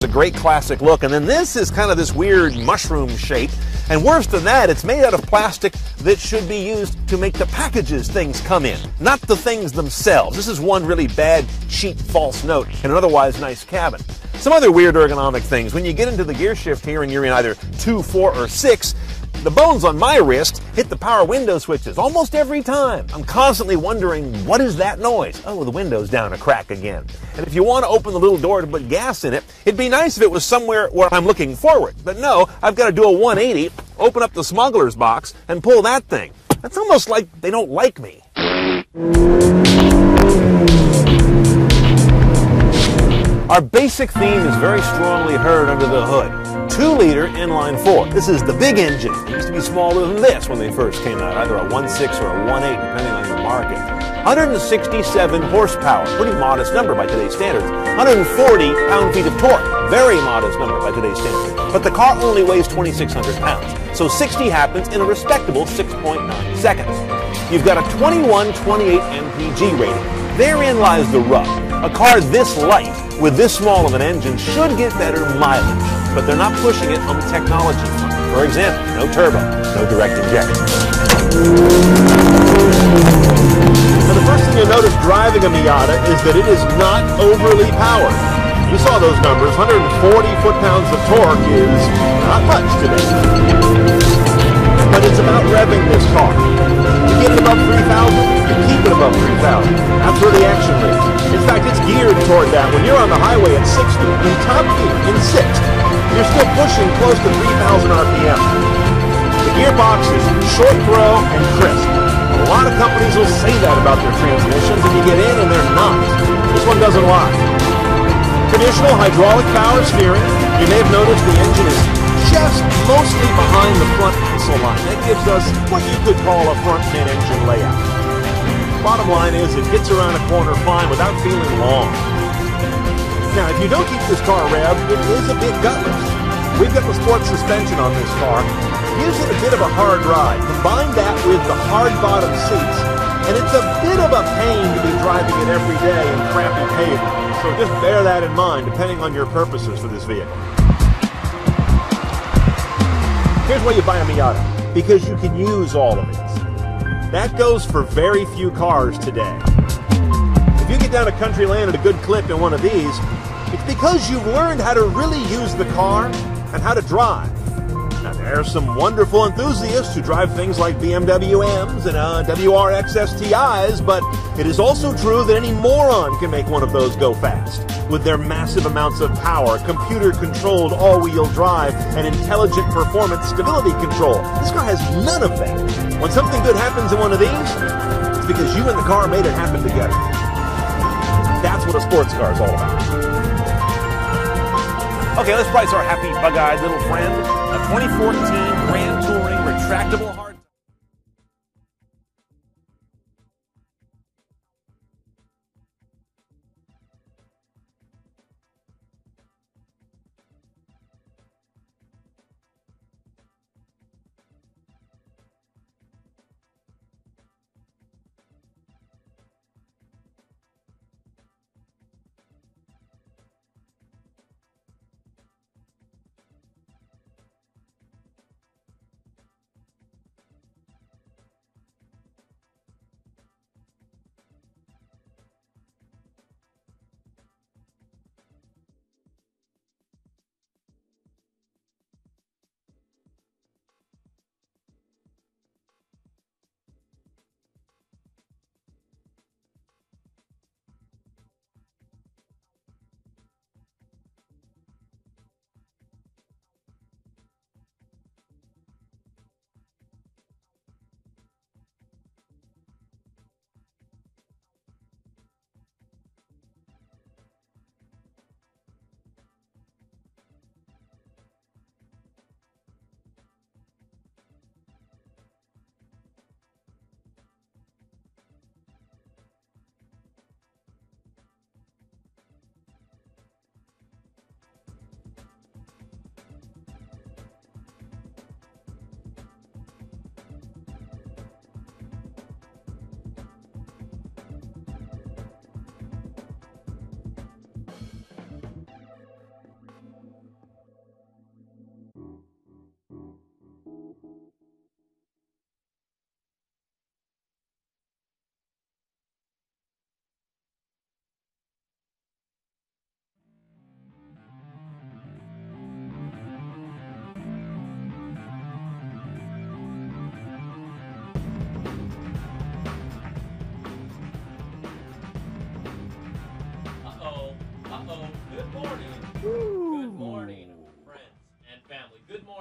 a great classic look, and then this is kind of this weird mushroom shape. And worse than that, it's made out of plastic that should be used to make the packages things come in, not the things themselves. This is one really bad, cheap, false note in an otherwise nice cabin. Some other weird ergonomic things. When you get into the gear shift here and you're in either 2, 4, or 6, the bones on my wrist hit the power window switches almost every time. I'm constantly wondering, what is that noise? Oh, the window's down a crack again. And if you want to open the little door to put gas in it, it'd be nice if it was somewhere where I'm looking forward. But no, I've got to do a 180, open up the smuggler's box, and pull that thing. That's almost like they don't like me. Our basic theme is very strongly heard under the hood. 2-liter inline-4. This is the big engine. It used to be smaller than this when they first came out, either a 1.6 or a 1.8, depending on your market. 167 horsepower, pretty modest number by today's standards. 140 pound-feet of torque, very modest number by today's standards. But the car only weighs 2,600 pounds, so 60 happens in a respectable 6.9 seconds. You've got a 2128 mpg rating. Therein lies the rub. A car this light, with this small of an engine, should get better mileage, but they're not pushing it on the technology front. For example, no turbo, no direct injection. Now, the first thing you'll notice driving a Miata is that it is not overly powered. You saw those numbers. 140 foot-pounds of torque is not much today. But it's about revving this car. You get it above 3,000, you keep it above 3,000. That's where the action lives. In fact, it's geared toward that. When you're on the highway at 60, in top gear, in 6th, you're still pushing close to 3,000 RPM. The gearbox is short throw and crisp. A lot of companies will say that about their transmissions, and you get in and they're not. This one doesn't lie. Traditional hydraulic power steering. You may have noticed the engine is just mostly behind the front axle line. That gives us what you could call a front mid-engine layout. Bottom line is it gets around a corner fine without feeling long. Now, if you don't keep this car revved, it is a bit gutless. We've got the sports suspension on this car. Gives it a bit of a hard ride. Combine that with the hard bottom seats, and it's a bit of a pain to be driving it every day in crappy pavement. So just bear that in mind, depending on your purposes for this vehicle. Here's why you buy a Miata, because you can use all of it. That goes for very few cars today. If you get down a country lane at a good clip in one of these, it's because you've learned how to really use the car and how to drive. Now, there are some wonderful enthusiasts who drive things like BMW M's and WRX STIs, but it is also true that any moron can make one of those go fast. With their massive amounts of power, computer-controlled all-wheel drive, and intelligent performance stability control. This car has none of that. When something good happens in one of these, it's because you and the car made it happen together. That's what a sports car is all about. Okay, let's price our happy, bug-eyed little friend a 2014 Grand Touring retractable hard.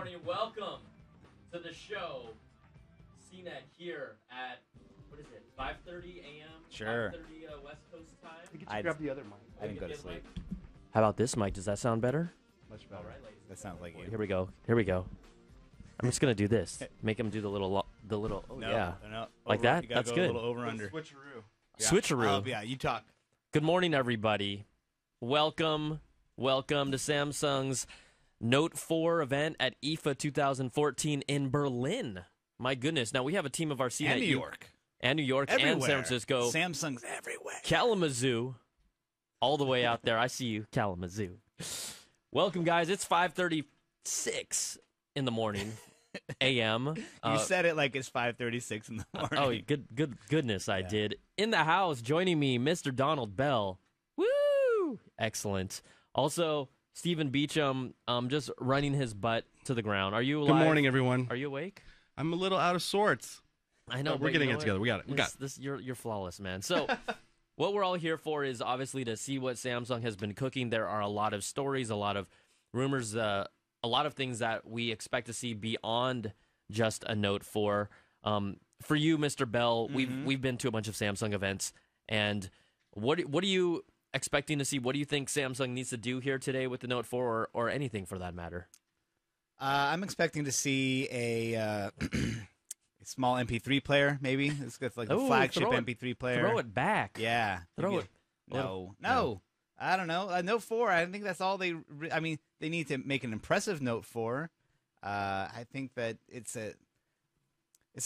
morning. Welcome to the show. CNET here at, what is it, 5:30 a.m.? Sure. 5:30 West Coast time. I grab the other mic. I didn't go to sleep. How about this mic? Does that sound better? Much better. All right, ladies. That sounds like you. Here we go. Here we go. I'm just gonna do this. Make him do the little. Oh No, yeah. no. Like that? You gotta That's go good. A little over under. Switcheroo. Yeah. Switcheroo. Yeah, you talk. Good morning, everybody. Welcome to Samsung's Note 4 event at IFA 2014 in Berlin. My goodness. Now, we have a team of our CNET. And New York. And New York Everywhere. and San Francisco. Samsung's everywhere. Kalamazoo. All the way out there. I see you, Kalamazoo. Welcome, guys. It's 5:36 in the morning, a.m. You said it like it's 5:36 in the morning. Oh, goodness, I did. In the house, joining me, Mr. Donald Bell. Woo! Excellent. Also, Stephen Beecham, just running his butt to the ground. Are you alive? Good morning, everyone. Are you awake? I'm a little out of sorts. I know. We're getting it together. We got it. You're flawless, man. So, what we're all here for is obviously to see what Samsung has been cooking. There are a lot of stories, a lot of rumors, a lot of things that we expect to see beyond just a Note 4. For you, Mr. Bell, we've been to a bunch of Samsung events, and what are you expecting to see? What do you think Samsung needs to do here today with the Note 4, or anything for that matter? I'm expecting to see a small MP3 player, maybe. It's like the flagship MP3 player. Throw it back. Yeah. Throw it. No. I don't know. Note 4, I think that's all they need to make an impressive Note 4. I think that it's a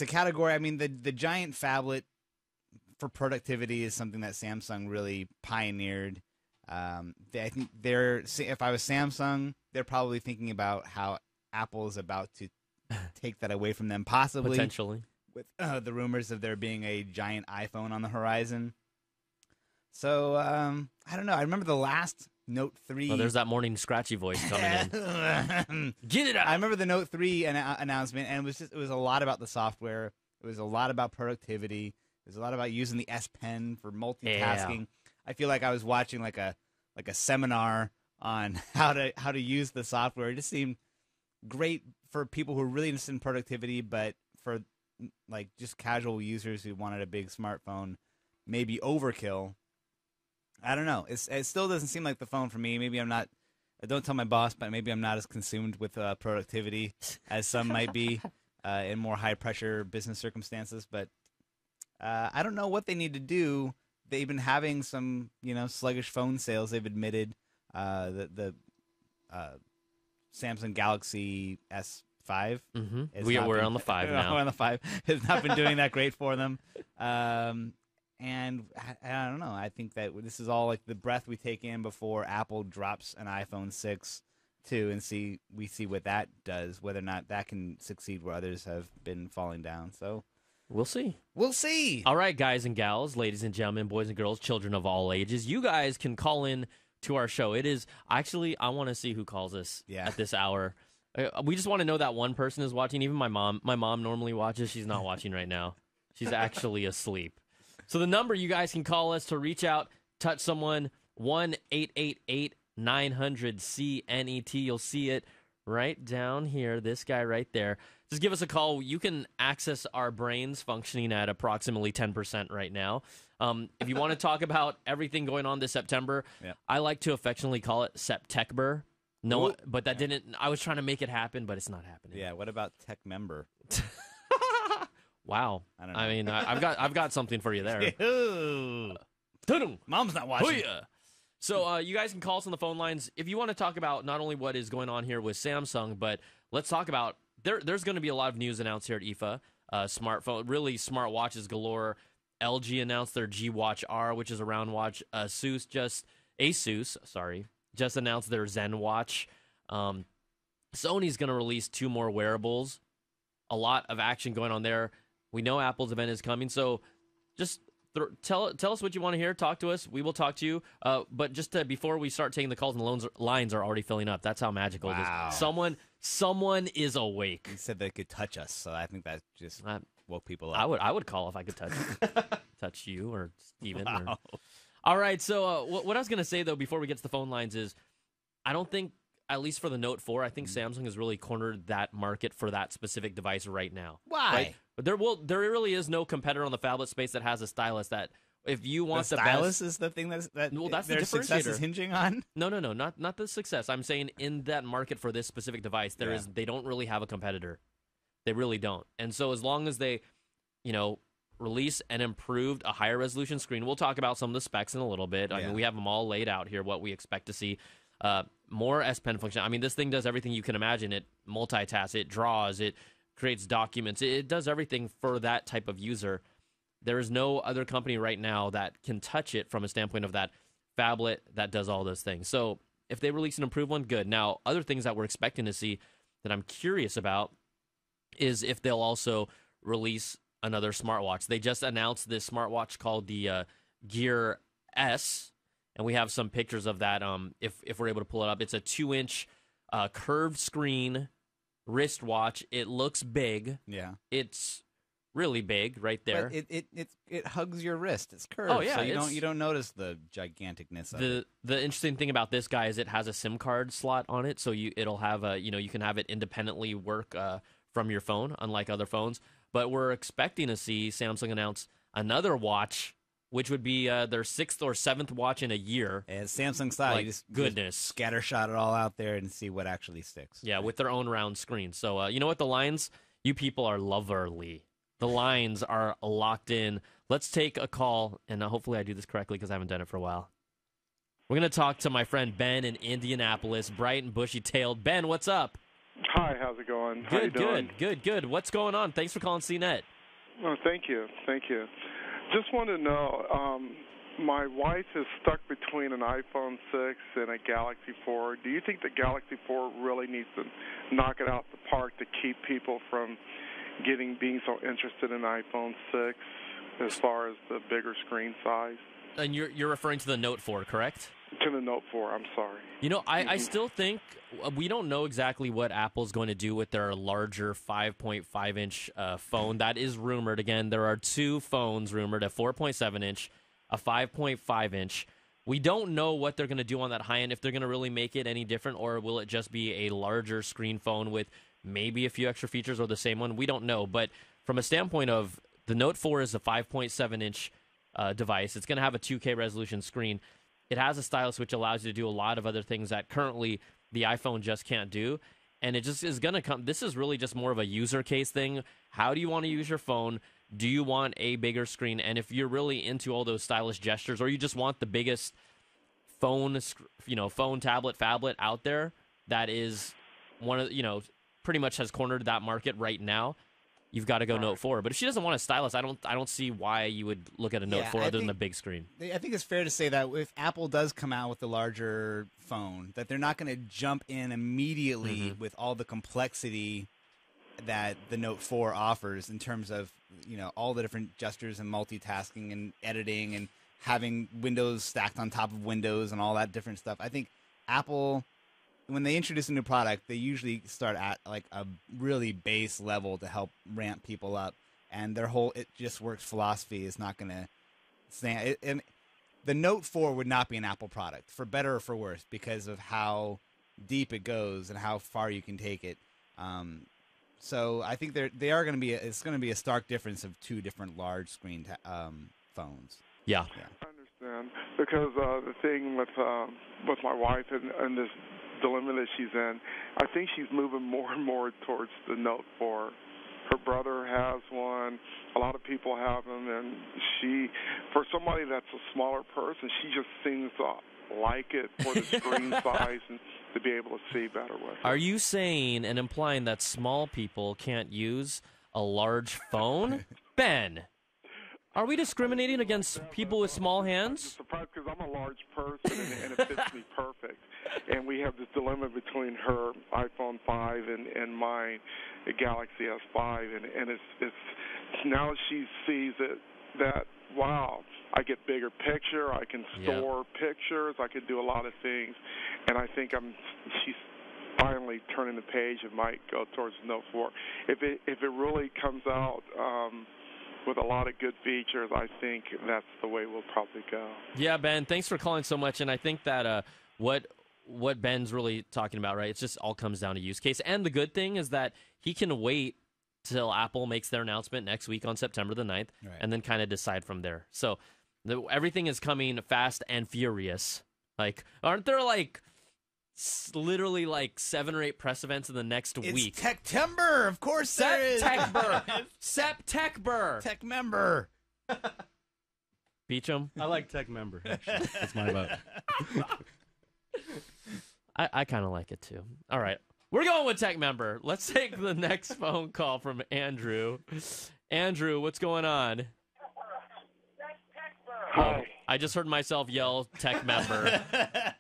category. I mean, the giant phablet for productivity is something that Samsung really pioneered. I think if I was Samsung, they're probably thinking about how Apple is about to take that away from them, possibly. Potentially. With the rumors of there being a giant iPhone on the horizon. So, I don't know. I remember the last Note 3. Oh, there's that morning scratchy voice coming in. Get it out! I remember the Note 3 announcement, and it was a lot about the software. It was a lot about productivity. It was a lot about using the S Pen for multitasking. Yeah. I feel like I was watching like a seminar on how to use the software. It just seemed great for people who are really interested in productivity, but for like just casual users who wanted a big smartphone, maybe overkill. I don't know. It still doesn't seem like the phone for me. Maybe I'm not. Don't tell my boss, but maybe I'm not as consumed with productivity as some might be in more high pressure business circumstances. But I don't know what they need to do. They've been having some sluggish phone sales. They've admitted the Samsung Galaxy S5. Mm-hmm. We're on the 5 now. We're on the 5. Has not been doing that great for them. And I don't know. I think that this is all like the breath we take in before Apple drops an iPhone 6 too, and we see what that does, whether or not that can succeed where others have been falling down. So we'll see. We'll see. All right, guys and gals, ladies and gentlemen, boys and girls, children of all ages, you guys can call in to our show. It is actually, I want to see who calls us at this hour. We just want to know that one person is watching. Even my mom. My mom normally watches. She's not watching right now. She's actually asleep. So the number you guys can call us to reach out, touch someone, 1-888-900-CNET. You'll see it right down here, this guy right there. Just give us a call. You can access our brains functioning at approximately 10% right now. If you want to talk about everything going on this September, I like to affectionately call it Septecber. No, but that didn't. I was trying to make it happen, but it's not happening. Yeah. What about Tech Member? Wow. I don't know. I mean, I've got something for you there. Mom's not watching. So you guys can call us on the phone lines if you want to talk about not only what is going on here with Samsung, but let's talk about there's going to be a lot of news announced here at IFA. Really smartwatches galore. LG announced their G Watch R, which is a round watch. Asus just announced their Zen watch. Sony's going to release 2 more wearables. A lot of action going on there. We know Apple's event is coming, so just tell us what you want to hear. Talk to us. We will talk to you. But before we start taking the calls, and the lines are already filling up. That's how magical it is. Someone is awake. He said they could touch us, so I think that just woke people up. I would call if I could touch you or Steven. Wow. All right, so what I was going to say, though, before we get to the phone lines is I don't think at least for the Note 4, I think Samsung has really cornered that market for that specific device right now. Why? Right? But there really is no competitor on the phablet space that has a stylus that if you want the stylus best, is the thing that's the their success differentiator. is hinging on. No, not the success. I'm saying in that market for this specific device, they don't really have a competitor. They really don't. And so as long as they, release an improved, a higher resolution screen, we'll talk about some of the specs in a little bit. I mean, we have them all laid out here, what we expect to see. More S Pen function. I mean, this thing does everything you can imagine. It multitasks, it draws, it creates documents. It does everything for that type of user. There is no other company right now that can touch it from a standpoint of that phablet that does all those things. So if they release an improved one, good. Now, other things that we're expecting to see that I'm curious about is if they'll also release another smartwatch. They just announced this smartwatch called the Gear S, and we have some pictures of that if we're able to pull it up. It's a 2-inch curved screen wristwatch. It looks big. Yeah. It's really big right there. But it hugs your wrist. It's curved. Oh, yeah, So you don't notice the giganticness of it. The interesting thing about this guy is it has a SIM card slot on it, so it'll have you can have it independently work from your phone, unlike other phones. But we're expecting to see Samsung announce another watch, which would be their 6th or 7th watch in a year. And Samsung style, Like, you just goodness. scattershot it all out there and see what actually sticks. Yeah, with their own round screen. So you know what? The lines, you people are loverly. The lines are locked in. Let's take a call, and hopefully I do this correctly because I haven't done it for a while. We're going to talk to my friend Ben in Indianapolis, bright and bushy-tailed. Ben, what's up? Hi, how's it going? How you doing? Good. What's going on? Thanks for calling CNET. Well, thank you. Just want to know, my wife is stuck between an iPhone 6 and a Galaxy 4. Do you think the Galaxy 4 really needs to knock it out the park to keep people from being so interested in iPhone 6 as far as the bigger screen size? And you're referring to the Note 4, correct? To the Note 4, I'm sorry. I still think we don't know exactly what Apple's going to do with their larger 5.5-inch phone. That is rumored. Again, there are two phones rumored, a 4.7-inch, a 5.5-inch. We don't know what they're going to do on that high end, if they're going to really make it any different, or will it just be a larger screen phone with maybe a few extra features or the same one? We don't know. But from a standpoint of the Note 4 is a 5.7-inch device. It's going to have a 2K resolution screen. It has a stylus which allows you to do a lot of other things that currently the iPhone just can't do. And it just is going to come. This is really just more of a user case thing. How do you want to use your phone? Do you want a bigger screen? And if you're really into all those stylish gestures, or you just want the biggest phone, tablet, phablet out there, that is one of, pretty much has cornered that market right now, you've got to go Note 4. But if she doesn't want a stylus, I don't see why you would look at a Note 4 other than the big screen. I think it's fair to say that if Apple does come out with a larger phone, that they're not going to jump in immediately with all the complexity that the Note 4 offers in terms of, all the different gestures and multitasking and editing and having windows stacked on top of windows and all that different stuff. I think Apple, when they introduce a new product, they usually start at like a really base level to help ramp people up, and their whole "it just works" philosophy is not going to stand. And the Note 4 would not be an Apple product, for better or for worse, because of how deep it goes and how far you can take it. So I think they are going to be. It's going to be a stark difference of two different large screen phones. Yeah. I understand, because the thing with my wife and this dilemma that she's in, I think she's moving more and more towards the Note 4. Her brother has one. A lot of people have them, and for somebody that's a smaller person, she just seems to like it for the screen size and to be able to see better with it. Are you saying and implying that small people can't use a large phone? Ben, are we discriminating against people with small hands? I'm just surprised because I'm a large person and it fits me perfect. And we have this dilemma between her iPhone 5 and mine, the Galaxy S5, and it's now she sees it that, wow, I get bigger picture, I can store pictures, I can do a lot of things, and I think she's finally turning the page and might go towards the Note 4. If it really comes out with a lot of good features, I think that's the way we'll probably go. Yeah, Ben, thanks for calling so much, and I think that what what Ben's really talking about, right? It just all comes down to use case. And the good thing is that he can wait till Apple makes their announcement next week on September the 9th, and then kind of decide from there. So everything is coming fast and furious. Like, aren't there like literally like 7 or 8 press events in the next week? It's Techtember, of course there is. September. Tech member. Beecham? I like tech member. Actually. That's my vote. I kind of like it too. All right. We're going with tech member. Let's take the next phone call from Andrew. Andrew, what's going on? Hi. I just heard myself yell tech member. I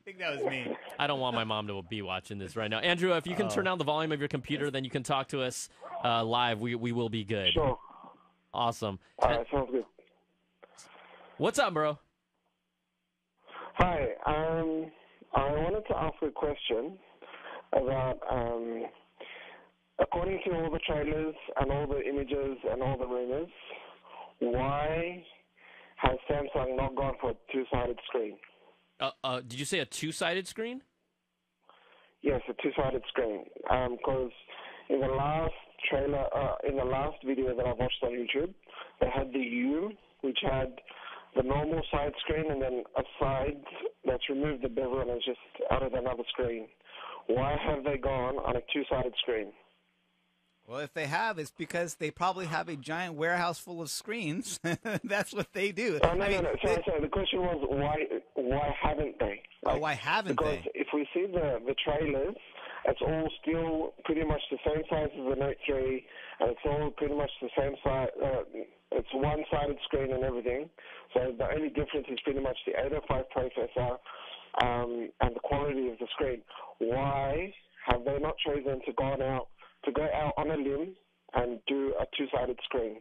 think that was me. I don't want my mom to be watching this right now. Andrew, if you can turn down the volume of your computer, then you can talk to us live. We will be good. Sure. Awesome. All right, sounds good. What's up, bro? Hi. I wanted to ask a question about, according to all the trailers and all the images and all the rumors, why has Samsung not gone for a two-sided screen? Did you say a two-sided screen? Yes, a two-sided screen. Because in the last trailer, in the last video that I watched on YouTube, they had the U, which had the normal side screen and then a side that's removed the bevel and it's just added another screen. Why have they gone on a two-sided screen? Well, if they have, it's because they probably have a giant warehouse full of screens. That's what they do. No. Sorry. The question was why haven't they? Why haven't they? Because if we see the trailers, it's all still pretty much the same size as the Note 3, and it's all pretty much the same size. It's one-sided screen and everything. So the only difference is pretty much the 805 processor and the quality of the screen. Why have they not chosen to go out on a limb and do a two-sided screen?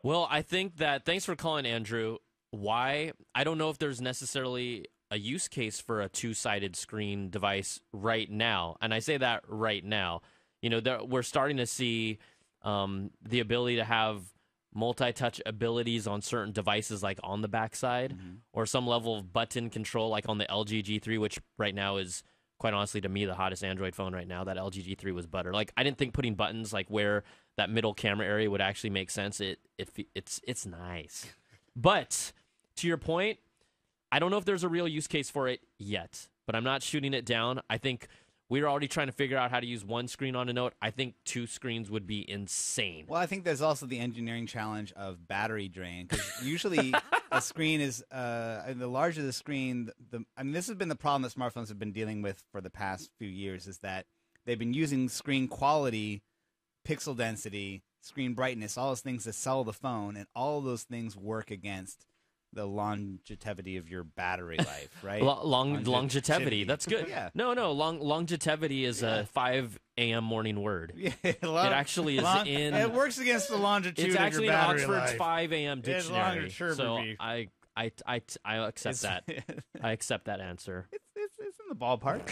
Well, I think that, thanks for calling, Andrew. Why? I don't know if there's necessarily a use case for a two-sided screen device right now. And I say that right now. You know, we're starting to see the ability to have multi-touch abilities on certain devices, like on the backside, or some level of button control, like on the LG G3, which right now is, quite honestly, to me, the hottest Android phone right now. That LG G3 was butter. Like, I didn't think putting buttons like where that middle camera area would actually make sense. It's nice. But to your point, I don't know if there's a real use case for it yet, but I'm not shooting it down. I think we're already trying to figure out how to use one screen on a Note. I think 2 screens would be insane. Well, I think there's also the engineering challenge of battery drain, because usually the screen is the larger the screen. This has been the problem that smartphones have been dealing with for the past few years, is that they've been using screen quality, pixel density, screen brightness, all those things to sell the phone, and all of those things work against the longevity of your battery life, right? Longevity. That's good. Yeah. No. Longevity is a 5 a.m. morning word. Yeah, it actually is in. It works against the longitude. It's actually of your in battery Oxford's life. 5 a.m. dictionary. So I accept that. I accept that answer. It's in the ballpark.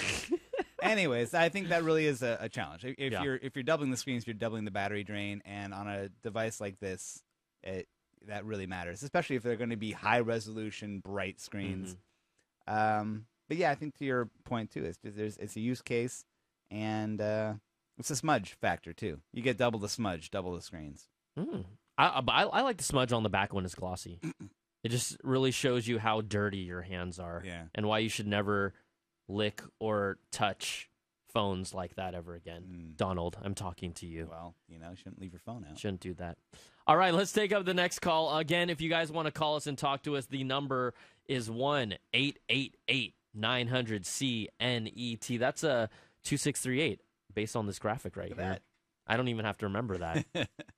Anyways, I think that really is a challenge. If you're doubling the screens, you're doubling the battery drain, and on a device like this, that really matters, especially if they're going to be high-resolution, bright screens. But yeah, I think to your point too, it's a use case, and it's a smudge factor too. You get double the smudge, double the screens. I like the smudge on the back when it's glossy. It just really shows you how dirty your hands are, and why you should never lick or touch phones like that ever again. Donald, I'm talking to you. Well, you shouldn't leave your phone out. Shouldn't do that. All right, let's take up the next call. Again, if you guys want to call us and talk to us, the number is 1-888-900-CNET. That's a 2638 based on this graphic right here. That. I don't even have to remember that.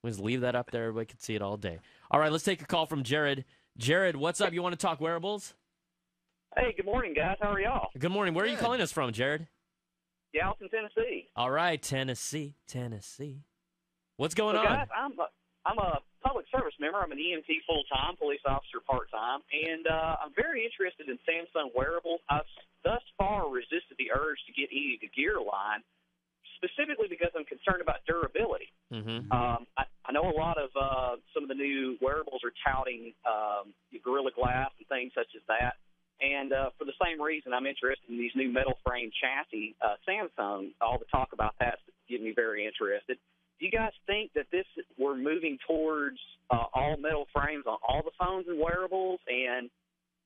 Just leave that up there. Everybody can see it all day. All right, let's take a call from Jared. Jared, what's up? You want to talk wearables? Hey, good morning, guys. How are y'all? Good morning. Where are you calling us from, Jared? Gallatin, Tennessee. All right, Tennessee. What's going on? Guys, I'm a public service member. I'm an EMT full-time, police officer part-time, and I'm very interested in Samsung wearables. I've thus far resisted the urge to get any of the Gear line, specifically because I'm concerned about durability. I know a lot of some of the new wearables are touting Gorilla Glass and things such as that, And for the same reason, I'm interested in these new metal frame chassis. Samsung, all the talk about that's getting me very interested. Do you guys think that we're moving towards all metal frames on all the phones and wearables? And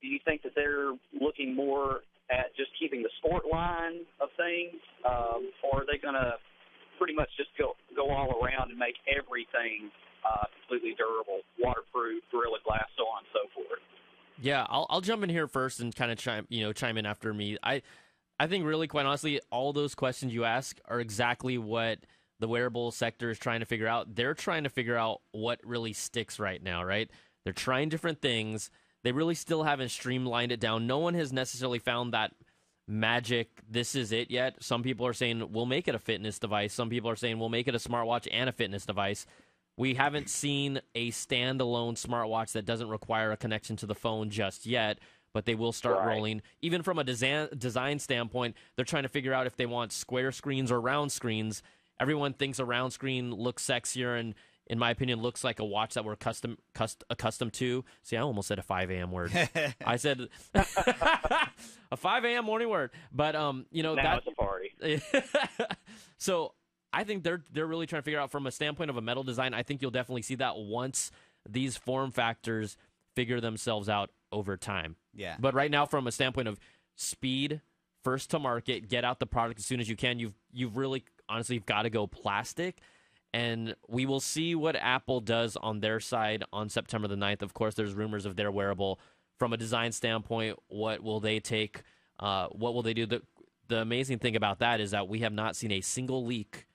do you think that they're looking more at just keeping the sport line of things, or are they going to pretty much just go all around and make everything completely durable, waterproof, Gorilla Glass, so on and so forth? Yeah, I'll jump in here first and kind of chime in after me. I think really, quite honestly, all those questions you ask are exactly what the wearable sector is trying to figure out. They're trying to figure out what really sticks right now, right? They're trying different things. They really still haven't streamlined it down. No one has necessarily found that magic, this is it yet. Some people are saying we'll make it a fitness device. Some people are saying we'll make it a smartwatch and a fitness device. We haven't seen a standalone smartwatch that doesn't require a connection to the phone just yet, but they will start rolling. Even from a design standpoint, they're trying to figure out if they want square screens or round screens. Everyone thinks a round screen looks sexier and, in my opinion, looks like a watch that we're accustomed to. See, I almost said a 5 a.m. word. I said a 5 a.m. morning word. But, now it's a party. So I think they're really trying to figure out from a standpoint of a metal design. I think you'll definitely see that once these form factors figure themselves out over time. Yeah. But right now, from a standpoint of speed, first to market, get out the product as soon as you can, you've really, honestly, you've got to go plastic. And we will see what Apple does on their side on September the 9th. Of course, there's rumors of their wearable. From a design standpoint, what will they take? What will they do? The amazing thing about that is that we have not seen a single leak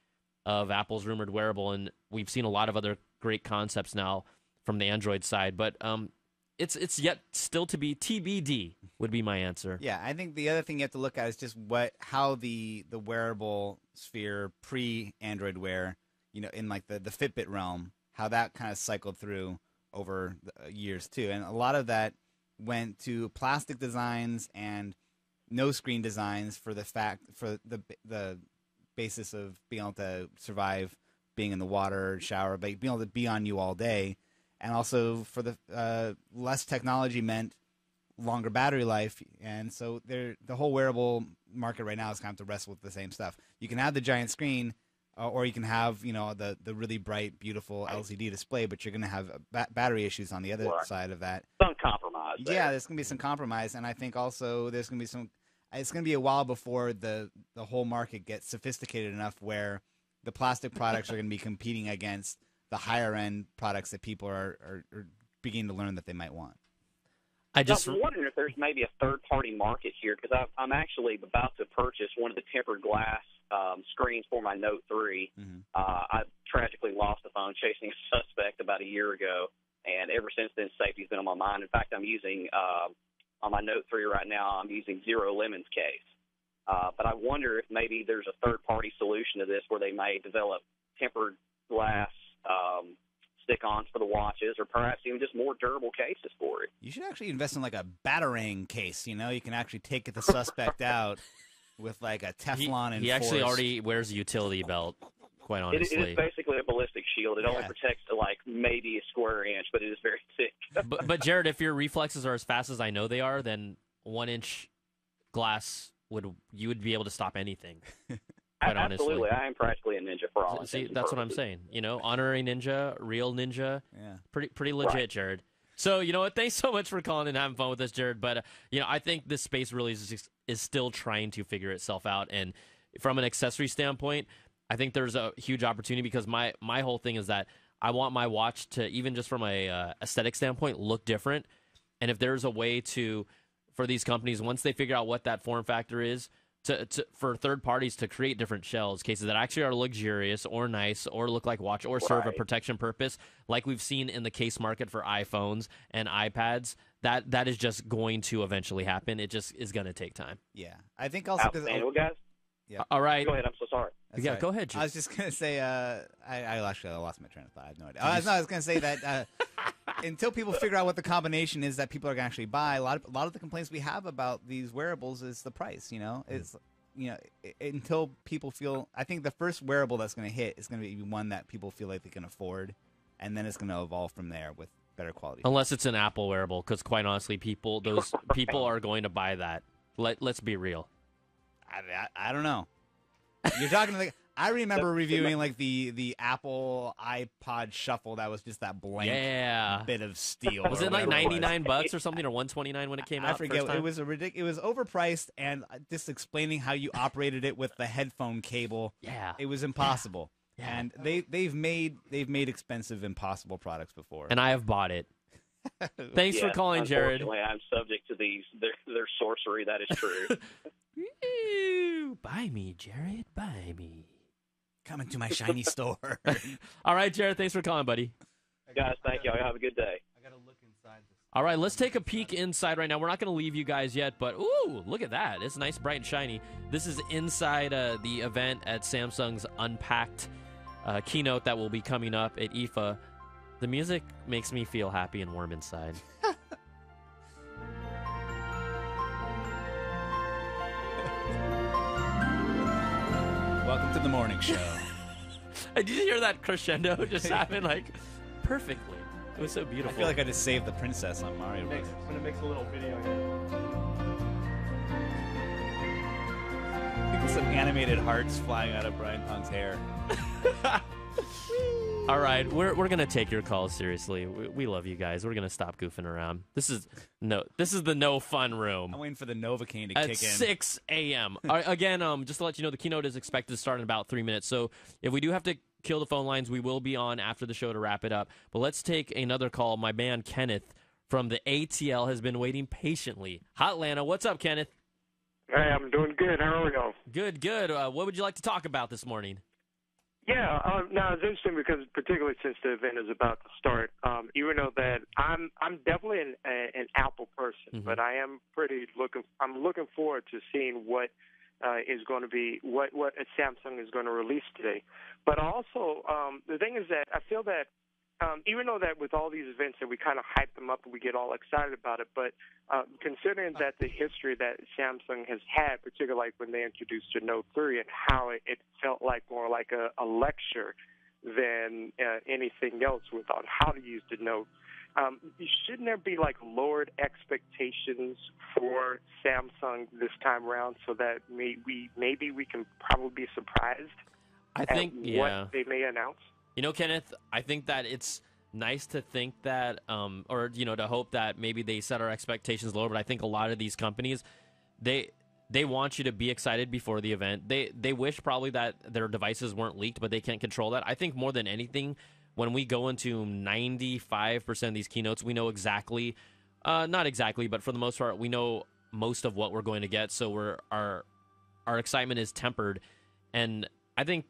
of Apple's rumored wearable, and we've seen a lot of other great concepts now from the Android side. But it's yet still to be TBD would be my answer. Yeah, I think the other thing you have to look at is just how the wearable sphere pre-Android Wear, in like the Fitbit realm, how that kind of cycled through over the years too. And a lot of that went to plastic designs and no screen designs for the basis of being able to survive being in the water, shower, but being able to be on you all day. And also for the less technology meant longer battery life. And so the whole wearable market right now is kind of to wrestle with the same stuff. You can have the giant screen, or you can have the really bright, beautiful LCD display, but you're going to have battery issues on the other side of that. Some compromise there. Yeah, there's going to be some compromise, and I think also there's going to be it's going to be a while before the whole market gets sophisticated enough where the plastic products are going to be competing against the higher end products that people are beginning to learn that they might want. I'm wondering if there's maybe a third-party market here, because I'm actually about to purchase one of the tempered glass screens for my Note 3. Mm-hmm. I tragically lost the phone chasing a suspect about a year ago, and ever since then, safety's been on my mind. In fact, I'm using, on my Note 3 right now, I'm using Zero Lemon's case. But I wonder if maybe there's a third-party solution to this where they may develop tempered glass stick-ons for the watches, or perhaps even just more durable cases for it. You should actually invest in like a batarang case. You can actually take the suspect out with like a Teflon and he actually already wears a utility belt, quite honestly. It is basically a ballistic shield. It only protects to like maybe a square inch, but it is very thick. but Jared, if your reflexes are as fast as I know they are, then 1-inch glass you would be able to stop anything. Quite Absolutely, honestly. I am practically a ninja for all. See, that's what I'm saying. Honorary ninja, real ninja. Yeah. Pretty legit, Jared. So, you know what? Thanks so much for calling and having fun with us, Jared. But, I think this space really is still trying to figure itself out. And from an accessory standpoint, I think there's a huge opportunity because my whole thing is that I want my watch to, even just from a aesthetic standpoint, look different. And if there's a way for these companies, once they figure out what that form factor is, for third parties to create different shells, cases that actually are luxurious or nice or look like watch or serve a protection purpose, like we've seen in the case market for iPhones and iPads, that is just going to eventually happen. It just is going to take time. Yeah. I think also because... Well, guys? Yeah. All right. Go ahead. I'm so sorry. That's right. Go ahead, Jim. I was just going to say, I actually lost my train of thought. I have no idea. I was going to say that until people figure out what the combination is that people are going to actually buy, a lot of the complaints we have about these wearables is the price, It's, until people feel... I think the first wearable that's going to hit is going to be one that people feel like they can afford, and then it's going to evolve from there with better quality. Unless it's an Apple wearable, because quite honestly, people are going to buy that. Let's be real. I don't know. You're talking like I remember reviewing like the Apple iPod Shuffle that was just that blank bit of steel. Was it like $99 or something, or $129 when it came out? I forget. It was It was overpriced, and just explaining how you operated it with the headphone cable. Yeah, it was impossible. Yeah. And they've made expensive, impossible products before. And I have bought it. Thanks for calling, Jared. Unfortunately, I'm subject to their sorcery. That is true. Buy me, Jared. Buy me. Come into my shiny store. All right, Jared. Thanks for calling, buddy. Guys, thank you. Have a good day. I gotta look inside this. All right, let's take a peek inside right now. We're not going to leave you guys yet, but ooh, look at that. It's nice, bright, and shiny. This is inside the event at Samsung's Unpacked keynote that will be coming up at IFA. The music makes me feel happy and warm inside. Welcome to the morning show. Did you hear that crescendo just happen like perfectly? It was so beautiful. I feel like I just saved the princess on Mario Brothers. I'm going to mix a little video here. Some animated hearts flying out of Brian Tong's hair. All right, we're gonna take your calls seriously. We love you guys. We're gonna stop goofing around. This is the no fun room. I'm waiting for the Novocaine to at kick in. 6 a.m. Again, just to let you know, the keynote is expected to start in about 3 minutes. So if we do have to kill the phone lines, we will be on after the show to wrap it up. But let's take another call. My man Kenneth from the ATL has been waiting patiently. Hotlanta, what's up, Kenneth? Hey, I'm doing good. How are you? Good, good. What would you like to talk about this morning? Yeah, no, it's interesting because particularly since the event is about to start, even though that I'm definitely an Apple person, but I am I'm looking forward to seeing what is going to be what Samsung is going to release today. But also, the thing is that I feel that even though that with all these events that we kind of hype them up and we get all excited about it, but considering that the history that Samsung has had, particularly like when they introduced the Note 3 and how it felt like more like a lecture than anything else on how to use the Note, shouldn't there be like lowered expectations for Samsung this time around so that maybe we can probably be surprised at what they may announce? You know, Kenneth, I think that it's nice to think that, or, you know, to hope that maybe they set our expectations lower. But I think a lot of these companies, they want you to be excited before the event. They wish probably that their devices weren't leaked, but they can't control that. I think more than anything, when we go into 95% of these keynotes, we know exactly, not exactly, but for the most part, we know most of what we're going to get. So our excitement is tempered. And I think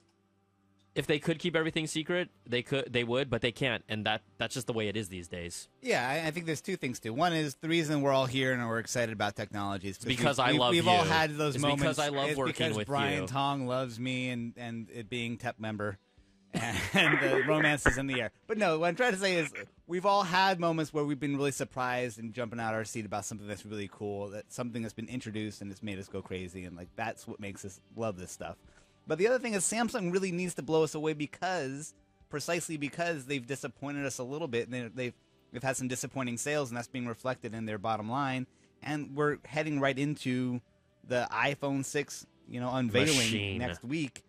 if they could keep everything secret, they would, but they can't, and that's just the way it is these days. Yeah, I think there's two things too. One is the reason we're all here and we're excited about technology is because I love you. We've all had those it's moments. Because I love working with Brian you. Brian Tong loves me and it being TEP member, and the romance is in the air. But no, what I'm trying to say is we've all had moments where we've been really surprised and jumping out of our seat about something that's really cool, that something that's been introduced and it's made us go crazy, and like that's what makes us love this stuff. But the other thing is Samsung really needs to blow us away precisely because they've disappointed us a little bit, and they've had some disappointing sales, and that's being reflected in their bottom line. And we're heading right into the iPhone 6, unveiling next week,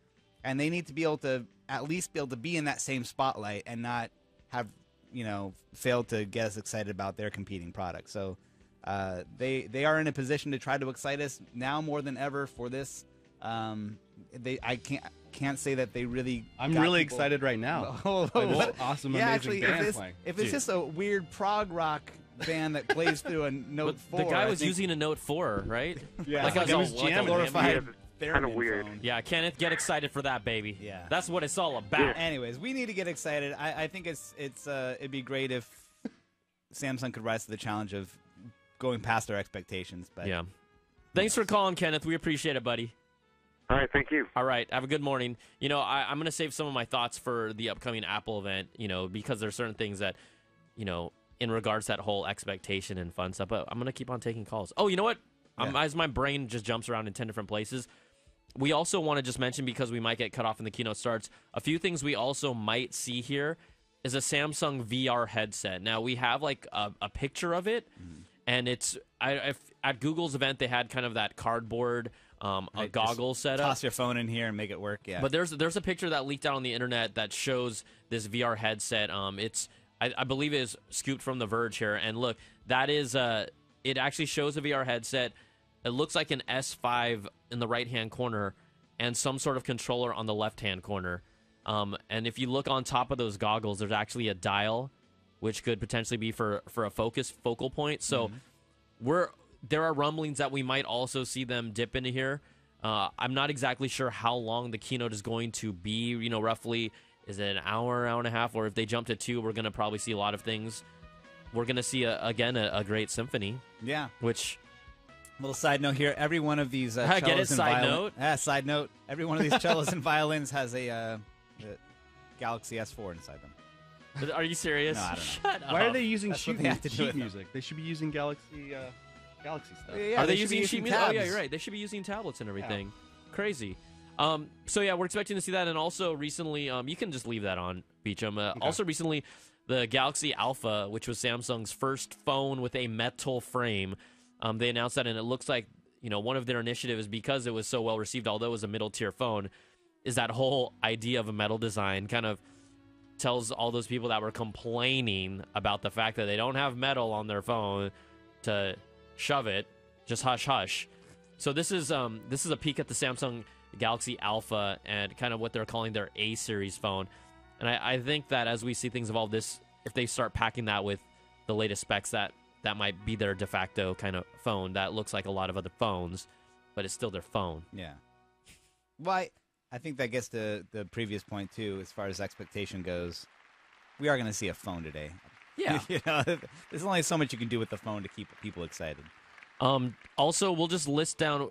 and they need to be able to at least be able to be in that same spotlight and not have failed to get us excited about their competing products. So they are in a position to try to excite us now more than ever for this. I can't say that they really. I'm really excited right now. Awesome, amazing band playing. If it's just a weird prog rock band that plays through a Note 4, the guy was using a Note 4, right? Yeah, like he was jamming. Glorified kind of weird. Phone. Yeah, Kenneth, get excited for that, baby. Yeah, that's what it's all about. Yeah. Anyways, we need to get excited. I think it'd be great if Samsung could rise to the challenge of going past our expectations. But yeah, thanks for calling, Kenneth. We appreciate it, buddy. All right, thank you. All right, have a good morning. I'm going to save some of my thoughts for the upcoming Apple event, because there's certain things that, in regards to that whole expectation and fun stuff, but I'm going to keep on taking calls. Oh, you know what? Yeah. As my brain just jumps around in 10 different places, we also want to just mention, because we might get cut off when the keynote starts, a few things we also might see here is a Samsung VR headset. Now, we have like a picture of it, and it's at Google's event, they had kind of that cardboard a goggle setup. Toss your phone in here and make it work, yeah. But there's a picture that leaked out on the internet that shows this VR headset. I believe it is scooped from The Verge here, and look, that is it actually shows a VR headset. It looks like an S5 in the right-hand corner and some sort of controller on the left-hand corner. And if you look on top of those goggles, there's actually a dial, which could potentially be for a focal point. So there are rumblings that we might also see them dip into here. I'm not exactly sure how long the keynote is going to be. You know, roughly, is it an hour and a half? Or if they jump to 2, we're going to probably see a lot of things. We're going to see, again, a great symphony. Yeah. Which... Little side note here: every one of these cellos get it, side note? Side note: every one of these cellos and violins has a Galaxy S4 inside them. Are you serious? No, I don't know. Shut up. Why are they using That's what sheet they have to do with them. music? They should be using Galaxy stuff. Yeah, Are they should be using sheet music? tabs. Oh, yeah, you're right. They should be using tablets and everything. Crazy. So, yeah, we're expecting to see that. And also, recently, you can just leave that on, Beecham. Also, recently, the Galaxy Alpha, which was Samsung's first phone with a metal frame, they announced that, and it looks like, you know, one of their initiatives, because it was so well received, although it was a middle-tier phone, is that whole idea of a metal design kind of tells all those people that were complaining about the fact that they don't have metal on their phone to shove it, just hush hush. So this is a peek at the Samsung Galaxy Alpha and kind of what they're calling their A series phone. And I think that as we see things evolve, if they start packing that with the latest specs, that might be their de facto kind of phone that looks like a lot of other phones, but it's still their phone. Yeah. Well, I think that gets to the previous point, too, as far as expectation goes. We are going to see a phone today. Yeah. You know, there's only so much you can do with the phone to keep people excited. Also, we'll just list down.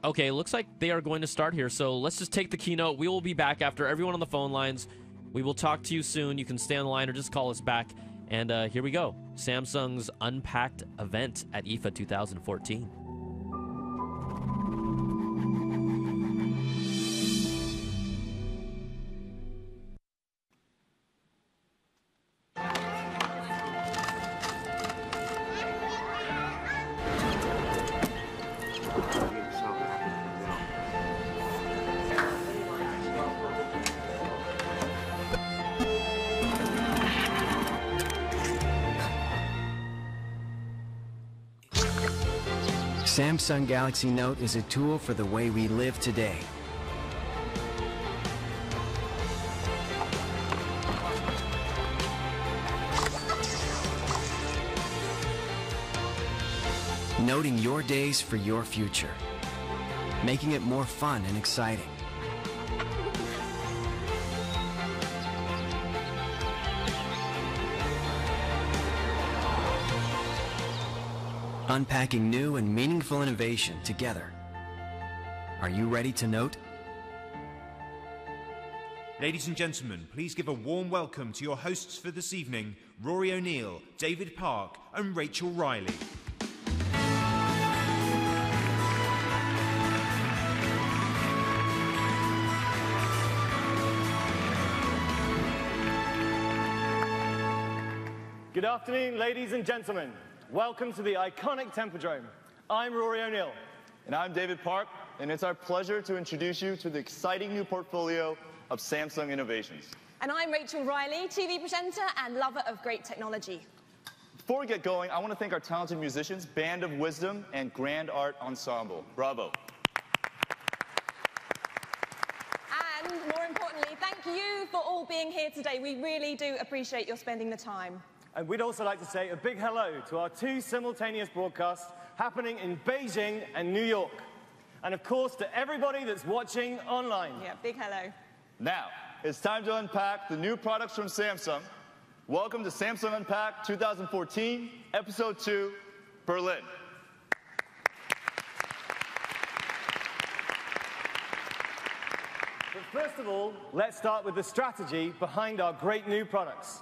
Okay, it looks like they are going to start here, so let's just take the keynote. We will be back after everyone on the phone lines. We will talk to you soon. You can stay on the line or just call us back. And here we go. Samsung's Unpacked event at IFA 2014. Samsung Galaxy Note is a tool for the way we live today. Noting your days for your future. Making it more fun and exciting. Unpacking new and meaningful innovation together. Are you ready to note? Ladies and gentlemen, please give a warm welcome to your hosts for this evening, Rory O'Neill, David Park, and Rachel Riley. Good afternoon, ladies and gentlemen. Welcome to the iconic Tempodrome. I'm Rory O'Neill. And I'm David Park, and it's our pleasure to introduce you to the exciting new portfolio of Samsung innovations. And I'm Rachel Riley, TV presenter and lover of great technology. Before we get going, I want to thank our talented musicians, Band of Wisdom and Grand Art Ensemble. Bravo. And more importantly, thank you for all being here today. We really do appreciate your spending the time. And we'd also like to say a big hello to our 2 simultaneous broadcasts happening in Beijing and New York. And of course, to everybody that's watching online. Yeah, big hello. Now, it's time to unpack the new products from Samsung. Welcome to Samsung Unpacked 2014, Episode 2, Berlin. But first of all, let's start with the strategy behind our great new products.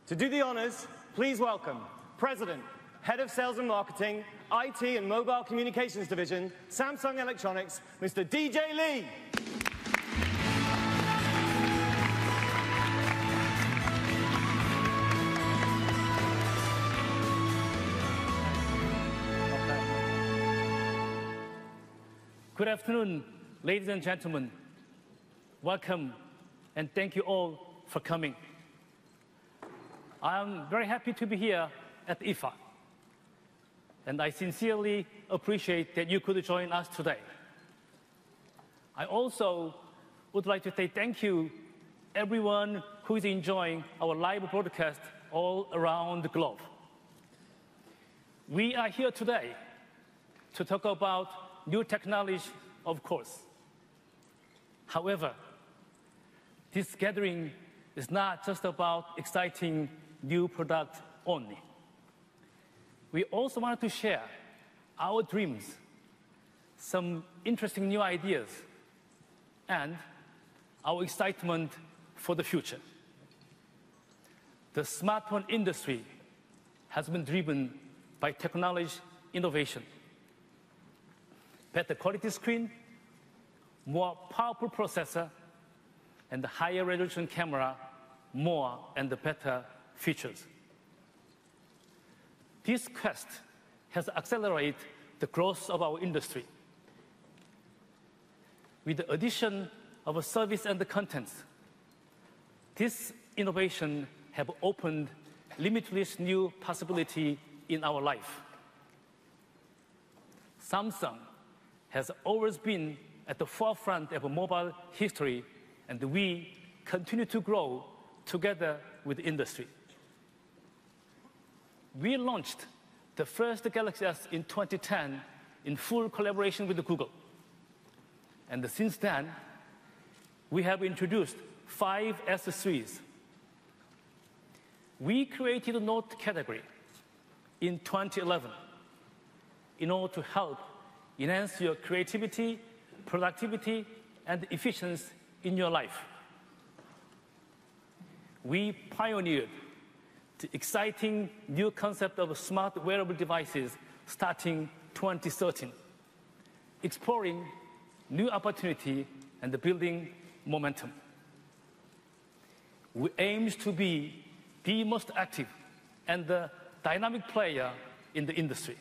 To do the honors, please welcome President, Head of Sales and Marketing, IT and Mobile Communications Division, Samsung Electronics, Mr. DJ Lee. Good afternoon, ladies and gentlemen. Welcome, and thank you all for coming. I'm very happy to be here at IFA, and I sincerely appreciate that you could join us today. I also would like to say thank you everyone who is enjoying our live broadcast all around the globe. We are here today to talk about new technology, of course. However, this gathering is not just about exciting new products only. We also wanted to share our dreams, some interesting new ideas, and our excitement for the future. The smartphone industry has been driven by technology innovation. Better quality screen, more powerful processor, and higher resolution camera, more and better features. This quest has accelerated the growth of our industry. With the addition of a service and the contents, this innovation have opened limitless new possibility in our life. Samsung has always been at the forefront of mobile history, and we continue to grow together with the industry. We launched the first Galaxy S in 2010 in full collaboration with Google. And since then, we have introduced 5 S series. We created a Note category in 2011 in order to help enhance your creativity, productivity, and efficiency in your life. We pioneered the exciting new concept of smart wearable devices starting 2013, exploring new opportunity and building momentum. We aim to be the most active and the dynamic player in the industry.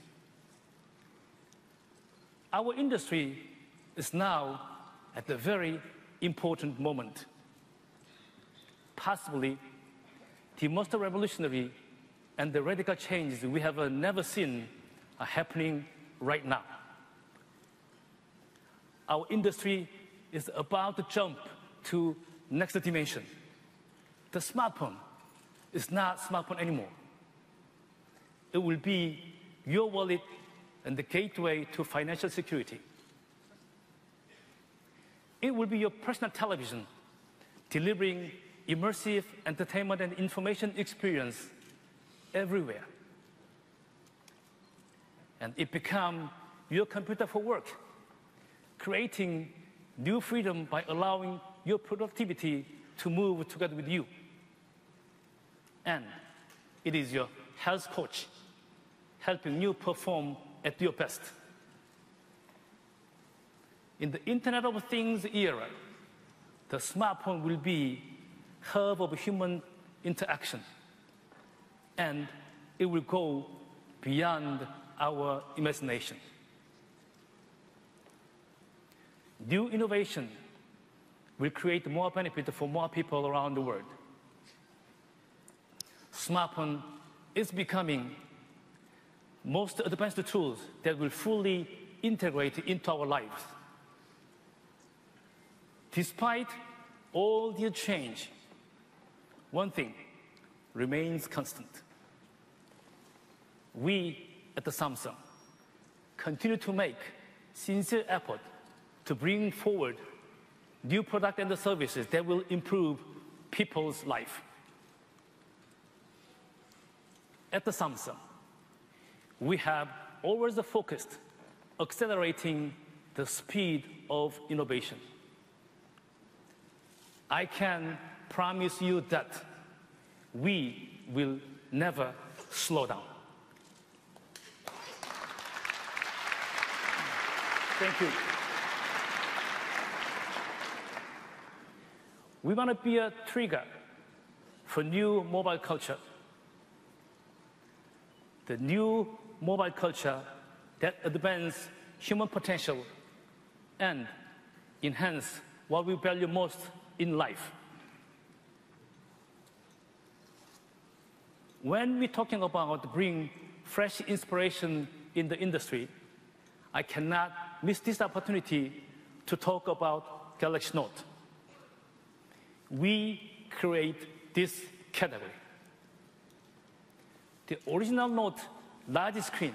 Our industry is now at a very important moment. Possibly the most revolutionary and the radical changes we have never seen are happening right now. Our industry is about to jump to next dimension. The smartphone is not smartphone anymore. It will be your wallet and the gateway to financial security. It will be your personal television, delivering immersive entertainment and information experience everywhere. And it becomes your computer for work, creating new freedom by allowing your productivity to move together with you. And it is your health coach, helping you perform at your best. In the Internet of Things era, the smartphone will be hub of human interaction, and it will go beyond our imagination. New innovation will create more benefit for more people around the world. Smartphone is becoming most advanced tools that will fully integrate into our lives. Despite all the change, one thing remains constant. We at the Samsung continue to make sincere effort to bring forward new products and services that will improve people's life. At the Samsung, we have always focused accelerating the speed of innovation. I can promise you that we will never slow down. Thank you. We want to be a trigger for new mobile culture. The new mobile culture that advances human potential and enhance what we value most in life. When we're talking about bringing fresh inspiration in the industry, I cannot miss this opportunity to talk about Galaxy Note. We create this category. The original Note large screen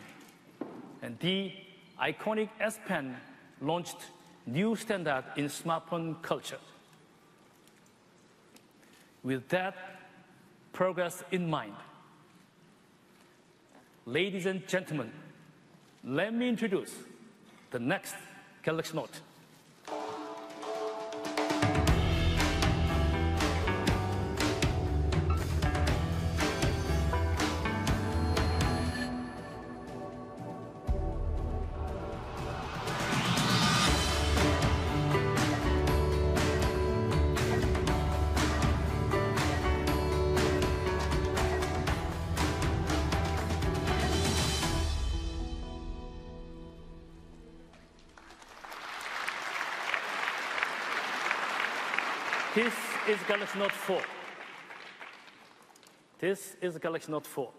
and the iconic S Pen launched new standard in smartphone culture. With that progress in mind, ladies and gentlemen, let me introduce the next Galaxy Note. This is Galaxy Note 4. This is Galaxy Note 4.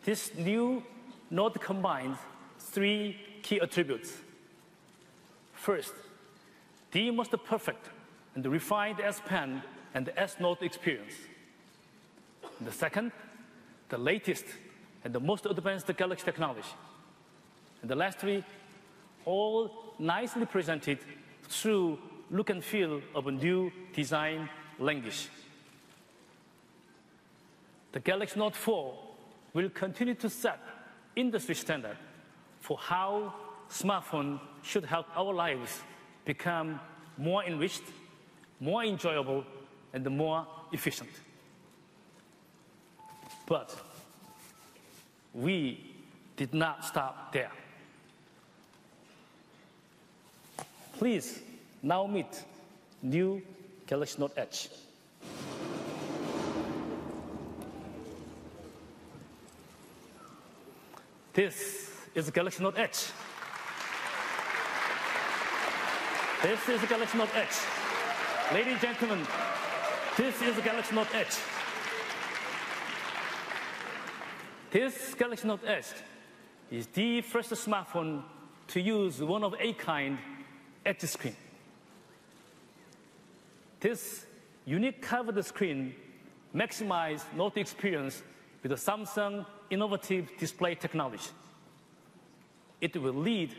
This new Note combines three key attributes. First, the most perfect and refined S Pen and the S Note experience. The second, the latest and the most advanced Galaxy technology. And the last three, all nicely presented through look and feel of a new design language. The Galaxy Note 4 will continue to set industry standard for how smartphone should help our lives become more enriched, more enjoyable, and more efficient. But we did not stop there. Please now meet new Galaxy Note Edge. This is Galaxy Note Edge. This is Galaxy Note Edge. Ladies and gentlemen, this is Galaxy Note Edge. This Galaxy Note Edge is the first smartphone to use one-of-a-kind Edge screen. This unique curved screen maximizes Note experience with the Samsung innovative display technology. It will lead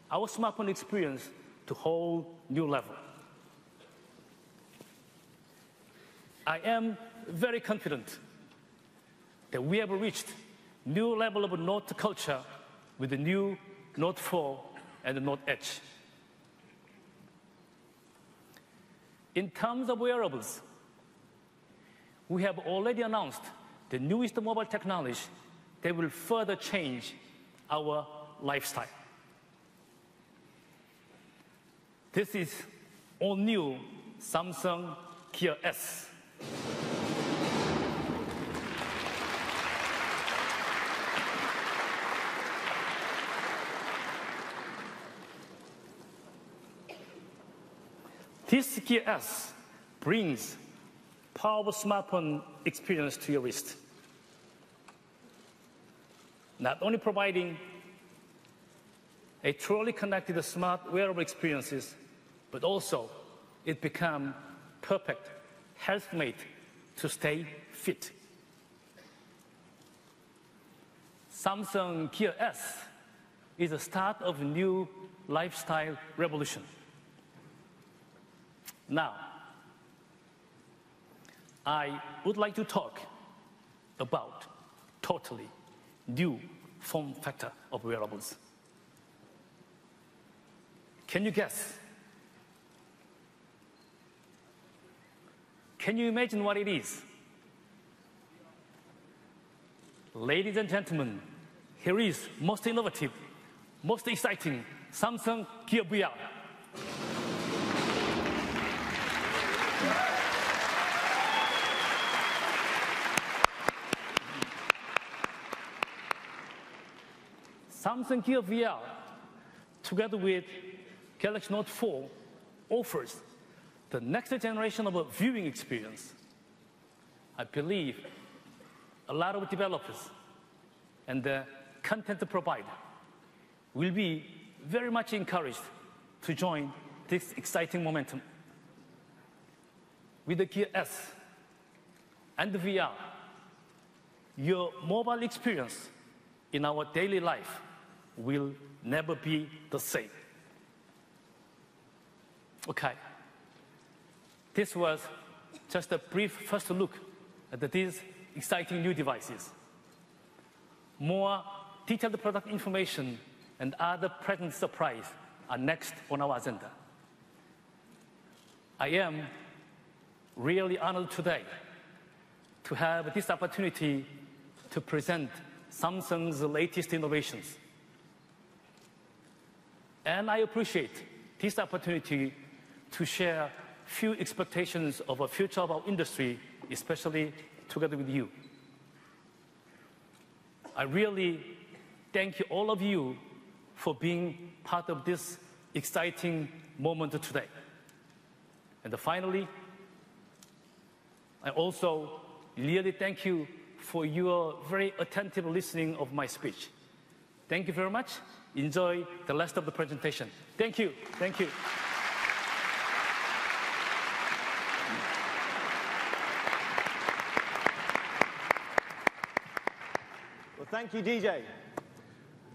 our smartphone experience to a whole new level. I am very confident that we have reached new level of Note culture with the new Note 4 and the Note Edge. In terms of wearables, we have already announced the newest mobile technology that will further change our lifestyle. This is all new Samsung Gear S. This Gear S brings powerful smartphone experience to your wrist, not only providing a truly connected smart wearable experiences, but also it becomes perfect health mate to stay fit. Samsung Gear S is the start of a new lifestyle revolution. Now, I would like to talk about totally new form factor of wearables. Can you guess? Can you imagine what it is? Ladies and gentlemen, here is most innovative, most exciting Samsung Gear VR. Samsung Gear VR, together with Galaxy Note 4, offers the next generation of a viewing experience. I believe a lot of developers and the content provider will be very much encouraged to join this exciting momentum. With the Gear S and the VR, your mobile experience in our daily life will never be the same. Okay, this was just a brief first look at these exciting new devices. More detailed product information and other present surprise are next on our agenda. I am really honored today to have this opportunity to present Samsung's latest innovations. And I appreciate this opportunity to share few expectations of a future of our industry, especially together with you. I really thank you, all of you, for being part of this exciting moment today. And finally, I also really thank you for your very attentive listening of my speech. Thank you very much. Enjoy the rest of the presentation. Thank you. Thank you. Well, thank you, DJ.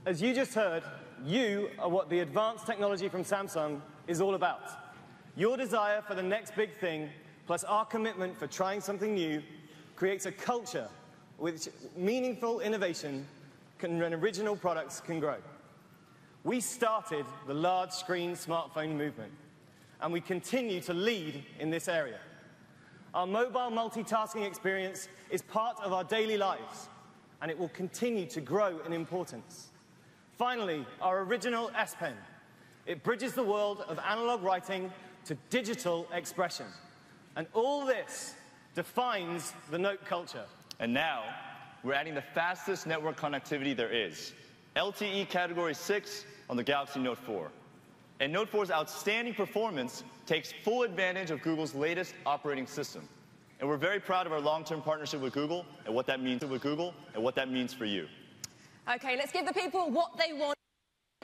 As you just heard, you are what the advanced technology from Samsung is all about. Your desire for the next big thing, plus our commitment for trying something new, creates a culture which meaningful innovation and original products can grow. We started the large screen smartphone movement, and we continue to lead in this area. Our mobile multitasking experience is part of our daily lives, and it will continue to grow in importance. Finally, our original S Pen. It bridges the world of analog writing to digital expression. And all this defines the Note culture. And now, we're adding the fastest network connectivity there is. LTE Category 6 on the Galaxy Note 4. And Note 4's outstanding performance takes full advantage of Google's latest operating system. And we're very proud of our long-term partnership with Google and what that means for you. Okay, let's give the people what they want.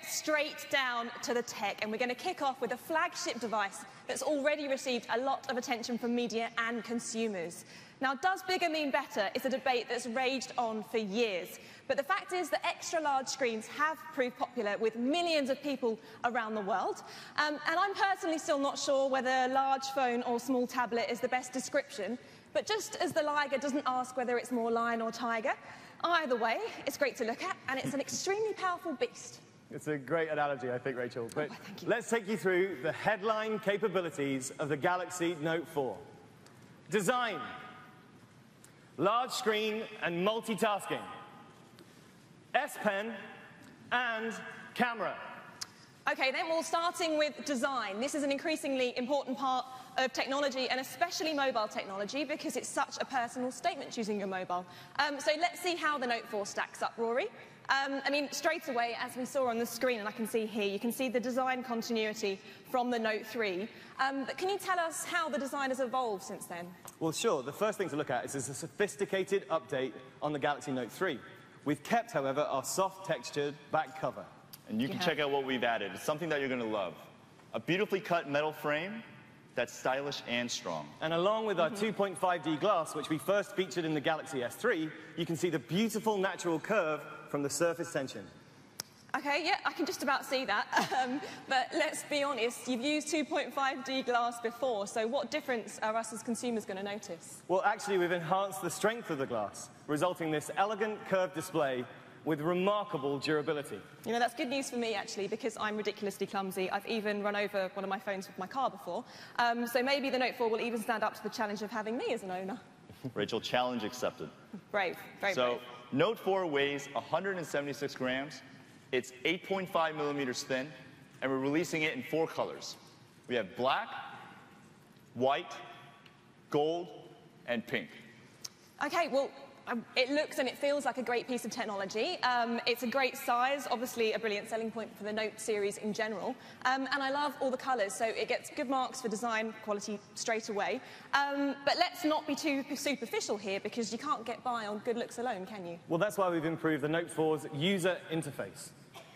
Straight down to the tech, and we're going to kick off with a flagship device that's already received a lot of attention from media and consumers. Now, does bigger mean better is a debate that's raged on for years, but the fact is that extra-large screens have proved popular with millions of people around the world, and I'm personally still not sure whether large phone or small tablet is the best description, but just as the Liger doesn't ask whether it's more lion or tiger, either way, it's great to look at, and it's an extremely powerful beast. It's a great analogy, I think, Rachel. But let's take you through the headline capabilities of the Galaxy Note 4. Design, large screen and multitasking, S Pen, and camera. Okay, then, well, starting with design. This is an increasingly important part of technology, and especially mobile technology, because it's such a personal statement choosing your mobile. So let's see how the Note 4 stacks up, Rory. I mean, straight away, as we saw on the screen, and I can see here, you can see the design continuity from the Note 3. But can you tell us how the design has evolved since then? Well, sure. The first thing to look at is a sophisticated update on the Galaxy Note 3. We've kept, however, our soft textured back cover. And you can check out what we've added. It's something that you're going to love. A beautifully cut metal frame that's stylish and strong. And along with our 2.5D glass, which we first featured in the Galaxy S3, you can see the beautiful natural curve from the surface tension. Okay, yeah, I can just about see that. But let's be honest, you've used 2.5D glass before, so what difference are us as consumers going to notice? Well, actually, we've enhanced the strength of the glass, resulting in this elegant curved display with remarkable durability. You know, that's good news for me, actually, because I'm ridiculously clumsy. I've even run over one of my phones with my car before. So maybe the Note 4 will even stand up to the challenge of having me as an owner. Rachel, challenge accepted. Brave, very brave. So, Note 4 weighs 176 grams. It's 8.5 millimeters thin, and we're releasing it in 4 colors. We have black, white, gold, and pink. Okay, well, It looks and it feels like a great piece of technology. It's a great size, obviously a brilliant selling point for the Note series in general. And I love all the colours, so it gets good marks for design quality straight away. But let's not be too superficial here, because you can't get by on good looks alone, can you? Well, that's why we've improved the Note 4's user interface.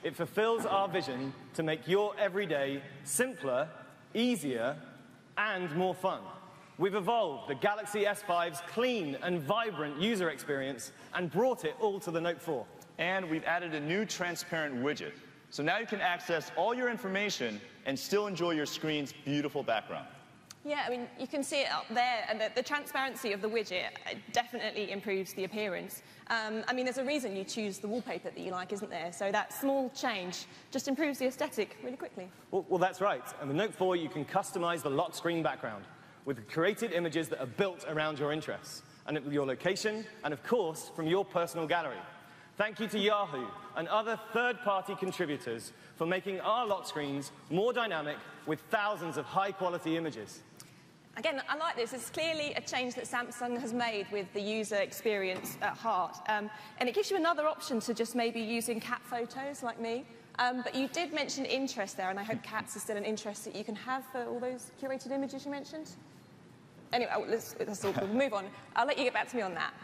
It fulfills our vision to make your everyday simpler, easier, and more fun. We've evolved the Galaxy S5's clean and vibrant user experience and brought it all to the Note 4. And we've added a new transparent widget. So now you can access all your information and still enjoy your screen's beautiful background. Yeah, I mean, you can see it up there, and the transparency of the widget definitely improves the appearance. I mean, there's a reason you choose the wallpaper that you like, isn't there? So that small change just improves the aesthetic really quickly. Well, that's right. And the Note 4, you can customize the lock screen background with created images that are built around your interests, and your location, and of course, from your personal gallery. Thank you to Yahoo and other third-party contributors for making our lock screens more dynamic with thousands of high-quality images. Again, I like this. It's clearly a change that Samsung has made with the user experience at heart. And it gives you another option to just maybe using cat photos like me. But you did mention interest there, and I hope cats are still an interest that you can have for all those curated images you mentioned. Anyway, that's all. We'll move on. I'll let you get back to me on that.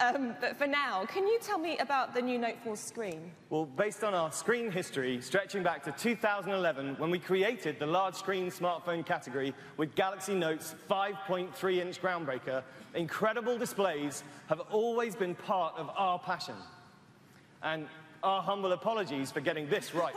But for now, can you tell me about the new Note 4 screen? Well, based on our screen history, stretching back to 2011, when we created the large screen smartphone category with Galaxy Note's 5.3-inch groundbreaker, incredible displays have always been part of our passion. And our humble apologies for getting this right.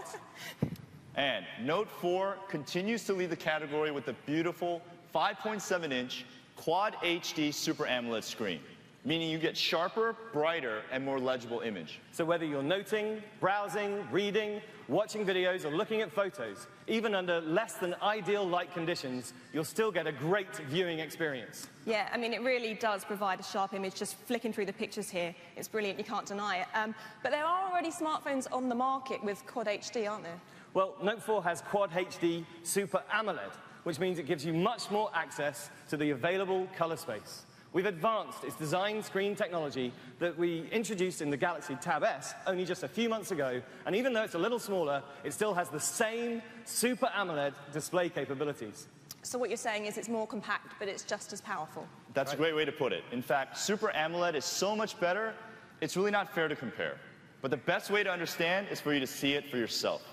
And Note 4 continues to lead the category with the beautiful 5.7-inch Quad HD Super AMOLED screen, meaning you get sharper, brighter, and more legible image. So whether you're noting, browsing, reading, watching videos, or looking at photos, even under less than ideal light conditions, you'll still get a great viewing experience. Yeah, I mean, it really does provide a sharp image just flicking through the pictures here. It's brilliant, you can't deny it. But there are already smartphones on the market with Quad HD, aren't there? Well, Note 4 has Quad HD Super AMOLED, which means it gives you much more access to the available color space. We've advanced its design screen technology that we introduced in the Galaxy Tab S only just a few months ago, and even though it's a little smaller, it still has the same Super AMOLED display capabilities. So what you're saying is it's more compact, but it's just as powerful. That's a great way to put it. In fact, Super AMOLED is so much better, it's really not fair to compare. But the best way to understand is for you to see it for yourself.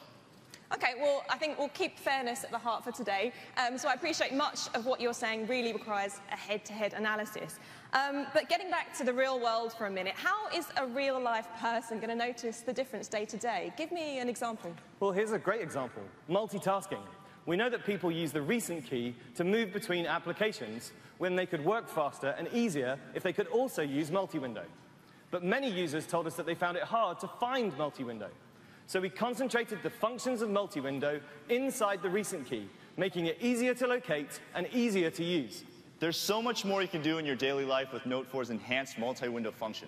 Okay, well, I think we'll keep fairness at the heart for today. So I appreciate much of what you're saying really requires a head-to-head analysis. But getting back to the real world for a minute, how is a real-life person going to notice the difference day to day? Give me an example. Well, here's a great example. Multitasking. We know that people use the recent key to move between applications when they could work faster and easier if they could also use multi-window. But many users told us that they found it hard to find multi-window. So we concentrated the functions of multi-window inside the recent key, making it easier to locate and easier to use. There's so much more you can do in your daily life with Note 4's enhanced multi-window function.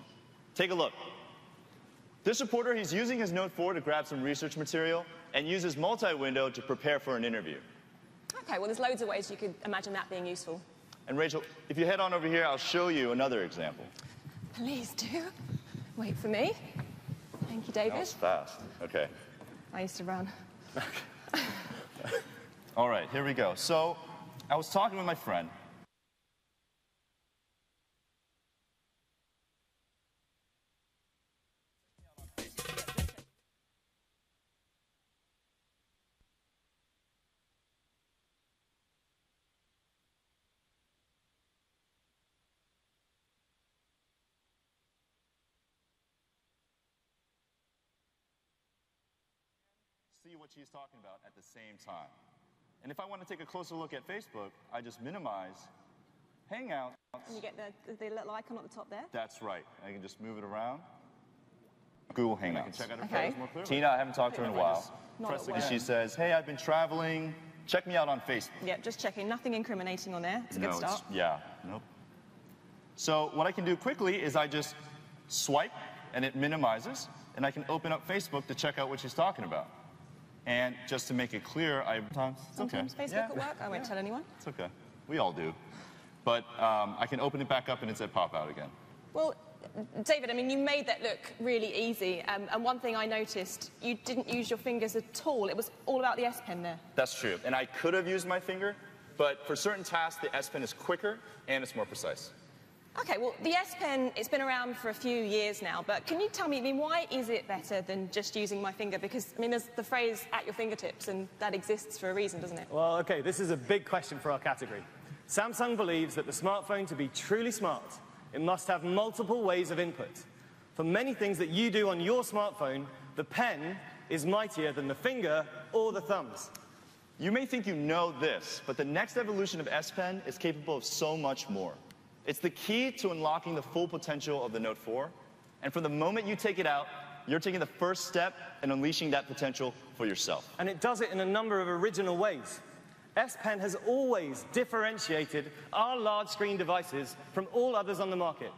Take a look. This reporter, he's using his Note 4 to grab some research material and uses multi-window to prepare for an interview. Okay, well, there's loads of ways you could imagine that being useful. And Rachel, if you head on over here, I'll show you another example. Please do. Wait for me. Thank you, David. That was fast. Okay. I used to run. All right, here we go. So, I was talking with my friend. See what she's talking about at the same time. And if I want to take a closer look at Facebook, I just minimize Hangouts. And you get the little icon at the top there? That's right. I can just move it around. Google Hangouts. I can check out her Okay. photos more clearly. Tina, I haven't talked to her in a while. And she says, hey, I've been traveling. Check me out on Facebook. Yeah, just checking. Nothing incriminating on there. It's a good start. Nope. So what I can do quickly is I just swipe, and it minimizes, and I can open up Facebook to check out what she's talking about. And just to make it clear, Sometimes Facebook at work. I won't tell anyone. It's okay. We all do. But I can open it back up, and it's at pop out again. Well, David, I mean, you made that look really easy. And one thing I noticed, you didn't use your fingers at all. It was all about the S Pen there. That's true. And I could have used my finger, but for certain tasks, the S Pen is quicker and it's more precise. Okay, well, the S Pen, it's been around for a few years now, but can you tell me, I mean, why is it better than just using my finger? Because, I mean, there's the phrase at your fingertips, and that exists for a reason, doesn't it? Well, okay, this is a big question for our category. Samsung believes that the smartphone, to be truly smart, it must have multiple ways of input. For many things that you do on your smartphone, the pen is mightier than the finger or the thumbs. You may think you know this, but the next evolution of S Pen is capable of so much more. It's the key to unlocking the full potential of the Note 4. And from the moment you take it out, you're taking the first step in unleashing that potential for yourself. And it does it in a number of original ways. S Pen has always differentiated our large screen devices from all others on the market.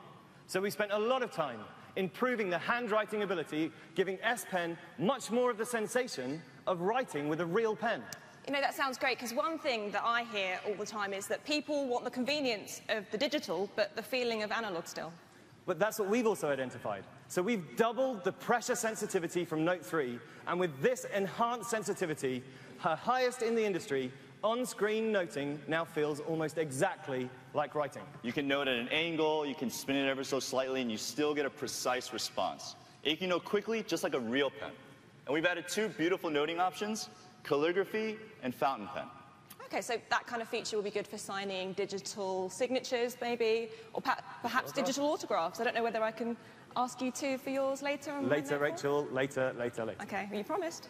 So we spent a lot of time improving the handwriting ability, giving S Pen much more of the sensation of writing with a real pen. You know, that sounds great, because one thing that I hear all the time is that people want the convenience of the digital, but the feeling of analog still. But that's what we've also identified. So we've doubled the pressure sensitivity from Note 3, and with this enhanced sensitivity, her highest in the industry, on-screen noting now feels almost exactly like writing. You can note at an angle, you can spin it ever so slightly, and you still get a precise response. You can note quickly, just like a real pen. And we've added two beautiful noting options, calligraphy and fountain pen. Okay, so that kind of feature will be good for signing digital signatures, maybe, or perhaps digital autographs. I don't know whether I can ask you to for yours later. Later, Rachel, later. Okay, well, you promised.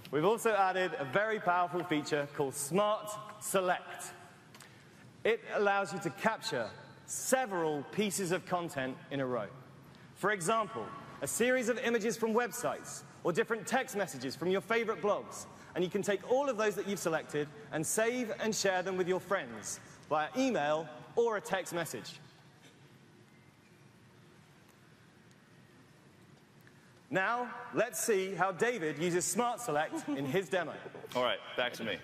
We've also added a very powerful feature called Smart Select. It allows you to capture several pieces of content in a row. For example, a series of images from websites or different text messages from your favorite blogs. And you can take all of those that you've selected and save and share them with your friends via email or a text message. Now, let's see how David uses Smart Select in his demo. All right, back to me.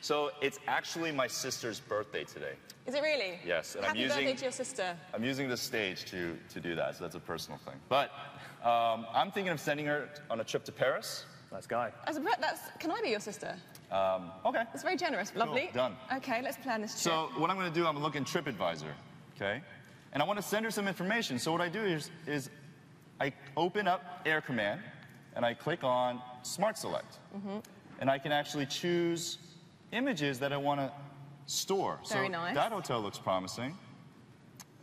So it's actually my sister's birthday today. Is it really? Yes. And Happy birthday to your sister. I'm using this stage to do that, so that's a personal thing. But I'm thinking of sending her on a trip to Paris. Nice guy. Can I be your sister? Okay. That's very generous. Lovely. Cool. Done. Okay, let's plan this trip. So what I'm going to do, I'm going to look in TripAdvisor, okay? And I want to send her some information. So what I do is I open up Air Command, and I click on Smart Select. And I can actually choose images that I want to store. Very nice. That hotel looks promising.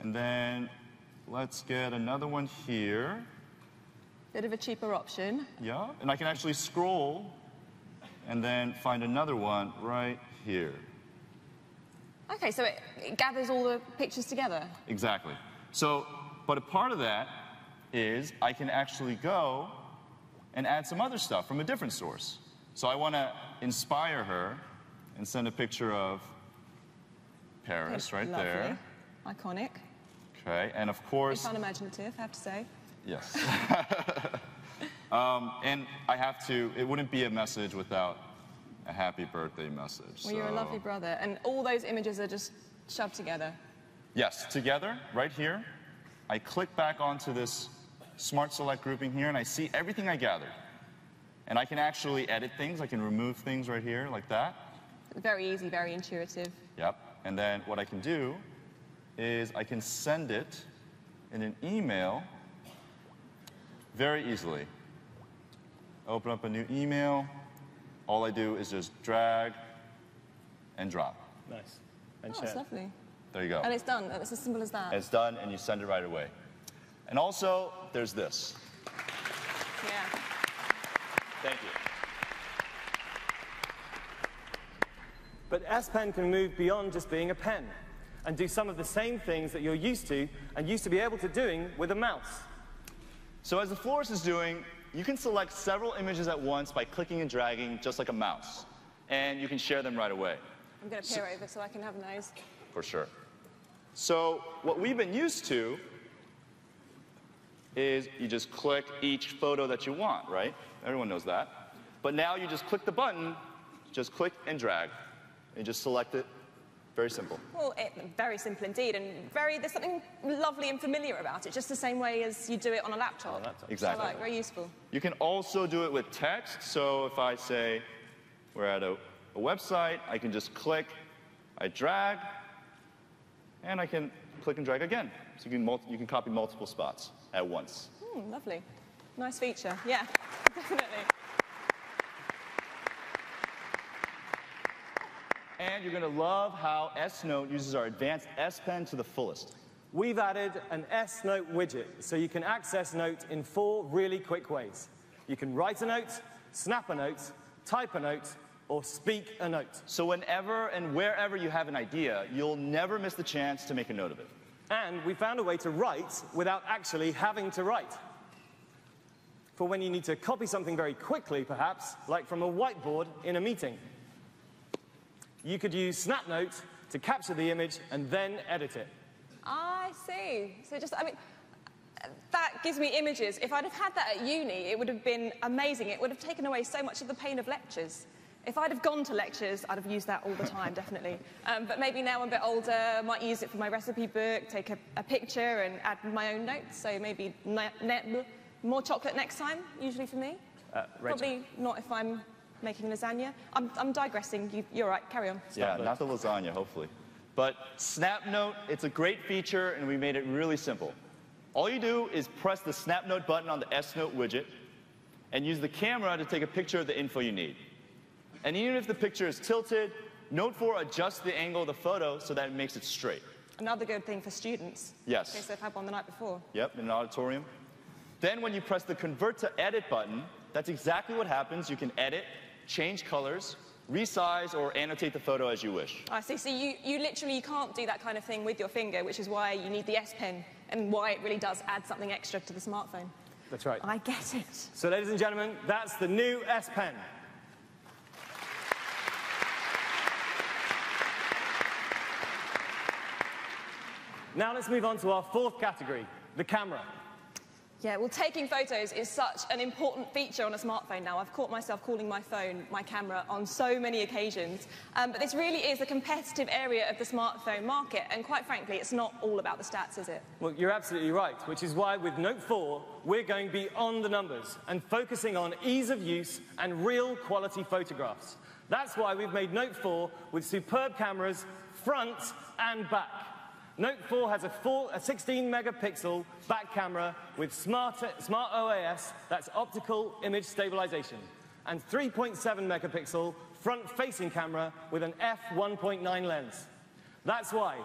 And then let's get another one here. Bit of a cheaper option. Yeah, and I can actually scroll and then find another one right here. Okay, so it gathers all the pictures together. Exactly. So, but a part of that is I can actually go and add some other stuff from a different source. So I want to inspire her and send a picture of Paris right Lovely. there. Iconic. Okay, and of course... It's unimaginative, I have to say. Yes. And I have to, it wouldn't be a message without a happy birthday message. Well, you're a lovely brother. And all those images are just shoved together. Yes, together, right here. I click back onto this Smart Select grouping here, and I see everything I gathered. And I can actually edit things. I can remove things right here, like that. Very easy, very intuitive. Yep. And then what I can do is I can send it in an email very easily. Open up a new email. All I do is just drag and drop. Nice. And Oh, share. it's lovely. There you go. And it's done. It's as simple as that. It's done, and you send it right away. And also, there's this. Yeah. Thank you. But S Pen can move beyond just being a pen and do some of the same things that you're used to and used to be able to doing with a mouse. So as the florist is doing, you can select several images at once by clicking and dragging, just like a mouse. And you can share them right away. I'm going to peer over so I can have those. For sure. So what we've been used to is you just click each photo that you want, right? Everyone knows that. But now you just click the button, just click and drag, and just select it Very simple. Well, very simple indeed, and there's something lovely and familiar about it, just the same way as you do it on a laptop. Exactly. I like, very useful. You can also do it with text, so if I say we're at a website, I can just click, I drag, and I can click and drag again. So you can copy multiple spots at once. Lovely. Nice feature. Yeah, definitely. And you're going to love how S Note uses our advanced S Pen to the fullest. We've added an S Note widget, so you can access Note in 4 really quick ways. You can write a note, snap a note, type a note, or speak a note. So whenever and wherever you have an idea, you'll never miss the chance to make a note of it. And we found a way to write without actually having to write. For when you need to copy something very quickly, perhaps, like from a whiteboard in a meeting. You could use SnapNote to capture the image and then edit it. I see. So just, I mean, that gives me images. If I'd have had that at uni, it would have been amazing. It would have taken away so much of the pain of lectures. If I'd have gone to lectures, I'd have used that all the time, definitely. But maybe now I'm a bit older, I might use it for my recipe book, take a picture and add my own notes. So maybe more chocolate next time, usually for me. Probably not if I'm making lasagna. I'm digressing. You're right. Carry on. Yeah, not the lasagna, hopefully. But SnapNote, it's a great feature, and we made it really simple. All you do is press the SnapNote button on the S Note widget and use the camera to take a picture of the info you need. And even if the picture is tilted, Note 4 adjusts the angle of the photo so that it makes it straight. Another good thing for students. Yes. In case they've had one the night before. Yep, in an auditorium. Then when you press the Convert to Edit button, that's exactly what happens. You can edit, change colors, resize, or annotate the photo as you wish. I see. So you literally can't do that kind of thing with your finger, which is why you need the S Pen and why it really does add something extra to the smartphone. That's right. I get it. So ladies and gentlemen, that's the new S Pen. Now let's move on to our 4th category, the camera. Yeah, well, taking photos is such an important feature on a smartphone now. I've caught myself calling my phone my camera on so many occasions. But this really is a competitive area of the smartphone market, and quite frankly, it's not all about the stats, is it? Well, you're absolutely right, which is why with Note 4, we're going beyond the numbers and focusing on ease of use and real quality photographs. That's why we've made Note 4 with superb cameras, front and back. Note 4 has a 16-megapixel back camera with smart OAS, that's optical image stabilization, and 3.7 megapixel front-facing camera with an f1.9 lens. That's why,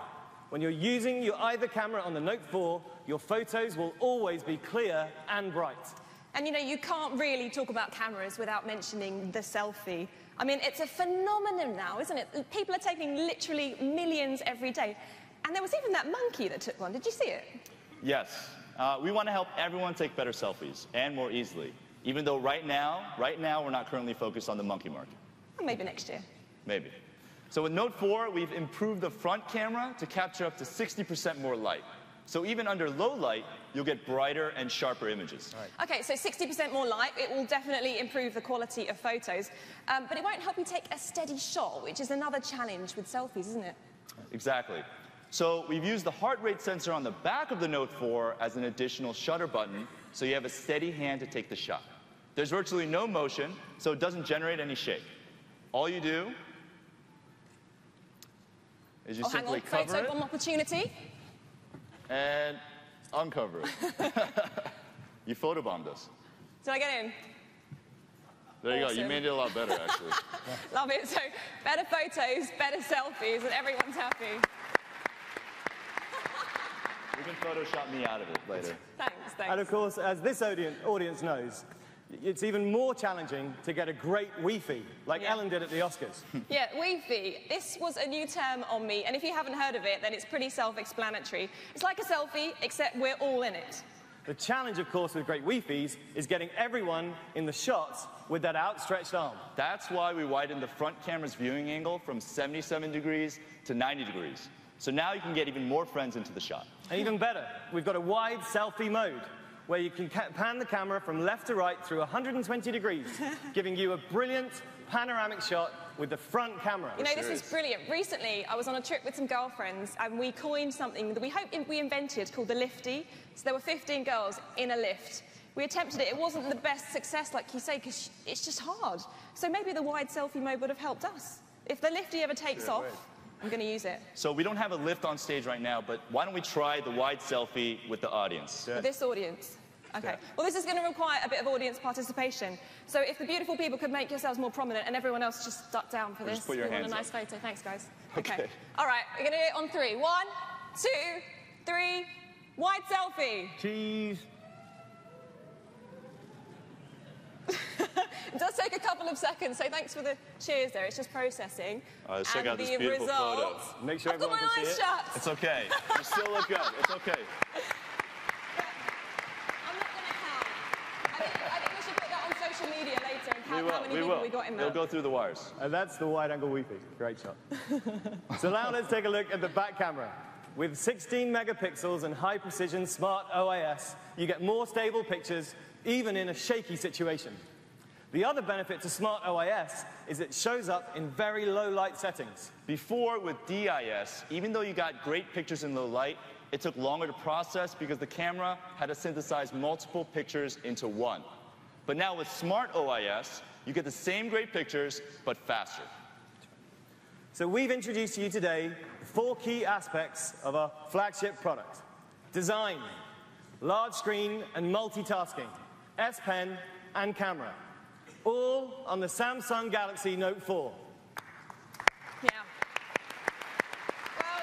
when you're using your either camera on the Note 4, your photos will always be clear and bright. And you know, you can't really talk about cameras without mentioning the selfie. I mean, it's a phenomenon now, isn't it? People are taking literally millions every day. And there was even that monkey that took one. Did you see it? Yes. We want to help everyone take better selfies, and more easily. Even though right now, we're not currently focused on the monkey market. Well, maybe next year. Maybe. So with Note 4, we've improved the front camera to capture up to 60% more light. So even under low light, you'll get brighter and sharper images. Right. Okay, so 60% more light. It will definitely improve the quality of photos. But it won't help you take a steady shot, which is another challenge with selfies, isn't it? Exactly. So we've used the heart rate sensor on the back of the Note 4 as an additional shutter button, so you have a steady hand to take the shot. There's virtually no motion, so it doesn't generate any shake. All you do is you simply cover photo bomb opportunity. And uncover it. You photobombed us. Did I get in? There you Awesome. go. You made it a lot better, actually. Love it. So better photos, better selfies, and everyone's happy. You can Photoshop me out of it later. Thanks. And of course, as this audience knows, it's even more challenging to get a great Wi-Fi, like Ellen did at the Oscars. Yeah, Wi-Fi. This was a new term on me, and if you haven't heard of it, then it's pretty self-explanatory. It's like a selfie, except we're all in it. The challenge, of course, with great Wi-Fis is getting everyone in the shots with that outstretched arm. That's why we widened the front camera's viewing angle from 77 degrees to 90 degrees. So now you can get even more friends into the shot. And even better, we've got a wide selfie mode, where you can pan the camera from left to right through 120 degrees, giving you a brilliant panoramic shot with the front camera. You know, this is brilliant. Recently, I was on a trip with some girlfriends, and we coined something that we hope we invented called the lifty. So there were 15 girls in a lift. We attempted it. It wasn't the best success, like you say, because it's just hard. So maybe the wide selfie mode would have helped us. If the lifty ever takes off, I'm going to use it. So we don't have a lift on stage right now, but why don't we try the wide selfie with the audience? With this audience? Okay. Well, this is going to require a bit of audience participation. So if the beautiful people could make yourselves more prominent and everyone else just duck down for this. Just put your hands want a nice up. photo. Thanks, guys. Okay. All right, we're going to do it on 3. 1, 2, 3. Wide selfie. Cheese. It does take a couple of seconds, so thanks for the cheers there. It's just processing. Let's check out this the beautiful photo. Make sure I've got my everyone can see eyes it. shut. It's okay. You still look good. It's okay. I'm not going to count. I think we should put that on social media later and count how many We people will. we got in there. It'll go through the wires. And that's the wide-angle weeping. Great shot. So now let's take a look at the back camera. With 16 megapixels and high-precision smart OIS, you get more stable pictures, even in a shaky situation. The other benefit to smart OIS is it shows up in very low light settings. Before, with DIS, even though you got great pictures in low light, it took longer to process because the camera had to synthesize multiple pictures into one. But now with smart OIS, you get the same great pictures, but faster. So we've introduced to you today 4 key aspects of our flagship product. Design, large screen and multitasking, S Pen and camera. All on the Samsung Galaxy Note 4. Yeah. Well,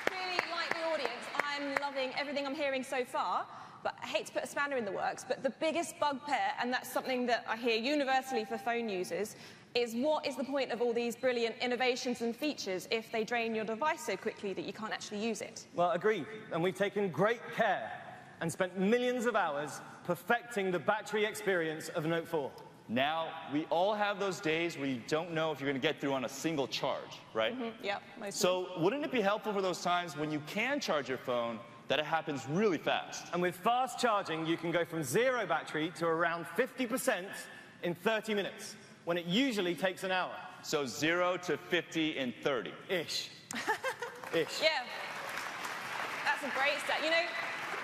really, like the audience, I'm loving everything I'm hearing so far, but I hate to put a spanner in the works, but the biggest bugbear, and that's something that I hear universally for phone users, is what is the point of all these brilliant innovations and features if they drain your device so quickly that you can't actually use it? Well, agreed. And we've taken great care and spent millions of hours perfecting the battery experience of Note 4. Now, we all have those days where you don't know if you're going to get through on a single charge, right? Yep, most So wouldn't it be helpful for those times when you can charge your phone that it happens really fast? And with fast charging, you can go from 0 battery to around 50% in 30 minutes, when it usually takes an hour. So 0 to 50 in 30. Ish. Yeah. That's a great stat. You know,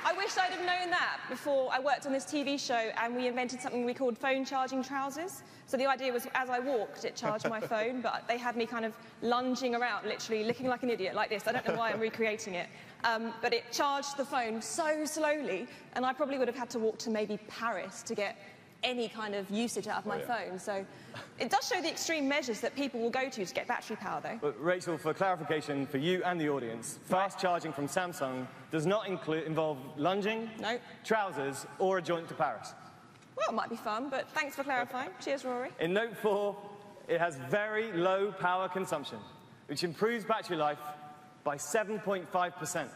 I wish I'd have known that before I worked on this TV show and we invented something we called phone charging trousers. So the idea was as I walked, it charged my phone, but they had me kind of lunging around, literally looking like an idiot like this. I don't know why I'm recreating it. But it charged the phone so slowly, and I probably would have had to walk to maybe Paris to get any kind of usage out of my phone. So it does show the extreme measures that people will go to get battery power, though. But Rachel, for clarification for you and the audience, fast charging from Samsung does not involve lunging, trousers, or a jaunt to Paris. Well, it might be fun, but thanks for clarifying. Cheers, Rory. In Note 4, it has very low power consumption, which improves battery life by 7.5%.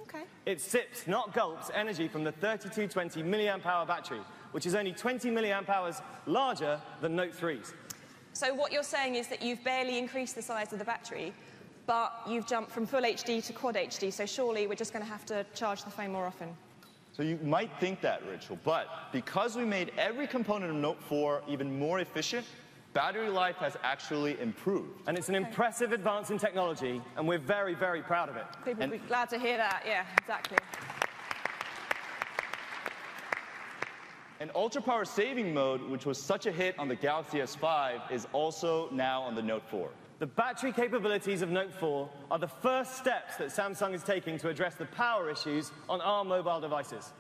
Okay. It sips, not gulps, energy from the 3220 milliamp hour battery, which is only 20 milliamp hours larger than Note 3's. So what you're saying is that you've barely increased the size of the battery, but you've jumped from full HD to quad HD, so surely we're just going to have to charge the phone more often. So you might think that, Rachel, but because we made every component of Note 4 even more efficient, battery life has actually improved. And it's an impressive advance in technology, and we're very, very proud of it. People will be glad to hear that. Yeah, exactly. And ultra power saving mode, which was such a hit on the Galaxy S5, is also now on the Note 4. The battery capabilities of Note 4 are the first steps that Samsung is taking to address the power issues on our mobile devices.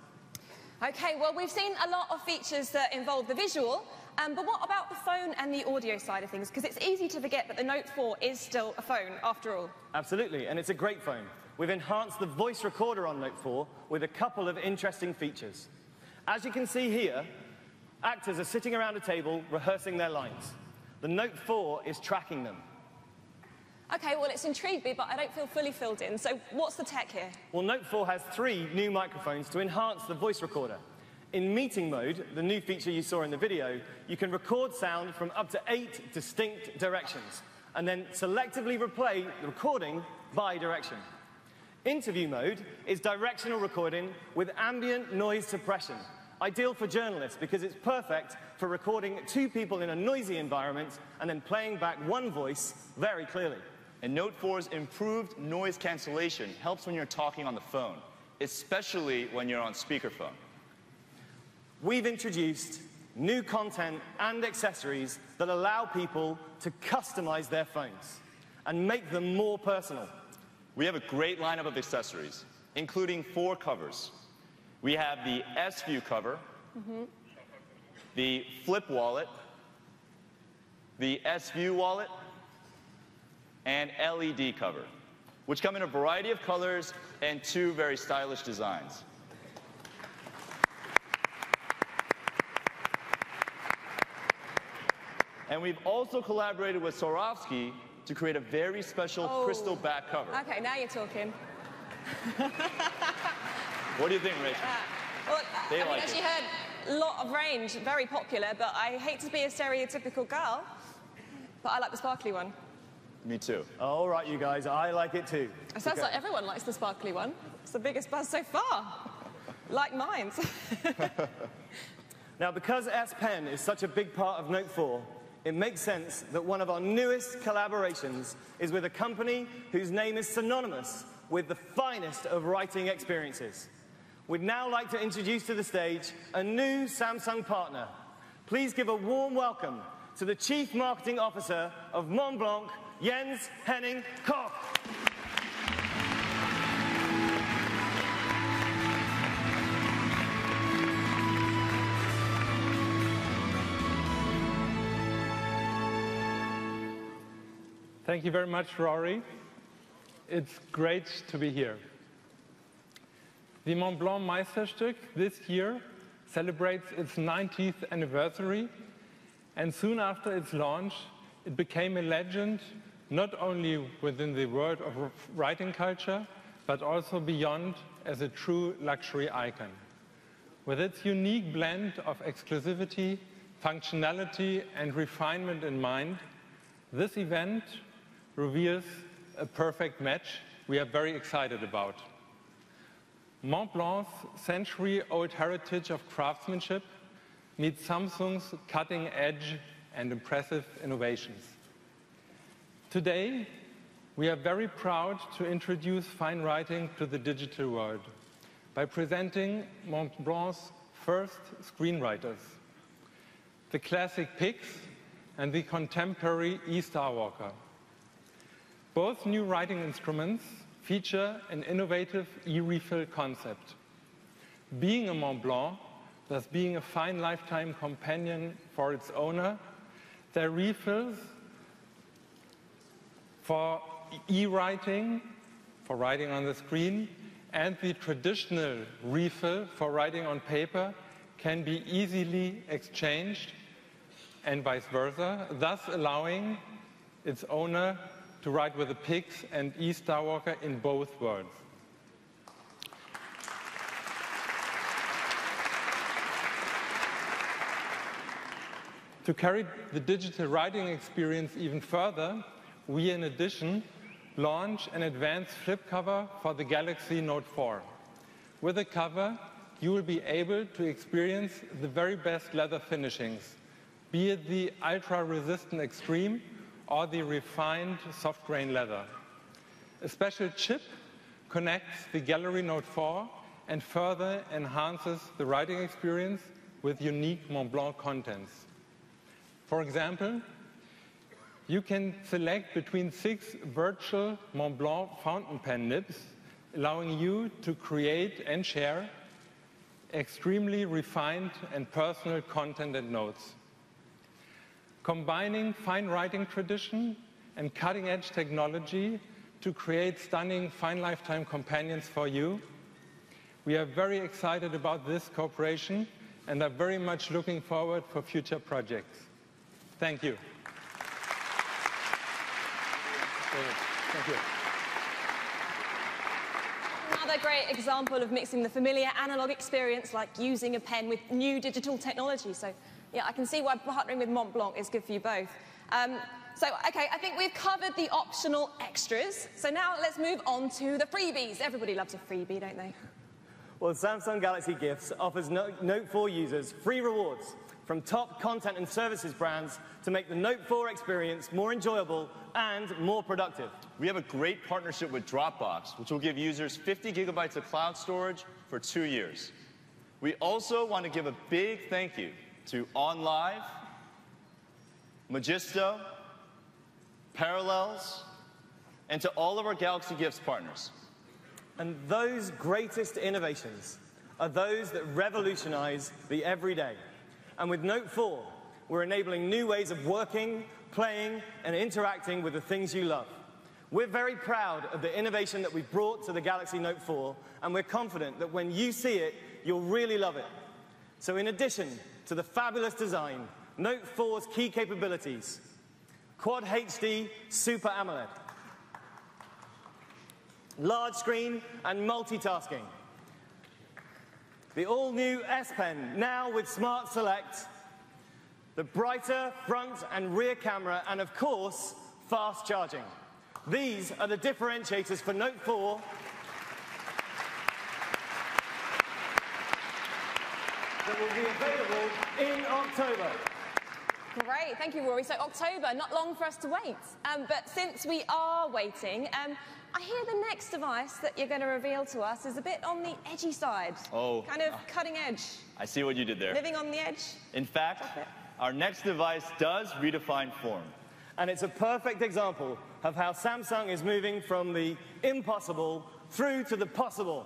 Okay, well, we've seen a lot of features that involve the visual, but what about the phone and the audio side of things? Because it's easy to forget that the Note 4 is still a phone, after all. Absolutely, and it's a great phone. We've enhanced the voice recorder on Note 4 with a couple of interesting features. As you can see here, actors are sitting around a table rehearsing their lines. The Note 4 is tracking them. Okay, well, it's intrigued me, but I don't feel fully filled in. So what's the tech here? Well, Note 4 has 3 new microphones to enhance the voice recorder. In meeting mode, the new feature you saw in the video, you can record sound from up to 8 distinct directions, and then selectively replay the recording by direction. Interview mode is directional recording with ambient noise suppression, ideal for journalists because it's perfect for recording two people in a noisy environment and then playing back one voice very clearly. And Note 4's improved noise cancellation helps when you're talking on the phone, especially when you're on speakerphone. We've introduced new content and accessories that allow people to customize their phones and make them more personal. We have a great lineup of accessories, including 4 covers. We have the S-View cover, the Flip wallet, the S-View wallet, and LED cover, which come in a variety of colors and 2 very stylish designs. And we've also collaborated with Swarovski to create a very special crystal back cover. Okay, now you're talking. What do you think, Rachel? Well, They I mean, like as it. you heard, a lot of range, very popular, but I hate to be a stereotypical girl, but I like the sparkly one. Me too. All right, you guys, I like it too. It sounds like everyone likes the sparkly one. It's the biggest buzz so far. Like mine. Now, because S Pen is such a big part of Note 4, it makes sense that one of our newest collaborations is with a company whose name is synonymous with the finest of writing experiences. We'd now like to introduce to the stage a new Samsung partner. Please give a warm welcome to the Chief Marketing Officer of Montblanc, Jens Henning Koch. Thank you very much, Rory. It's great to be here. The Montblanc Meisterstück this year celebrates its 90th anniversary, and soon after its launch, it became a legend not only within the world of writing culture, but also beyond as a true luxury icon. With its unique blend of exclusivity, functionality, and refinement in mind, this event reveals a perfect match we are very excited about. Montblanc's century-old heritage of craftsmanship meets Samsung's cutting-edge and impressive innovations. Today, we are very proud to introduce fine writing to the digital world by presenting Montblanc's first screenwriters, the classic Pix and the contemporary e-Starwalker. Both new writing instruments feature an innovative e-refill concept. Being a Montblanc, thus being a fine lifetime companion for its owner, their refills for e-writing, for writing on the screen, and the traditional refill for writing on paper can be easily exchanged and vice versa, thus allowing its owner to write with the Pix and e-Starwalker in both worlds. To carry the digital writing experience even further, we in addition launch an advanced flip cover for the Galaxy Note 4. With the cover, you will be able to experience the very best leather finishings, be it the ultra-resistant Extreme or the refined soft grain leather. A special chip connects the Gallery Note 4 and further enhances the writing experience with unique Montblanc contents. For example, you can select between 6 virtual Montblanc fountain pen nibs, allowing you to create and share extremely refined and personal content and notes. Combining fine writing tradition and cutting-edge technology to create stunning fine lifetime companions for you, we are very excited about this cooperation and are very much looking forward for future projects. Thank you. Thank you. Another great example of mixing the familiar analog experience, like using a pen, with new digital technology. So, yeah, I can see why partnering with Montblanc is good for you both. Okay, I think we've covered the optional extras. So now let's move on to the freebies. Everybody loves a freebie, don't they? Well, Samsung Galaxy Gifts offers Note 4 users free rewards from top content and services brands to make the Note 4 experience more enjoyable and more productive. We have a great partnership with Dropbox, which will give users 50 gigabytes of cloud storage for 2 years. We also want to give a big thank you to OnLive, Magisto, Parallels, and to all of our Galaxy Gifts partners. And those greatest innovations are those that revolutionize the everyday. And with Note 4, we're enabling new ways of working, playing, and interacting with the things you love. We're very proud of the innovation that we've brought to the Galaxy Note 4, and we're confident that when you see it, you'll really love it. So in addition to the fabulous design, Note 4's key capabilities: Quad HD Super AMOLED, large screen and multitasking, the all-new S Pen, now with Smart Select, the brighter front and rear camera, and of course, fast charging. These are the differentiators for Note 4. That will be available in October. Great, thank you, Rory. So October, not long for us to wait. But since we are waiting, I hear the next device that you're going to reveal to us is a bit on the edgy side. Oh. Kind of cutting edge. I see what you did there. Living on the edge. In fact, our next device does redefine form. And it's a perfect example of how Samsung is moving from the impossible through to the possible.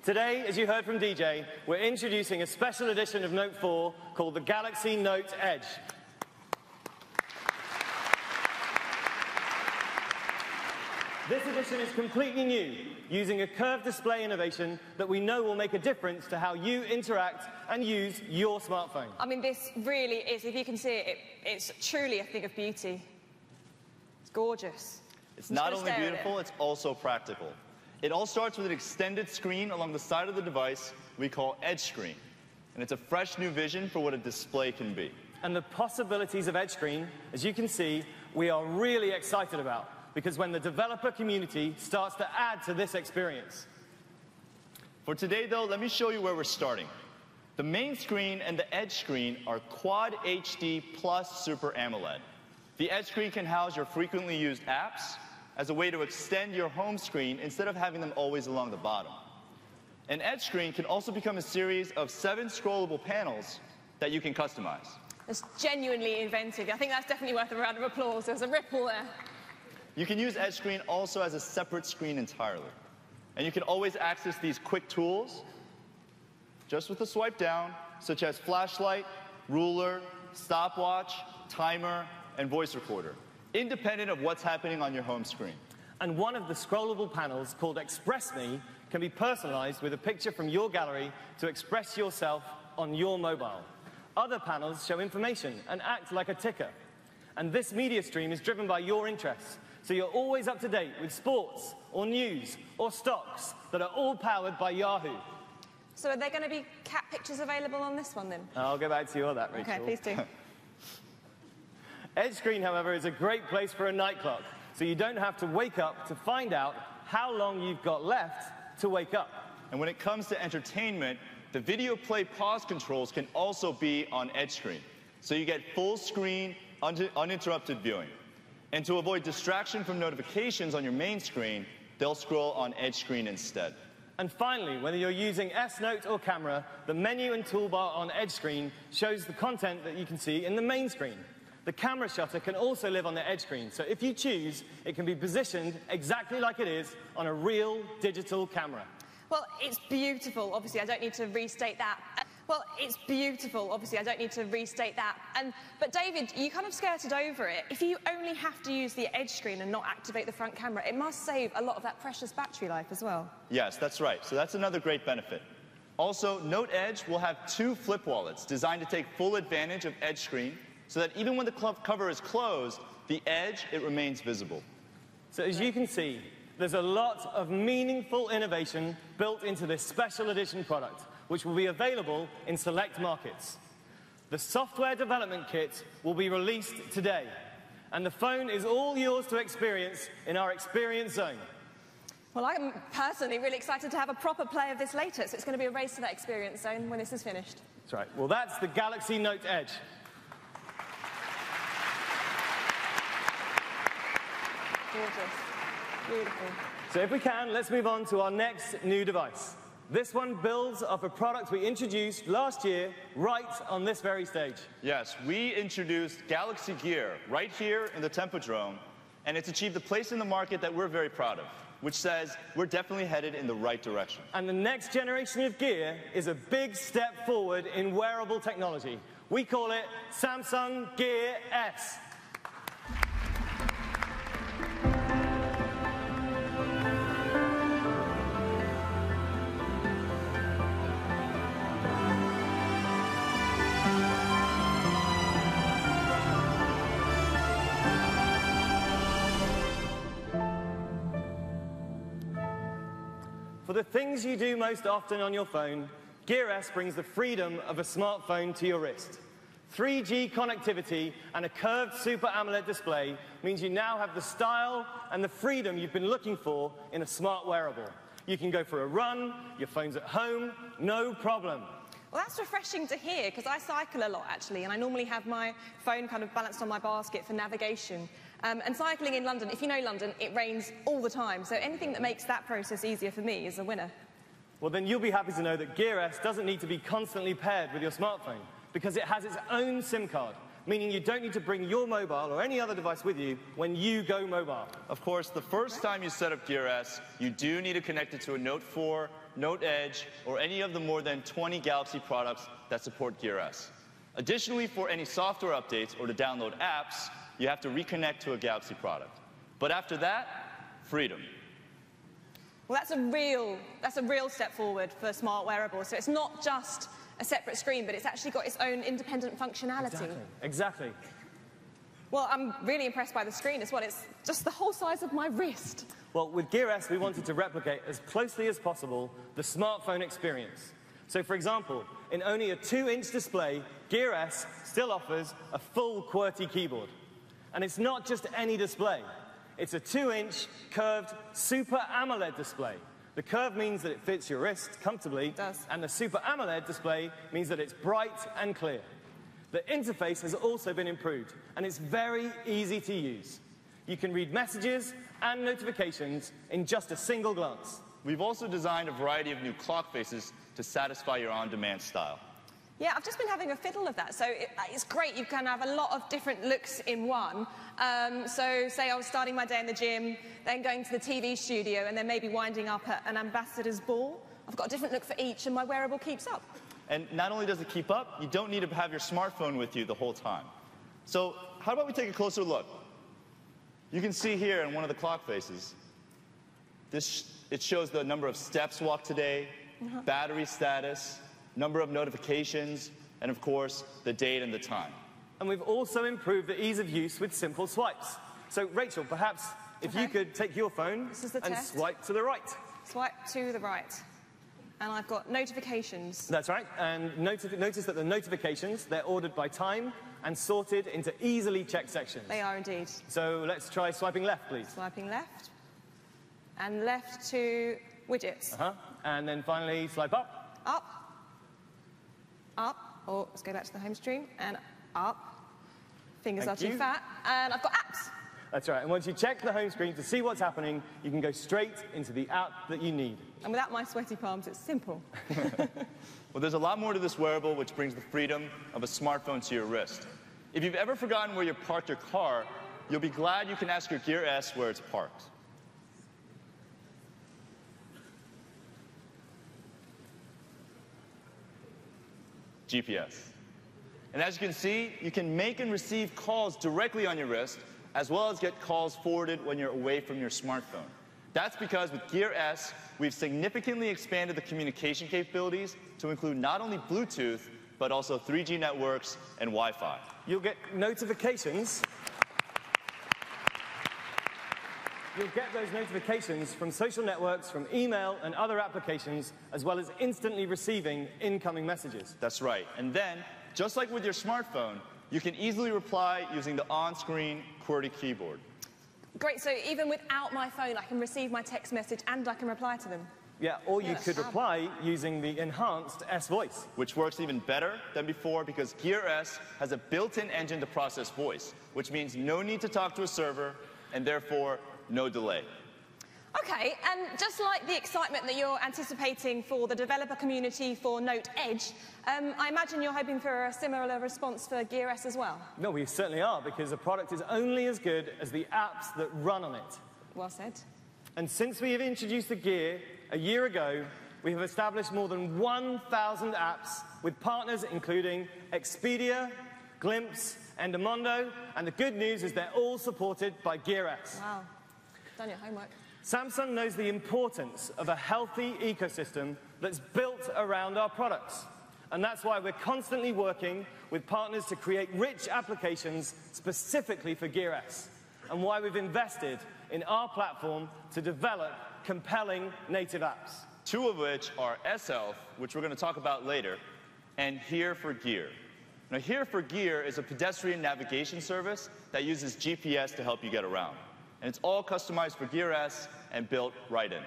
Today, as you heard from DJ, we're introducing a special edition of Note 4 called the Galaxy Note Edge. This edition is completely new, using a curved display innovation that we know will make a difference to how you interact and use your smartphone. I mean, this really is, if you can see it, it's truly a thing of beauty. It's gorgeous. It's not only beautiful, it's also practical. It all starts with an extended screen along the side of the device we call Edge Screen. And it's a fresh new vision for what a display can be. And the possibilities of Edge Screen, as you can see, we are really excited about, because when the developer community starts to add to this experience. For today, though, let me show you where we're starting. The main screen and the Edge Screen are Quad HD plus Super AMOLED. The Edge Screen can house your frequently used apps as a way to extend your home screen instead of having them always along the bottom. An Edge Screen can also become a series of 7 scrollable panels that you can customize. That's genuinely inventive. I think that's definitely worth a round of applause. There's a ripple there. You can use Edge Screen also as a separate screen entirely. And you can always access these quick tools just with a swipe down, such as flashlight, ruler, stopwatch, timer, and voice recorder, independent of what's happening on your home screen. And one of the scrollable panels, called Express Me, can be personalized with a picture from your gallery to express yourself on your mobile. Other panels show information and act like a ticker. And this media stream is driven by your interests, so you're always up to date with sports, or news, or stocks that are all powered by Yahoo. So are there going to be cat pictures available on this one, then? I'll go back to you on that, Rachel. Okay, please do. Edge Screen, however, is a great place for a night clock, so you don't have to wake up to find out how long you've got left to wake up. And when it comes to entertainment, the video play pause controls can also be on Edge Screen, so you get full screen, uninterrupted viewing. And to avoid distraction from notifications on your main screen, they'll scroll on Edge Screen instead. And finally, whether you're using S-Note or camera, the menu and toolbar on Edge Screen shows the content that you can see in the main screen. The camera shutter can also live on the Edge Screen, so if you choose, it can be positioned exactly like it is on a real digital camera. Well, it's beautiful. Obviously, I don't need to restate that. But David, you kind of skirted over it. If you only have to use the Edge Screen and not activate the front camera, it must save a lot of that precious battery life as well. Yes, that's right. So that's another great benefit. Also, Note Edge will have 2 flip wallets designed to take full advantage of Edge screen so that even when the cover is closed, the edge, it remains visible. So as you can see, there's a lot of meaningful innovation built into this special edition product, which will be available in select markets. The software development kit will be released today, and the phone is all yours to experience in our Experience Zone. Well, I'm personally really excited to have a proper play of this later, so it's going to be a race to that Experience Zone when this is finished. That's right. Well, that's the Galaxy Note Edge. Gorgeous. Beautiful. So if we can, let's move on to our next new device. This one builds off a product we introduced last year right on this very stage. Yes, we introduced Galaxy Gear right here in the Tempodrome, and it's achieved a place in the market that we're very proud of, which says we're definitely headed in the right direction. And the next generation of Gear is a big step forward in wearable technology. We call it Samsung Gear S. For the things you do most often on your phone, Gear S brings the freedom of a smartphone to your wrist. 3G connectivity and a curved Super AMOLED display means you now have the style and the freedom you've been looking for in a smart wearable. You can go for a run, your phone's at home, no problem. Well, that's refreshing to hear, because I cycle a lot, actually, and I normally have my phone kind of balanced on my basket for navigation. And cycling in London, if you know London, it rains all the time, so anything that makes that process easier for me is a winner. Well, then you'll be happy to know that Gear S doesn't need to be constantly paired with your smartphone, because it has its own SIM card, meaning you don't need to bring your mobile or any other device with you when you go mobile. Of course, the first time you set up Gear S, you do need to connect it to a Note 4, Note Edge, or any of the more than 20 Galaxy products that support Gear S. Additionally, for any software updates or to download apps, you have to reconnect to a Galaxy product. But after that, freedom. Well, that's a real step forward for smart wearables. So it's not just a separate screen, but it's actually got its own independent functionality. Exactly. Well, I'm really impressed by the screen as well. It's just the whole size of my wrist. Well, with Gear S, we wanted to replicate as closely as possible the smartphone experience. So, for example, in only a 2-inch display, Gear S still offers a full QWERTY keyboard. And it's not just any display. It's a 2-inch curved Super AMOLED display. The curve means that it fits your wrist comfortably. It does. And the Super AMOLED display means that it's bright and clear. The interface has also been improved, and it's very easy to use. You can read messages and notifications in just a single glance. We've also designed a variety of new clock faces to satisfy your on-demand style. Yeah, I've just been having a fiddle of that, so it's great. You can have a lot of different looks in one. So say I was starting my day in the gym, then going to the TV studio, and then maybe winding up at an ambassador's ball. I've got a different look for each, and my wearable keeps up. And not only does it keep up, you don't need to have your smartphone with you the whole time. So how about we take a closer look? You can see here in one of the clock faces, it shows the number of steps walked today, battery status, number of notifications, and of course, the date and the time. And we've also improved the ease of use with simple swipes. So, Rachel, perhaps if you could take your phone and swipe to the right. Swipe to the right. And I've got notifications. That's right. And notice that the notifications, they're ordered by time and sorted into easily checked sections. They are indeed. So let's try swiping left, please. Swiping left. And left to widgets. And then finally, swipe up. Up. Up. Or let's go back to the home screen. And up. Fingers are too fat. And I've got apps. That's right. And once you check the home screen to see what's happening, you can go straight into the app that you need. And without my sweaty palms, it's simple. Well, there's a lot more to this wearable, which brings the freedom of a smartphone to your wrist. If you've ever forgotten where you parked your car, you'll be glad you can ask your Gear S where it's parked. GPS. And as you can see, you can make and receive calls directly on your wrist, as well as get calls forwarded when you're away from your smartphone. That's because with Gear S, we've significantly expanded the communication capabilities to include not only Bluetooth, but also 3G networks and Wi-Fi. You'll get notifications. You'll get those notifications from social networks, from email and other applications, as well as instantly receiving incoming messages. That's right. And then, just like with your smartphone, you can easily reply using the on-screen QWERTY keyboard. Great, so even without my phone, I can receive my text message and I can reply to them. Yeah, or you could reply using the enhanced S voice. Which works even better than before because Gear S has a built-in engine to process voice, which means no need to talk to a server and therefore no delay. Okay, and just like the excitement that you're anticipating for the developer community for Note Edge, I imagine you're hoping for a similar response for Gear S as well? No, we certainly are, because the product is only as good as the apps that run on it. Well said. And since we have introduced the Gear a year ago, we have established more than 1,000 apps with partners including Expedia, Glimpse, Endomondo, and the good news is they're all supported by Gear S. Wow, done your homework. Samsung knows the importance of a healthy ecosystem that's built around our products. And that's why we're constantly working with partners to create rich applications specifically for Gear S, and why we've invested in our platform to develop compelling native apps. Two of which are S-Health, which we're going to talk about later, and Here for Gear. Now, Here for Gear is a pedestrian navigation service that uses GPS to help you get around. And it's all customized for Gear S and built right in.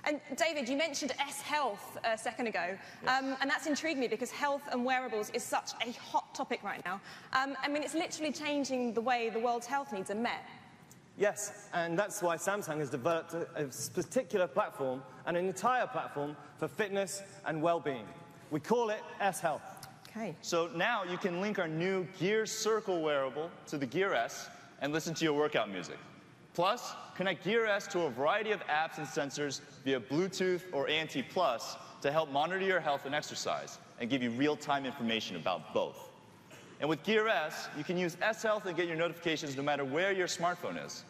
And David, you mentioned S-Health a second ago, Yes. and that's intrigued me because health and wearables is such a hot topic right now. I mean, it's literally changing the way the world's health needs are met. Yes, and that's why Samsung has developed a particular platform, and an entire platform for fitness and well-being. We call it S-Health. Okay. So now you can link our new Gear Circle wearable to the Gear S and listen to your workout music. Plus, connect Gear S to a variety of apps and sensors via Bluetooth or ANT+ to help monitor your health and exercise and give you real-time information about both. And with Gear S, you can use S-Health and get your notifications no matter where your smartphone is.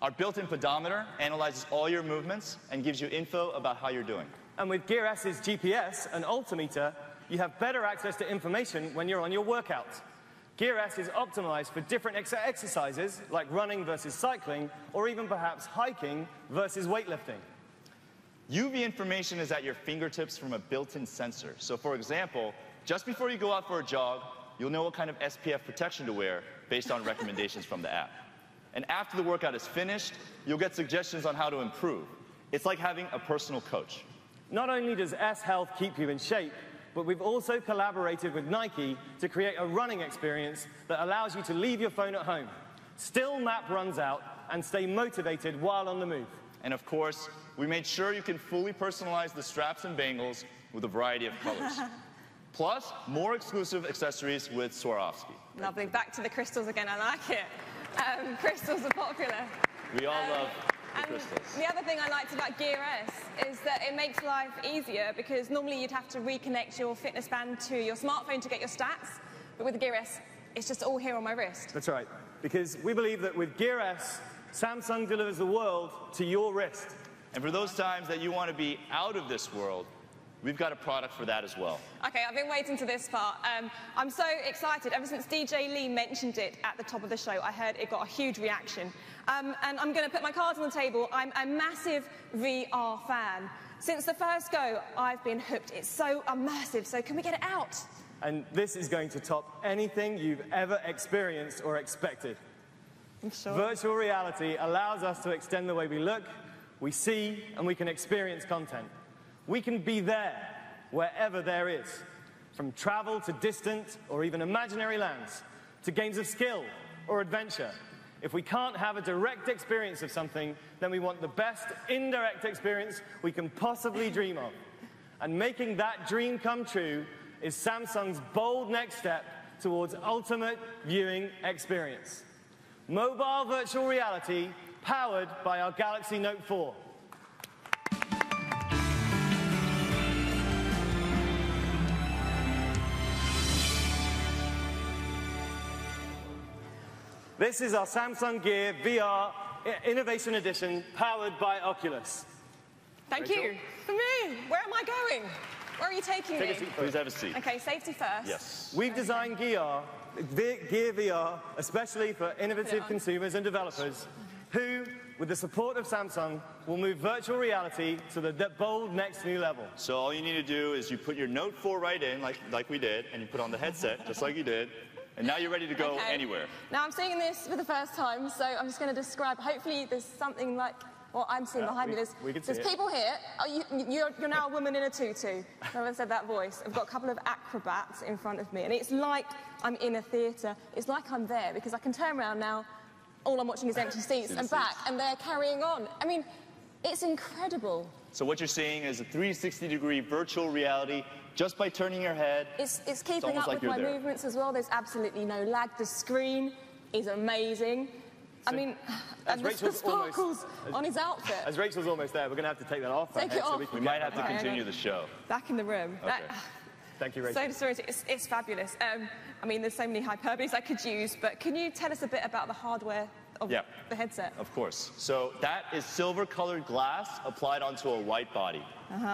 Our built-in pedometer analyzes all your movements and gives you info about how you're doing. And with Gear S's GPS and altimeter, you have better access to information when you're on your workout. Gear S is optimized for different exercises, like running versus cycling, or even perhaps hiking versus weightlifting. UV information is at your fingertips from a built-in sensor. So for example, just before you go out for a jog, you'll know what kind of SPF protection to wear based on recommendations from the app. And after the workout is finished, you'll get suggestions on how to improve. It's like having a personal coach. Not only does S-Health keep you in shape, but we've also collaborated with Nike to create a running experience that allows you to leave your phone at home, still map runs out, and stay motivated while on the move. And of course, we made sure you can fully personalize the straps and bangles with a variety of colors. Plus, more exclusive accessories with Swarovski. Lovely. Back to the crystals again. I like it. Crystals are popular. We all love the and crystals. The other thing I liked about Gear S is that it makes life easier because normally you'd have to reconnect your fitness band to your smartphone to get your stats. But with the Gear S, it's just all here on my wrist. That's right. Because we believe that with Gear S, Samsung delivers the world to your wrist. And for those times that you want to be out of this world, we've got a product for that as well. Okay, I've been waiting to this part. I'm so excited. Ever since DJ Lee mentioned it at the top of the show, I heard it got a huge reaction. And I'm going to put my cards on the table. I'm a massive VR fan. Since the first go, I've been hooked. It's so immersive, so can we get it out? And this is going to top anything you've ever experienced or expected. I'm sure. Virtual reality allows us to extend the way we look, we see, and we can experience content. We can be there, wherever there is, from travel to distant or even imaginary lands, to games of skill or adventure. If we can't have a direct experience of something, then we want the best indirect experience we can possibly dream of. And making that dream come true is Samsung's bold next step towards ultimate viewing experience. Mobile virtual reality powered by our Galaxy Note 4. This is our Samsung Gear VR Innovation Edition, powered by Oculus. Thank Rachel? you. For me, where am I going? Where are you taking me? Take a seat. Please have a seat. Okay, safety first. Yes. We've designed Gear VR, especially for innovative consumers and developers who, with the support of Samsung, will move virtual reality to the bold next new level. So all you need to do is you put your Note 4 right in, like we did, and you put on the headset, just like you did, and now you're ready to go anywhere. Now I'm seeing this for the first time, so I'm just going to describe. Hopefully there's something like what I'm seeing behind me. There's people here. You're now a woman in a tutu. Whoever said that voice. I've got a couple of acrobats in front of me, and it's like I'm in a theatre. It's like I'm there, because I can turn around now. All I'm watching is empty seats and back, and they're carrying on. I mean, it's incredible. So what you're seeing is a 360-degree virtual reality just by turning your head. It's keeping up with my movements as well. There's absolutely no lag. The screen is amazing. I mean, and the sparkles on his outfit. As Rachel's almost there, we're going to have to take that off. Take it off. We might have to continue the show. Back in the room. Okay. Thank you, Rachel. So disorienting. It's fabulous. I mean, there's so many hyperboles I could use, but can you tell us a bit about the hardware of the headset? Of course. So that is silver-colored glass applied onto a white body.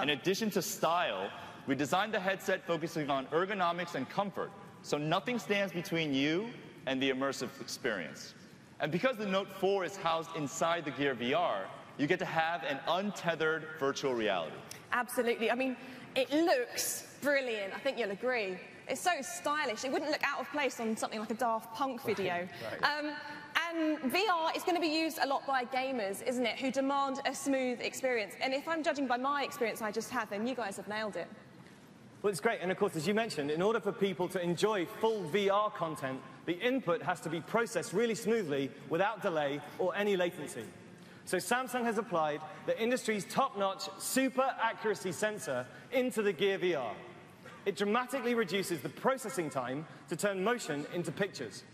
In addition to style, we designed the headset focusing on ergonomics and comfort, so nothing stands between you and the immersive experience. And because the Note 4 is housed inside the Gear VR, you get to have an untethered virtual reality. Absolutely. I mean, it looks brilliant. I think you'll agree. It's so stylish. It wouldn't look out of place on something like a Daft Punk video. And VR is going to be used a lot by gamers, isn't it, who demand a smooth experience. And if I'm judging by my experience I just had, then you guys have nailed it. Well, it's great. And of course, as you mentioned, in order for people to enjoy full VR content, the input has to be processed really smoothly without delay or any latency. So Samsung has applied the industry's top-notch super accuracy sensor into the Gear VR. It dramatically reduces the processing time to turn motion into pictures.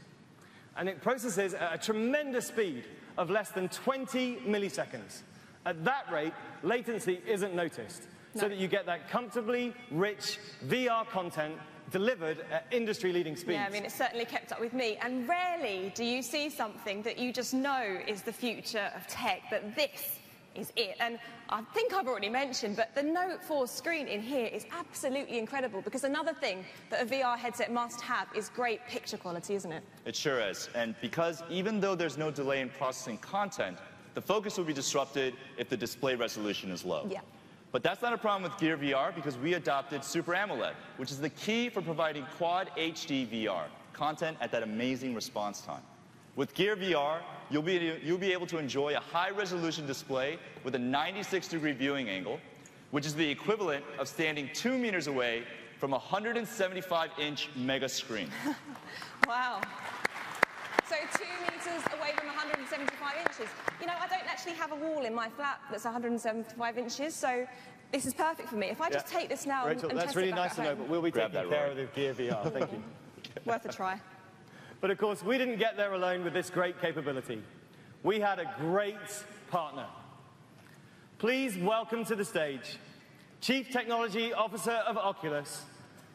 And it processes at a tremendous speed of less than 20 milliseconds. At that rate, latency isn't noticed, so that you get that comfortably rich VR content delivered at industry-leading speeds. Yeah, I mean, it's certainly kept up with me. And rarely do you see something that you just know is the future of tech, but this is it. And I think I've already mentioned, but the Note 4 screen in here is absolutely incredible, because another thing that a VR headset must have is great picture quality, isn't it? It sure is. And because even though there's no delay in processing content, the focus will be disrupted if the display resolution is low. Yeah. But that's not a problem with Gear VR, because we adopted Super AMOLED, which is the key for providing Quad HD VR content at that amazing response time. With Gear VR, you'll be able to enjoy a high-resolution display with a 96-degree viewing angle, which is the equivalent of standing 2 meters away from a 175-inch mega screen. Wow. So 2 meters away from 175 inches. You know, I don't actually have a wall in my flat that's 175 inches, so this is perfect for me. If I just take this now Rachel, and that's test really it back nice to at know, home. but we'll be taking care of the Gear VR. Thank you. Worth a try. But of course, we didn't get there alone with this great capability. We had a great partner. Please welcome to the stage Chief Technology Officer of Oculus,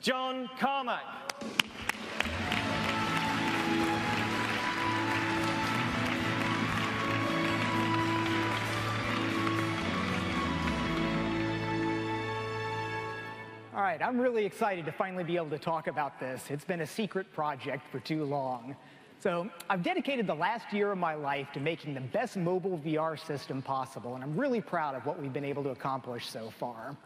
John Carmack. All right, I'm really excited to finally be able to talk about this. It's been a secret project for too long. So I've dedicated the last year of my life to making the best mobile VR system possible, and I'm really proud of what we've been able to accomplish so far.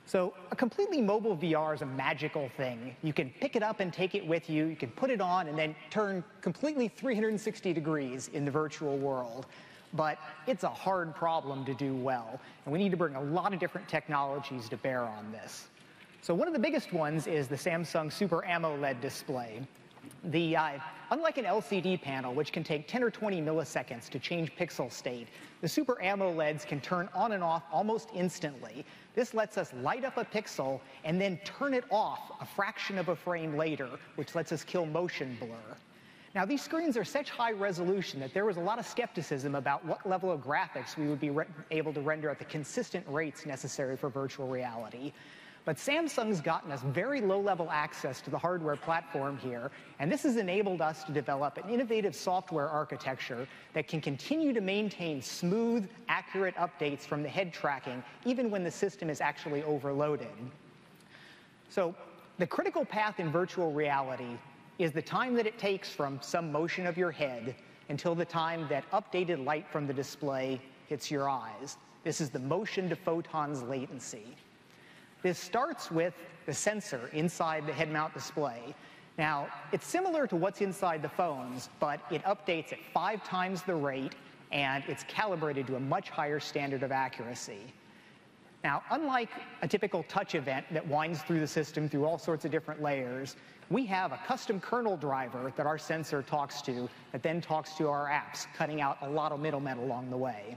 So a completely mobile VR is a magical thing. You can pick it up and take it with you. You can put it on and then turn completely 360 degrees in the virtual world. But it's a hard problem to do well, and we need to bring a lot of different technologies to bear on this. So one of the biggest ones is the Samsung Super AMOLED display. Unlike an LCD panel, which can take 10 or 20 milliseconds to change pixel state, the Super AMOLEDs can turn on and off almost instantly. This lets us light up a pixel and then turn it off a fraction of a frame later, which lets us kill motion blur. Now, these screens are such high resolution that there was a lot of skepticism about what level of graphics we would be able to render at the consistent rates necessary for virtual reality. But Samsung's gotten us very low-level access to the hardware platform here, and this has enabled us to develop an innovative software architecture that can continue to maintain smooth, accurate updates from the head tracking, even when the system is actually overloaded. So the critical path in virtual reality is the time that it takes from some motion of your head until the time that updated light from the display hits your eyes. This is the motion to photons latency. This starts with the sensor inside the head-mount display. Now, it's similar to what's inside the phones, but it updates at 5 times the rate, and it's calibrated to a much higher standard of accuracy. Now, unlike a typical touch event that winds through the system through all sorts of different layers, we have a custom kernel driver that our sensor talks to that then talks to our apps, cutting out a lot of middlemen along the way.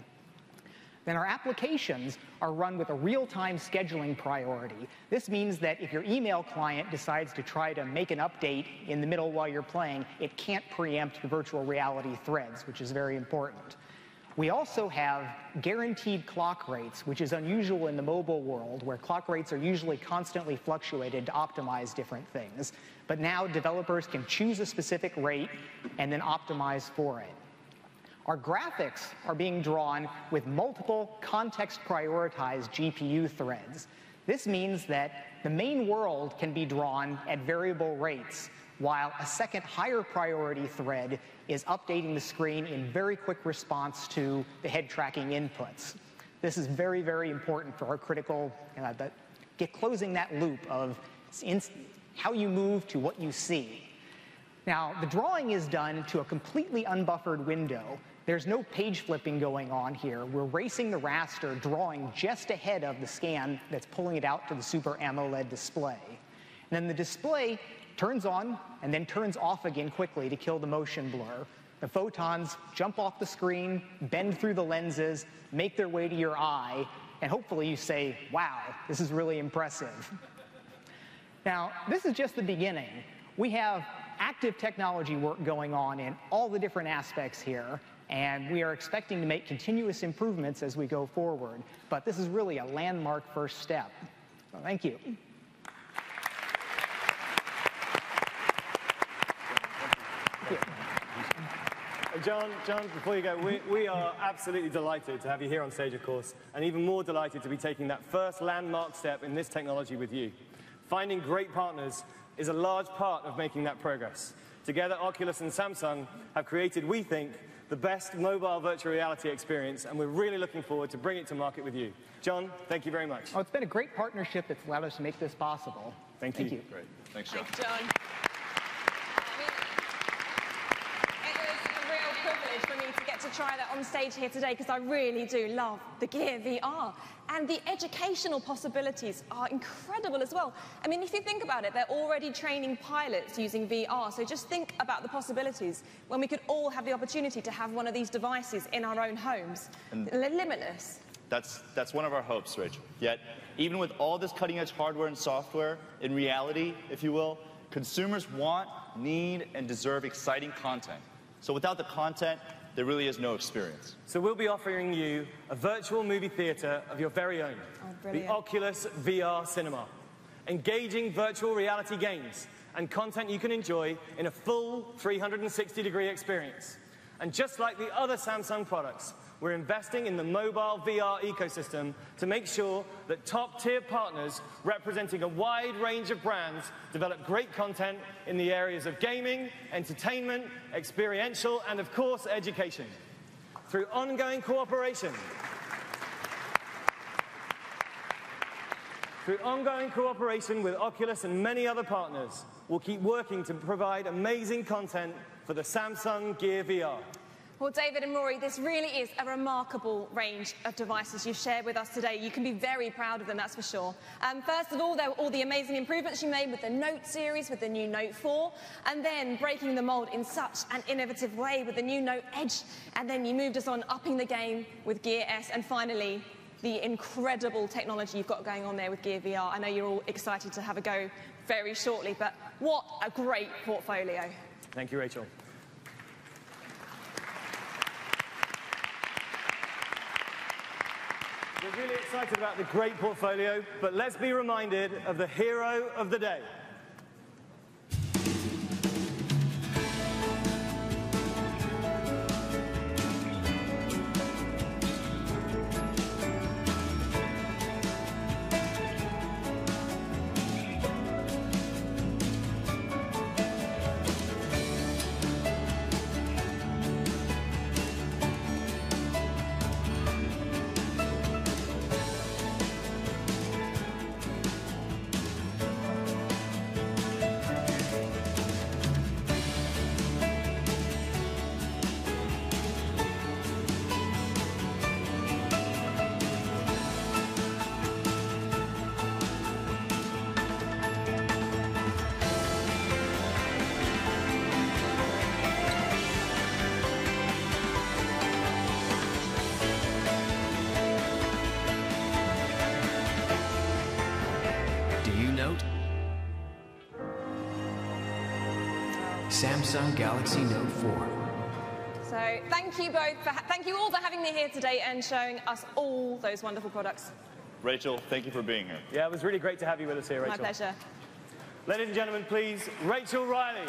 Then our applications are run with a real-time scheduling priority. This means that if your email client decides to try to make an update in the middle while you're playing, it can't preempt the virtual reality threads, which is very important. We also have guaranteed clock rates, which is unusual in the mobile world, where clock rates are usually constantly fluctuated to optimize different things. But now developers can choose a specific rate and then optimize for it. Our graphics are being drawn with multiple context-prioritized GPU threads. This means that the main world can be drawn at variable rates, while a second higher priority thread is updating the screen in very quick response to the head tracking inputs. This is very, very important for our critical, closing that loop of how you move to what you see. Now, the drawing is done to a completely unbuffered window. There's no page flipping going on here. We're racing the raster, drawing just ahead of the scan that's pulling it out to the Super AMOLED display. And then the display turns on and then turns off again quickly to kill the motion blur. The photons jump off the screen, bend through the lenses, make their way to your eye, and hopefully you say, wow, this is really impressive. Now, this is just the beginning. We have active technology work going on in all the different aspects here, and we are expecting to make continuous improvements as we go forward. But this is really a landmark first step. So thank you. John, before you go, we are absolutely delighted to have you here on stage, of course, and even more delighted to be taking that first landmark step in this technology with you. Finding great partners is a large part of making that progress. Together, Oculus and Samsung have created, we think, the best mobile virtual reality experience, and we're really looking forward to bringing it to market with you. John, thank you very much. Oh, it's been a great partnership that's allowed us to make this possible. Thank you. Great. Thanks, John. Thanks, John. For me to get to try that on stage here today, because I really do love the Gear VR. And the educational possibilities are incredible as well. I mean, if you think about it, they're already training pilots using VR. So just think about the possibilities when we could all have the opportunity to have one of these devices in our own homes. They're limitless. That's one of our hopes, Rachel. Yet, even with all this cutting-edge hardware and software, in reality, if you will, consumers want, need, and deserve exciting content. So without the content, there really is no experience. So we'll be offering you a virtual movie theater of your very own. The Oculus VR Cinema. Engaging virtual reality games and content you can enjoy in a full 360-degree experience. And just like the other Samsung products, we're investing in the mobile VR ecosystem to make sure that top-tier partners representing a wide range of brands develop great content in the areas of gaming, entertainment, experiential, and of course, education. Through ongoing cooperation with Oculus and many other partners, we'll keep working to provide amazing content for the Samsung Gear VR. Well, David and Rory, this really is a remarkable range of devices you've shared with us today. You can be very proud of them, that's for sure. First of all, there were all the amazing improvements you made with the Note series, with the new Note 4, and then breaking the mold in such an innovative way with the new Note Edge. And then you moved us on upping the game with Gear S, and finally, the incredible technology you've got going on there with Gear VR. I know you're all excited to have a go very shortly, but what a great portfolio. Thank you, Rachel. We're really excited about the great portfolio, but let's be reminded of the hero of the day. Samsung Galaxy Note 4. So thank you both, thank you all for having me here today and showing us all those wonderful products. Rachel, thank you for being here. Yeah, it was really great to have you with us here, Rachel. My pleasure. Ladies and gentlemen, please, Rachel Riley.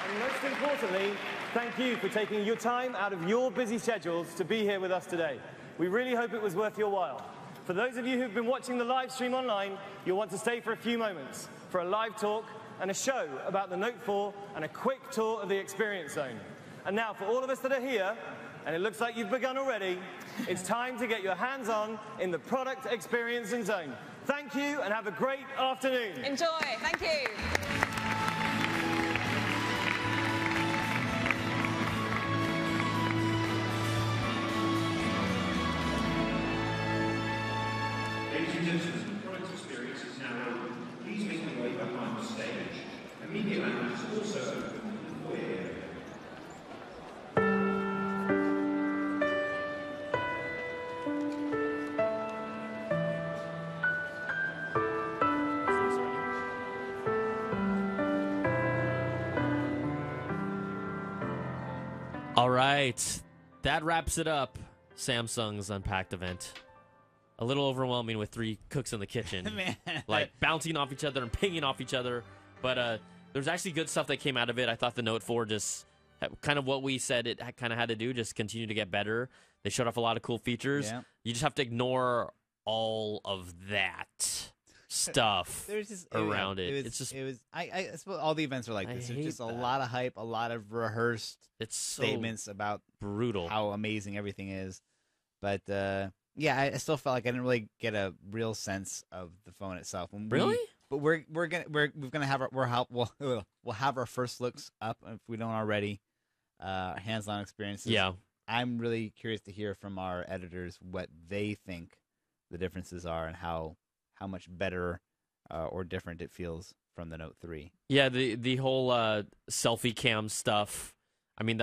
And most importantly, thank you for taking your time out of your busy schedules to be here with us today. We really hope it was worth your while. For those of you who've been watching the live stream online, you'll want to stay for a few moments for a live talk and a show about the Note 4 and a quick tour of the Experience Zone. And now, for all of us that are here, and it looks like you've begun already, it's time to get your hands on in the Product Experience Zone. Thank you and have a great afternoon. Enjoy. Thank you. Ladies and gentlemen, the product experience is now open. Please make your way behind the stage. A media lounge is also open in the foyer area. All right, that wraps it up. Samsung's Unpacked event. A little overwhelming with 3 cooks in the kitchen, Man. like bouncing off each other and pinging off each other. But there's actually good stuff that came out of it. I thought the Note 4 just kind of what we said it kind of had to do, just continue to get better. They showed off a lot of cool features. Yeah. You just have to ignore all of that stuff around it. I suppose all the events are like this. There's just a lot of hype, a lot of rehearsed statements about brutal how amazing everything is. But yeah, I still felt like I didn't really get a real sense of the phone itself. Really? But we're gonna have we'll have our first looks up if we don't already. Hands-on experiences. Yeah. I'm really curious to hear from our editors what they think the differences are and how much better or different it feels from the Note 3. Yeah, the whole selfie cam stuff. I mean,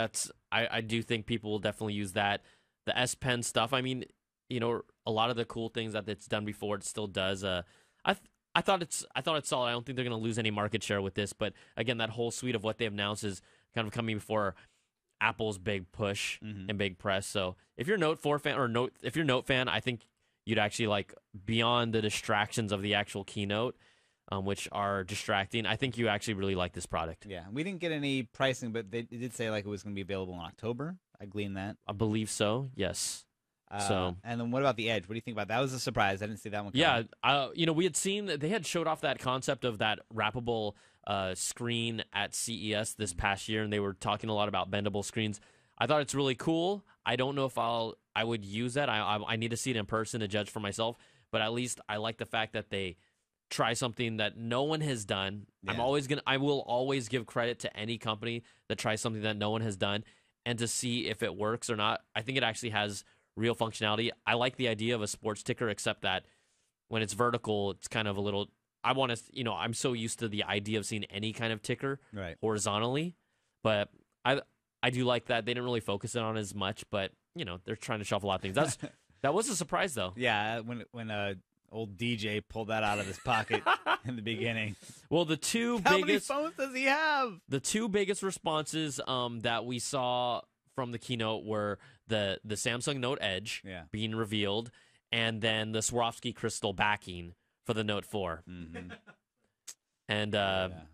I do think people will definitely use that. The S Pen stuff. I mean, you know, a lot of the cool things that it's done before, it still does. I thought it's solid. I don't think they're going to lose any market share with this. But again, that whole suite of what they've announced is kind of coming before Apple's big push and big press. So if you're a Note 4 fan if you're a Note fan, I think you'd actually like beyond the distractions of the actual keynote, which are distracting. I think you actually really like this product. Yeah, we didn't get any pricing, but they did say like it was going to be available in October. I gleaned that. I believe so. Yes. And then what about the Edge? What do you think about that? That was a surprise. I didn't see that one coming. Yeah, you know, we had seen they had showed off that concept of that wrappable screen at CES this past year, and they were talking a lot about bendable screens. I thought it's really cool. I don't know if I would use that. I need to see it in person to judge for myself. But at least I like the fact that they try something that no one has done. Yeah. I will always give credit to any company that tries something that no one has done, and to see if it works or not. I think it actually has real functionality. I like the idea of a sports ticker, except that when it's vertical, it's kind of a little. I want to, you know, I'm so used to the idea of seeing any kind of ticker horizontally, but I do like that they didn't really focus it on as much. But you know, they're trying to show off a lot of things. That was a surprise though. Yeah, when old DJ pulled that out of his pocket in the beginning. Well, the two How biggest many phones does he have? The two biggest responses that we saw from the keynote were the Samsung Note Edge being revealed, and then the Swarovski crystal backing for the Note 4. Mm-hmm. And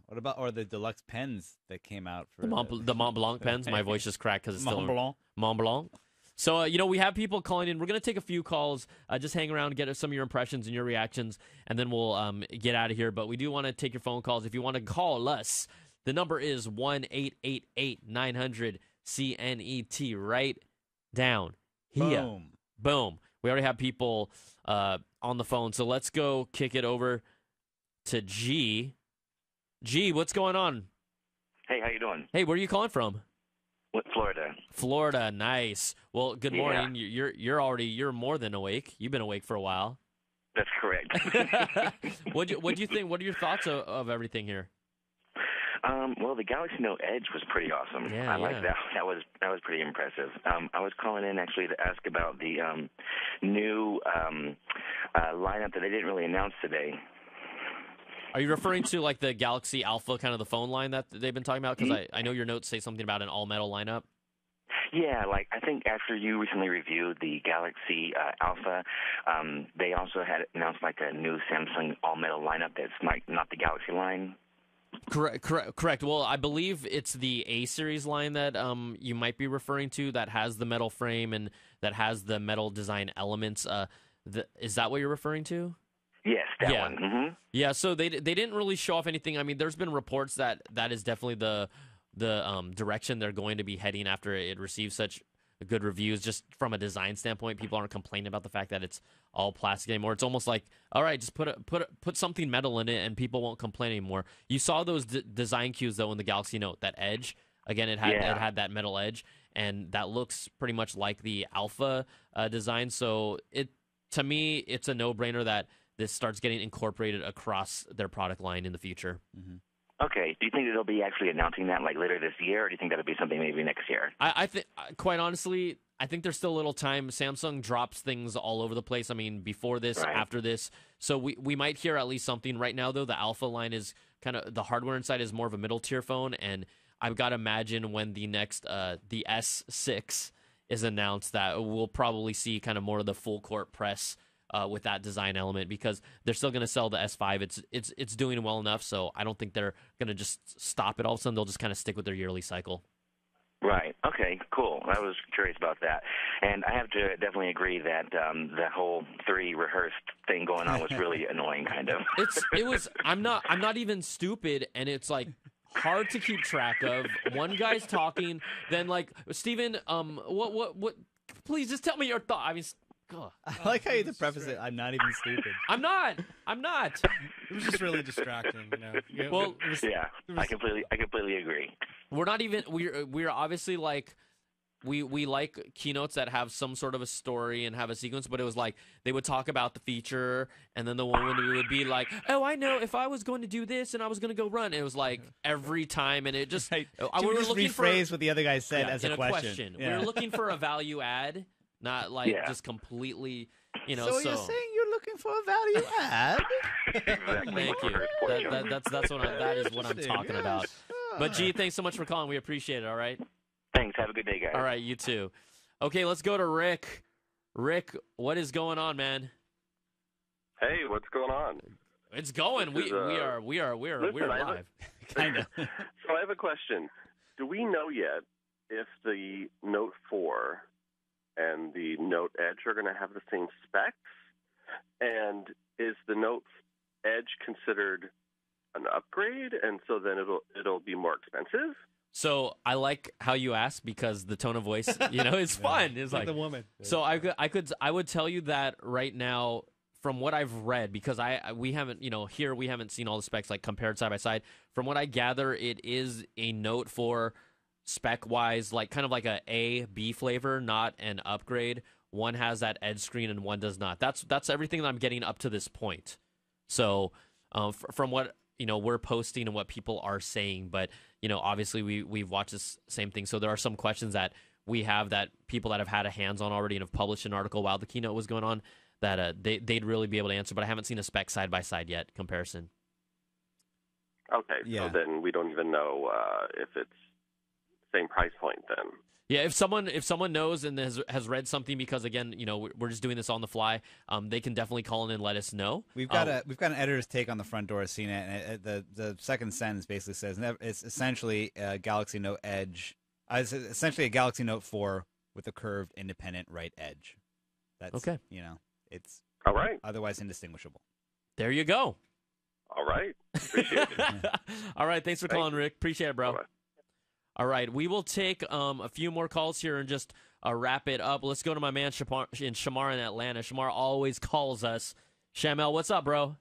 what about the deluxe pens that came out for the Mont Blanc pens? My voice just cracked because it's Mont still Blanc. Mont Blanc. So, we have people calling in. We're going to take a few calls. Just hang around, get some of your impressions and your reactions, and then we'll get out of here. But we do want to take your phone calls. If you want to call us, the number is 1-888-900-CNET. Right down here. Boom. We already have people on the phone. So let's go kick it over to G. G, what's going on? Hey, how you doing? Hey, where are you calling from? Florida. Florida, nice. Well, good morning. You're more than awake. You've been awake for a while. That's correct. What'd you think? What are your thoughts of everything here? Well, the Galaxy Note Edge was pretty awesome. I like that. That was pretty impressive. I was calling in actually to ask about the new lineup that they didn't really announce today. Are you referring to like the Galaxy Alpha, kind of the phone line that they've been talking about? Because I know your notes say something about an all-metal lineup. Yeah, like I think after you recently reviewed the Galaxy Alpha, they also had announced like a new Samsung all-metal lineup that's like not the Galaxy line. Correct. Well, I believe it's the A series line that you might be referring to that has the metal frame and that has the metal design elements. Is that what you're referring to? Yes, that one. Mm-hmm. Yeah, so they didn't really show off anything. I mean, there's been reports that is definitely the direction they're going to be heading after it receives such good reviews. Just from a design standpoint, people aren't complaining about the fact that it's all plastic anymore. It's almost like, all right, just put something metal in it, and people won't complain anymore. You saw those design cues though in the Galaxy Note. That edge, again, it had that metal edge, and that looks pretty much like the Alpha design. So to me, it's a no-brainer that this starts getting incorporated across their product line in the future. Mm-hmm. Okay. Do you think that they'll be actually announcing that like later this year, or do you think that'll be something maybe next year? I think, quite honestly, I think there's still a little time. Samsung drops things all over the place. I mean, before this, after this. So we might hear at least something. Right now, though, the Alpha line is kind of, the hardware inside is more of a middle-tier phone, and I've got to imagine when the next, the S6 is announced, that we'll probably see kind of more of the full-court press with that design element, because they're still going to sell the S5. It's doing well enough, so I don't think they're going to just stop it all of a sudden. They'll just kind of stick with their yearly cycle. Right. Okay, cool. I was curious about that. And I have to definitely agree that the whole 3 rehearsed thing going on was really annoying, kind of. It was, I'm not even stupid, and it's like hard to keep track of. One guy's talking, then like, Steven, what please just tell me your thought. I mean, God. I like how you preface it. I'm not even stupid. I'm not. It was just really distracting. Well, I completely agree. We're not even. We're obviously like, we like keynotes that have some sort of a story and have a sequence. But it was like they would talk about the feature, and then the woman would be like, "Oh, I know. If I was going to do this and I was going to go run," and it was like every time, and it just. We were just looking rephrase what the other guy said as a question. Yeah. We were looking for a value add. Not like just completely, So you're saying you're looking for a value add? Thank you. That is what I'm talking about. But G, thanks so much for calling. We appreciate it. All right. Thanks. Have a good day, guys. All right, you too. Okay, let's go to Rick. Rick, what is going on, man? Hey, what's going on? It's going. We are live. Kind of. So I have a question. Do we know yet if the Note 4 and the Note Edge are going to have the same specs? And is the Note Edge considered an upgrade, and so then it'll be more expensive? So I like how you ask, because the tone of voice, is fun. It's like the woman. So I would tell you that right now, from what I've read, because we haven't, here we haven't seen all the specs like compared side by side. From what I gather, it is a Note 4 spec-wise, like kind of like a B flavor, not an upgrade. One has that edge screen and one does not. That's everything that I'm getting up to this point. So from what we're posting and what people are saying, but obviously we've watched this same thing. So there are some questions that we have that people that have had a hands-on already and have published an article while the keynote was going on that they'd really be able to answer. But I haven't seen a spec side by side yet comparison. Okay, so then we don't even know if it's same price point then. Yeah, if someone knows and has read something, because again, we're just doing this on the fly, they can definitely call in and let us know. We've got an editor's take on the front door of CNET, and the second sentence basically says it's essentially a Galaxy Note Edge. It's essentially a Galaxy Note 4 with a curved independent right edge. That's okay. It's all right. Otherwise indistinguishable. There you go. All right. Appreciate it. All right. Thanks for calling, Rick. Appreciate it, bro. Bye-bye. All right. We will take a few more calls here and just wrap it up. Let's go to my man Shamar in Atlanta. Shamar always calls us. Shamel, what's up, bro?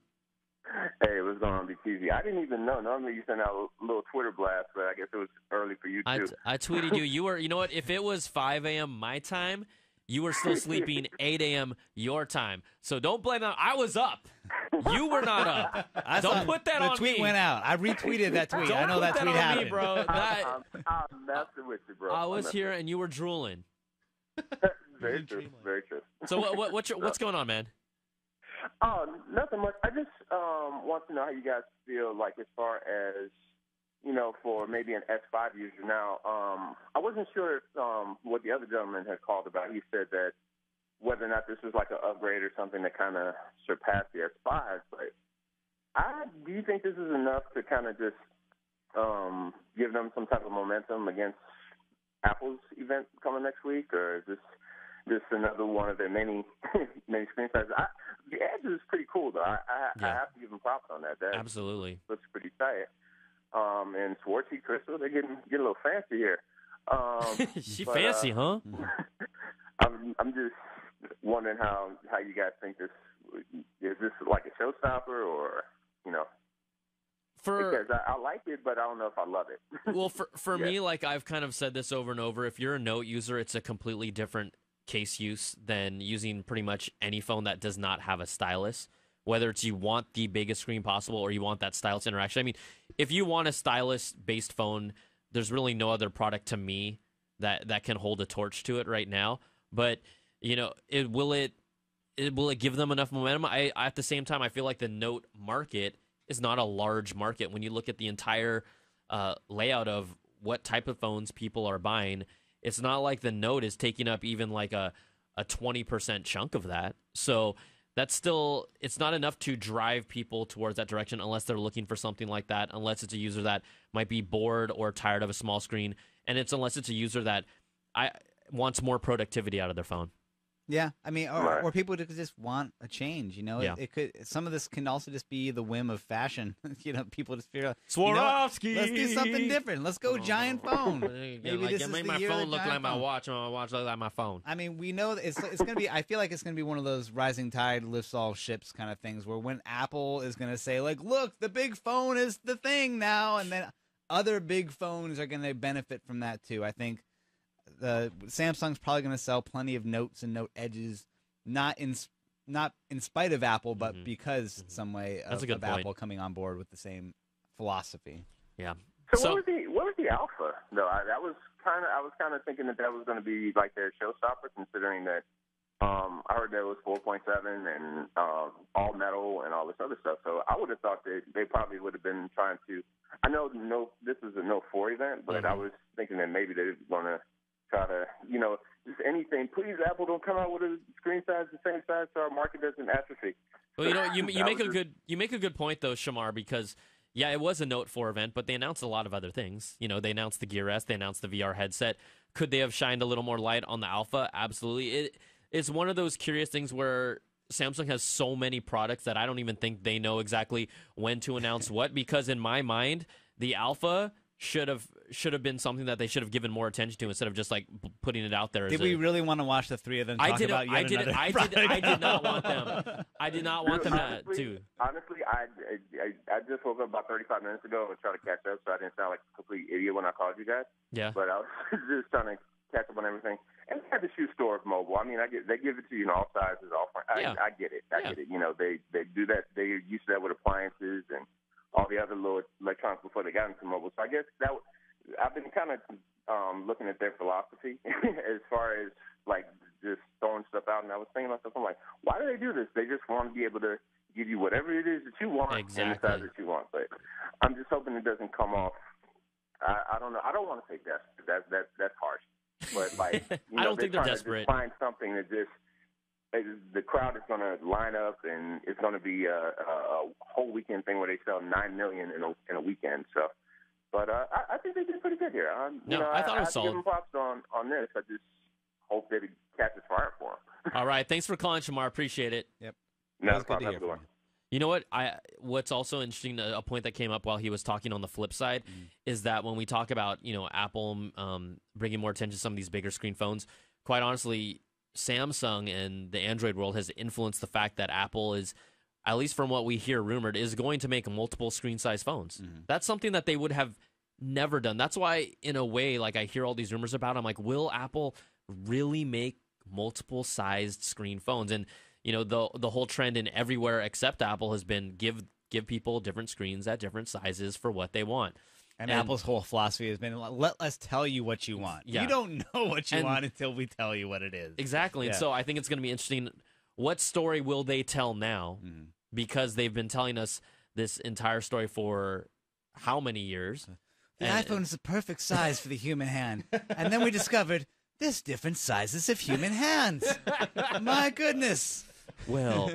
Hey, what's going on, BTV? I didn't even know. Normally you send out a little Twitter blast, but I guess it was early for you, too. I tweeted you. You know what? If it was 5 a.m. my time, you were still sleeping 8 a.m. your time. So don't blame that. I was up. You were not up. Don't put that on me. The tweet went out. I retweeted that tweet. Don't I know put that tweet on happened. me, bro. I'm messing with you, bro. I was here and you were drooling. Very true. Very true. So what's going on, man? Nothing much. I just want to know how you guys feel, like, as far as, for maybe an S5 user. Now, I wasn't sure if, what the other gentleman had called about. He said that whether or not this was like an upgrade or something that kind of surpassed the S5. But do you think this is enough to kind of just give them some type of momentum against Apple's event coming next week, or is this just another one of their many screen sizes? The Edge is pretty cool, though. I have to give them props on that. That absolutely looks pretty tight. And Swartzy, Crystal, they're getting a little fancy here. She fancy, huh? I'm just wondering how you guys think this is. This like a showstopper, or because I like it, but I don't know if I love it. Well, for me, like I've kind of said this over and over, if you're a Note user, it's a completely different case use than using pretty much any phone that does not have a stylus. Whether it's you want the biggest screen possible or you want that stylus interaction. I mean, if you want a stylus-based phone, there's really no other product to me that can hold a torch to it right now. But will it give them enough momentum? At the same time, I feel like the Note market is not a large market when you look at the entire layout of what type of phones people are buying. It's not like the Note is taking up even like a 20% chunk of that. So that's still, it's not enough to drive people towards that direction unless they're looking for something like that, unless it's a user that might be bored or tired of a small screen, and unless it's a user that wants more productivity out of their phone. Yeah, I mean, or people who just want a change. Yeah. It could. Some of this can also just be the whim of fashion. People just figure out Swarovski. Let's do something different. Let's go giant phone. Make my phone look like my watch, and my watch look like my phone. I mean, we know that it's going to be. I feel like it's going to be one of those rising tide lifts all ships kind of things, where when Apple is going to say, like, look, the big phone is the thing now, and then other big phones are going to benefit from that too. I think. Samsung's probably going to sell plenty of Notes and Note Edges, not in spite of Apple, but because some way of Apple coming on board with the same philosophy. Yeah. So what was the Alpha? No, I was kind of thinking that was going to be like their showstopper, considering that I heard that it was 4.7 and all metal and all this other stuff. So I would have thought that they probably would have been trying to. I know this is a Note 4 event, but I was thinking that maybe they're going to try to, just anything. Please, Apple, don't come out with a screen size the same size so our market doesn't atrophy. Well, you make a good point though, Shamar, because it was a Note 4 event, but they announced a lot of other things. They announced the Gear S, they announced the VR headset. Could they have shined a little more light on the Alpha? Absolutely. It's one of those curious things where Samsung has so many products that I don't even think they know exactly when to announce what, because in my mind, the Alpha should have been something that they should have given more attention to instead of just like putting it out there. Did we really want to watch the three of them talk about yet another product? I did not want them. I did not want them to. Honestly, I just woke up about 35 minutes ago and tried to catch up, so I didn't sound like a complete idiot when I called you guys. Yeah. But I was just trying to catch up on everything. And they have the shoe store of mobile. I mean, they give it to you in all sizes, all forms. I get it. I get it. They do that. They're used to that with appliances and all the other little electronics before they got into mobile. So I guess I've been kind of looking at their philosophy as far as like just throwing stuff out. And I was thinking to myself, I'm like, why do they do this? They just want to be able to give you whatever it is that you want in the size that you want. But I'm just hoping it doesn't come off I don't know. I don't want to say desperate. That's harsh. But like, you know, I don't think they're trying desperate. To just find something that just the crowd is going to line up, and it's going to be a whole weekend thing where they sell 9 million in a weekend. So, but I think they did pretty good here. I thought it was I solid. give them props on this. I just hope that it catches fire for them. All right, thanks for calling, Shamar. Appreciate it. Yep. No problem. Have a good one. You know what? What's also interesting, a point that came up while he was talking on the flip side, is that when we talk about Apple bringing more attention to some of these bigger screen phones, quite honestly, Samsung and the Android world has influenced the fact that Apple is, at least from what we hear rumored, is going to make multiple screen size phones. That's something that they would have never done. That's why, in a way, like I hear all these rumors about, I'm like, will Apple really make multiple sized screen phones? And the whole trend in everywhere except Apple has been give people different screens at different sizes for what they want. And Apple's whole philosophy has been, let us tell you what you want. Yeah. You don't know what you want until we tell you what it is. Exactly. Yeah. And so I think it's going to be interesting. What story will they tell now? Because they've been telling us this entire story for how many years? The iPhone is the perfect size for the human hand. And then we discovered there's different sizes of human hands. My goodness. Well,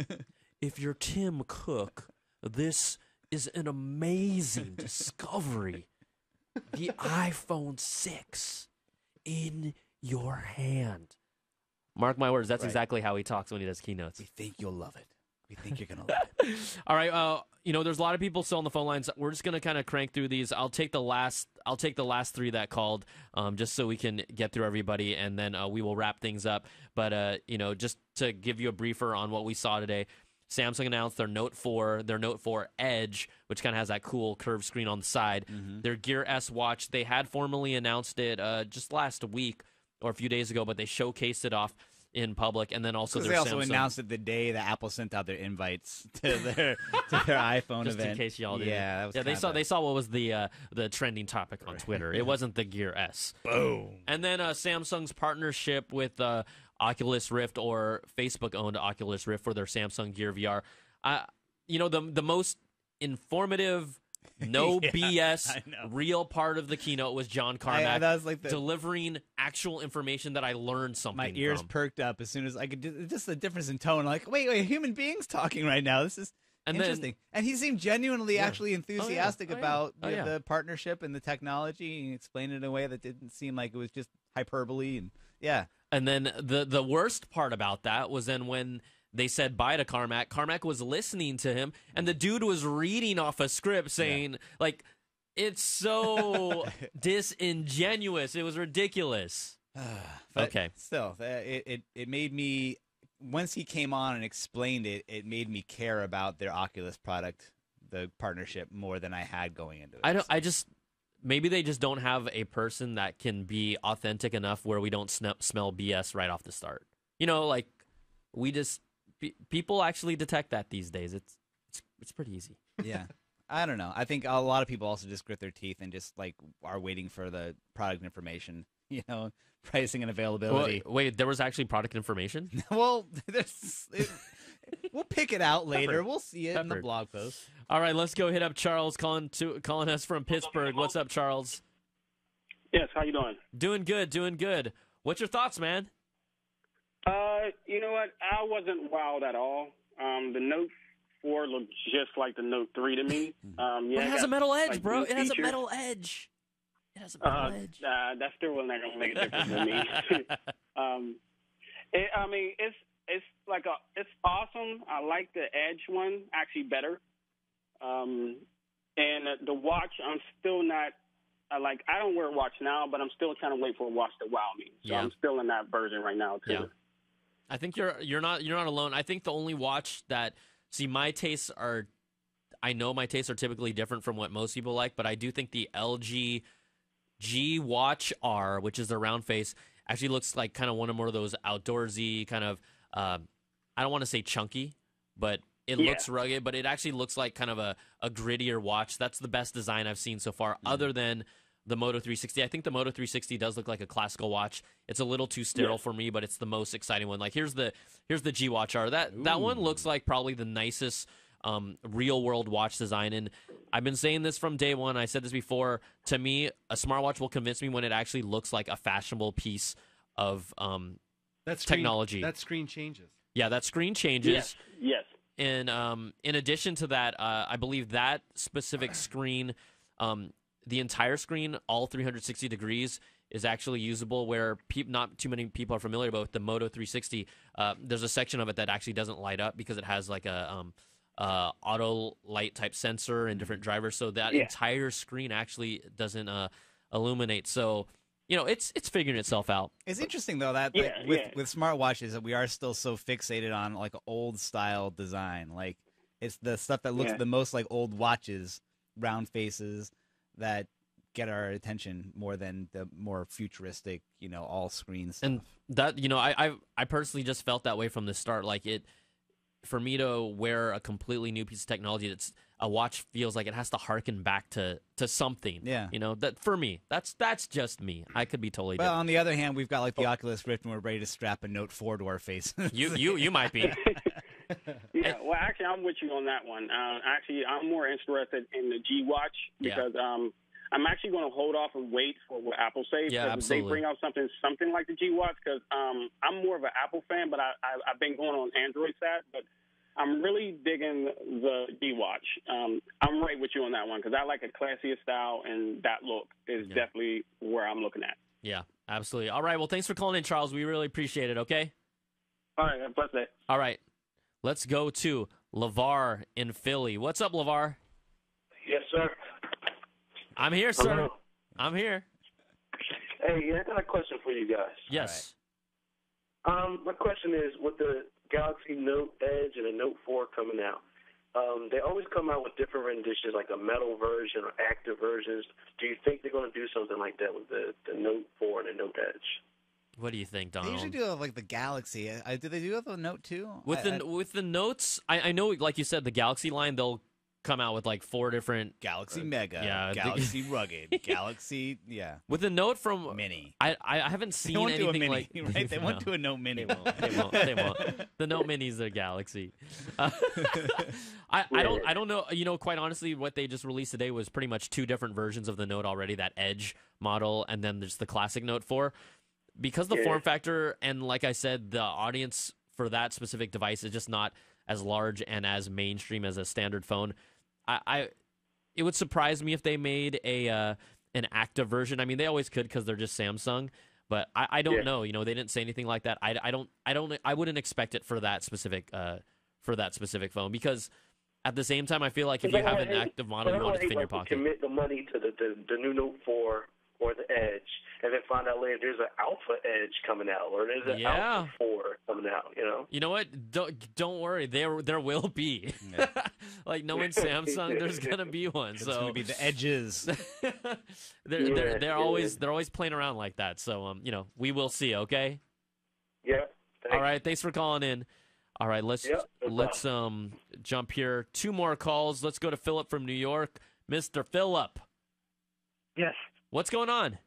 if you're Tim Cook, this is an amazing discovery. The iPhone 6 in your hand. Mark my words, that's exactly how he talks when he does keynotes. We think you'll love it. We think you're going to love it. All right, there's a lot of people still on the phone lines. We're just going to kind of crank through these. I'll take the last 3 that called, just so we can get through everybody, and then we will wrap things up. But just to give you a briefer on what we saw today, Samsung announced their Note 4 Edge, which kind of has that cool curved screen on the side. Their Gear S watch, they had formally announced it just last week or a few days ago, but they showcased it off in public, and then also they also announced it the day that Apple sent out their invites to their iPhone just event. in case y'all didn't. Yeah, that was they saw what was the trending topic on Twitter. It wasn't the Gear S. Boom. And then Samsung's partnership with Oculus Rift, or Facebook-owned Oculus Rift, for their Samsung Gear VR. The most informative, no BS, real part of the keynote was John Carmack that was like delivering actual information that I learned something My ears from. perked up as soon as I could. Just the difference in tone. Like, wait, human beings talking right now. This is interesting. And he seemed genuinely actually enthusiastic about the partnership and the technology. He explained it in a way that didn't seem like it was just hyperbole. And then the worst part about that was then when they said bye to Carmack. Carmack was listening to him, and the dude was reading off a script saying, it's so disingenuous. It was ridiculous. Okay. Still, it made me, once he came on and explained it, it made me care about their Oculus product, the partnership, more than I had going into it. Maybe they just don't have a person that can be authentic enough where we don't smell BS right off the start. People actually detect that these days. It's pretty easy. Yeah. I don't know. I think a lot of people also just grit their teeth and just are waiting for the product information, pricing and availability. Wait, there was actually product information? Well, we'll pick it out later. We'll see it in the blog post. All right, let's go hit up Charles calling us from Pittsburgh. What's up, Charles? Yes, how you doing? Doing good. What's your thoughts, man? You know what? I wasn't wowed at all. The Note 4 looked just like the Note 3 to me. It has a metal edge, bro. It has a metal edge. That still wasn't going to make a difference to me. It's awesome. I like the Edge one actually better. And the watch, I'm still not. I don't wear a watch now, but I'm still trying to wait for a watch to wow me. So I'm still in that version right now too. Yeah. I think you're not alone. I think the only watch that my tastes are. I know my tastes are typically different from what most people like, but I do think the LG G Watch R, which is the round face, actually looks like kind of one of more of those outdoorsy kind of. I don't want to say chunky, but it looks rugged. But it actually looks like kind of a grittier watch. That's the best design I've seen so far, other than the Moto 360. I think the Moto 360 does look like a classical watch. It's a little too sterile for me, but it's the most exciting one. Here's the G Watch R. That one looks like probably the nicest real world watch design. And I've been saying this from day one. I said this before. To me, a smartwatch will convince me when it actually looks like a fashionable piece of technology. That screen changes. Yeah, that screen changes. Yes. And in addition to that, I believe that specific screen, the entire screen, all 360 degrees, is actually usable, where not too many people are familiar, but with the Moto 360, there's a section of it that actually doesn't light up because it has like a auto light type sensor and different drivers, so that entire screen actually doesn't illuminate. So, it's figuring itself out. It's interesting though that with smartwatches that we are still so fixated on like old style design. Like it's the stuff that looks the most like old watches, round faces, that get our attention more than the more futuristic, all screen stuff. And that, I personally just felt that way from the start. Like for me to wear a completely new piece of technology, that's a watch feels like it has to harken back to something. Yeah. That for me, that's just me. I could be totally Well, different. on the other hand, we've got like the Oculus Rift, and we're ready to strap a Note 4 to our face. You might be. Yeah, well, actually, I'm with you on that one. Actually, I'm more interested in the G Watch because I'm actually going to hold off and wait for what Apple says. Yeah, because if they absolutely. bring out something like the G Watch, because I'm more of an Apple fan, but I've been going on Android side, but I'm really digging the G Watch. I'm right with you on that one because I like a classier style, and that look is definitely where I'm looking at. Yeah, absolutely. All right, well, thanks for calling in, Charles. We really appreciate it, okay? All right, have a blessed day. All right, let's go to LeVar in Philly. What's up, LeVar? Yes, sir. I'm here, sir. Hello. I'm here. Hey, I got a question for you guys. Yes. My question is, with the Galaxy Note Edge and the Note 4 coming out, they always come out with different renditions, like a metal version or active versions. Do you think they're going to do something like that with the Note 4 and the Note Edge? What do you think, They Donald? usually do have like the Galaxy. Do they do have the Note 2? With the Notes, I know, like you said, the Galaxy line, they'll come out with like 4 different Galaxy Mega, yeah, Galaxy Rugged, Galaxy, With the Note from Mini, I haven't seen won't do a anything Mini, like right? They won't do a Note Mini. They won't. The Note Mini's a Galaxy. I don't know. Quite honestly, what they just released today was pretty much 2 different versions of the Note already. That Edge model, and then there's the classic Note 4. Because the form factor and, like I said, the audience for that specific device is just not as large and as mainstream as a standard phone. It would surprise me if they made an active version. I mean, they always could because they're just Samsung, but I don't know. They didn't say anything like that. I wouldn't expect it for that specific phone, because at the same time, I feel like if you have an active model, you want it to fit in your pocket. Commit the money to the new Note 4 or the Edge, and then find out later there's an Alpha Edge coming out, or there's an Alpha 4 coming out. You know what? Don't worry. There will be. Like knowing Samsung, there's gonna be one. It's so gonna be the Edges. they're always playing around like that. So we will see. Okay. Yeah. All right. Thanks for calling in. All right. Let's jump here. 2 more calls. Let's go to Philip from New York. Mr. Philip. Yes. What's going on?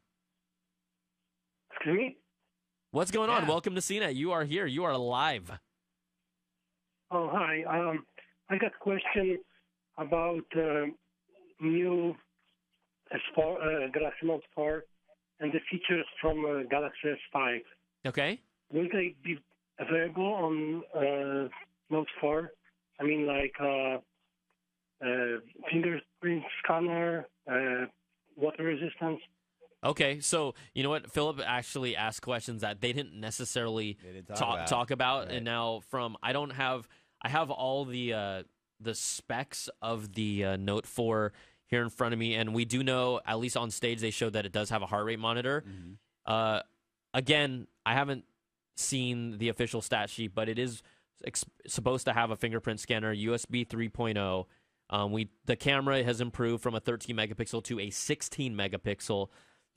Excuse me? What's going on? Welcome to CNET. You are here. You are live. Oh, hi. I got a question about new Galaxy Note 4 and the features from Galaxy S5. Okay. Will they be available on Note 4? I mean, like fingerprint scanner, water resistance. Okay, so you know what? Philip actually asked questions that they didn't necessarily talk about, right. And now I have all the specs of the Note 4 here in front of me, and we do know, at least on stage, they showed that it does have a heart rate monitor. Mm-hmm. Again, I haven't seen the official stat sheet, but it is supposed to have a fingerprint scanner, USB 3.0. The camera has improved from a 13 megapixel to a 16 megapixel.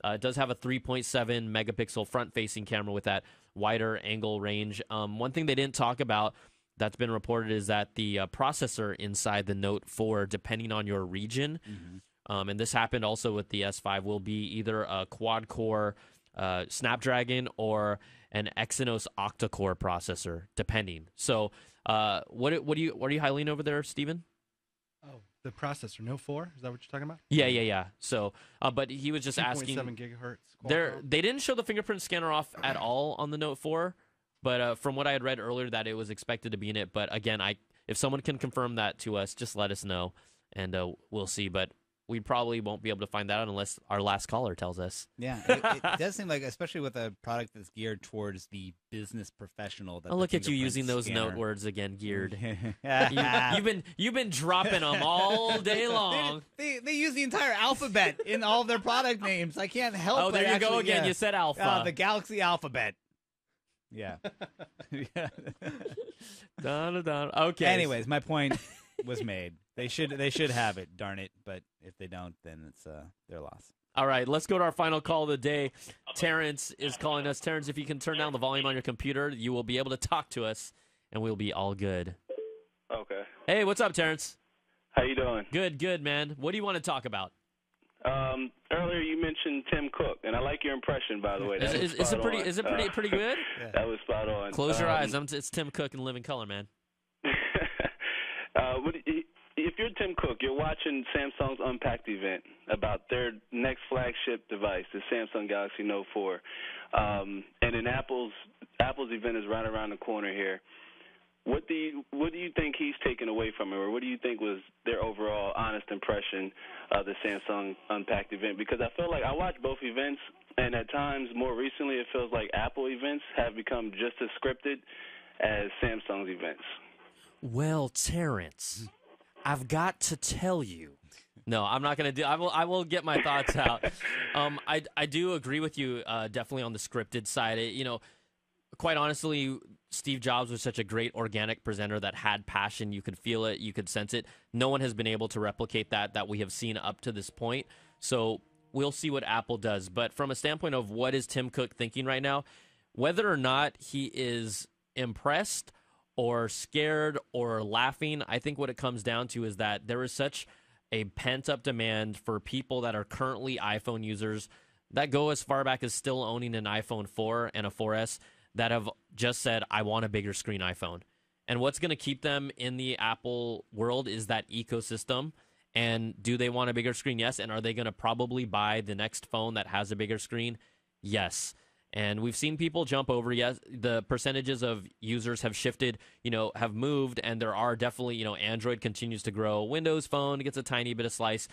It does have a 3.7 megapixel front-facing camera with that wider angle range. One thing they didn't talk about that's been reported is that the processor inside the Note 4, depending on your region, and this happened also with the S5, will be either a quad-core Snapdragon or an Exynos octa-core processor, depending. So, what are you highlighting over there, Steven? Oh, the processor, Note 4? Is that what you're talking about? Yeah. So, but he was just asking. 2.7 gigahertz. They didn't show the fingerprint scanner off at all on the Note 4, but from what I had read earlier, that it was expected to be in it. But again, if someone can confirm that to us, just let us know, and we'll see. But we probably won't be able to find that out unless our last caller tells us. Yeah, it does seem like, especially with a product that's geared towards the business professional. That Look at you using those scanner. note words again, geared. You've been dropping them all day long. They use the entire alphabet in all of their product names. I can't help. Oh, there you go again. You said alpha. The Galaxy alphabet. Yeah. Okay. Anyways, my point was made. They should have it. Darn it! But if they don't, then it's their loss. All right, let's go to our final call of the day. Terrence is calling us. Terrence, if you can turn down the volume on your computer, you will be able to talk to us, and we'll be all good. Okay. Hey, what's up, Terrence? How you doing? Good, man. What do you want to talk about? Earlier you mentioned Tim Cook, and I like your impression, by the way. Is it pretty good? That was spot on. Close your eyes. It's Tim Cook in living color, man. If you're Tim Cook, you're watching Samsung's Unpacked event about their next flagship device, the Samsung Galaxy Note 4, and then Apple's event is right around the corner here. What do you think he's taken away from it, or what do you think was their overall honest impression of the Samsung Unpacked event? Because I feel like I watch both events, and at times, more recently, it feels like Apple events have become just as scripted as Samsung's events. Well, Terrence, I've got to tell you. No, I'm not going to do. I will get my thoughts out. I do agree with you definitely on the scripted side. Quite honestly, Steve Jobs was such a great organic presenter that had passion. You could feel it. You could sense it. No one has been able to replicate that we have seen up to this point. So we'll see what Apple does. But from a standpoint of what is Tim Cook thinking right now, whether or not he is impressed or scared or laughing, I think what it comes down to is that there is such a pent-up demand for people that are currently iPhone users that go as far back as still owning an iPhone 4 and a 4S that have just said, I want a bigger screen iPhone. And what's going to keep them in the Apple world is that ecosystem. And do they want a bigger screen? Yes. And are they going to probably buy the next phone that has a bigger screen? Yes. And we've seen people jump over. Yes, the percentages of users have shifted, have moved, and there are definitely, Android continues to grow. Windows Phone gets a tiny bit of slice.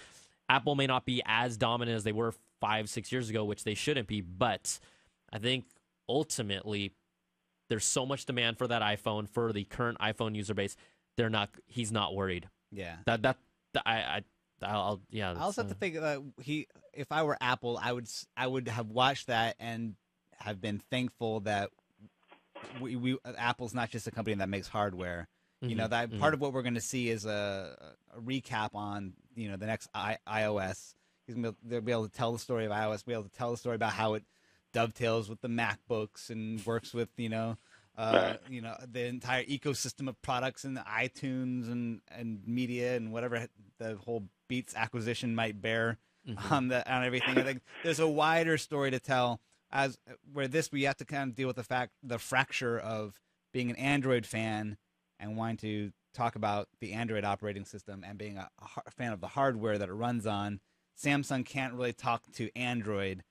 Apple may not be as dominant as they were 5-6 years ago, which they shouldn't be, but I think ultimately there's so much demand for that iPhone, for the current iPhone user base. He's not worried. Yeah. I also have to think that if I were Apple, I would have watched that and have been thankful that Apple's not just a company that makes hardware. Part of what we're going to see is a recap on the next iOS. They'll be able to tell the story of iOS, be able to tell the story about how it dovetails with the MacBooks and works with the entire ecosystem of products and the iTunes and media and whatever the whole Beats acquisition might bear on everything. I think there's a wider story to tell. We have to kind of deal with the fracture of being an Android fan and wanting to talk about the Android operating system and being a fan of the hardware that it runs on. Samsung can't really talk to Android,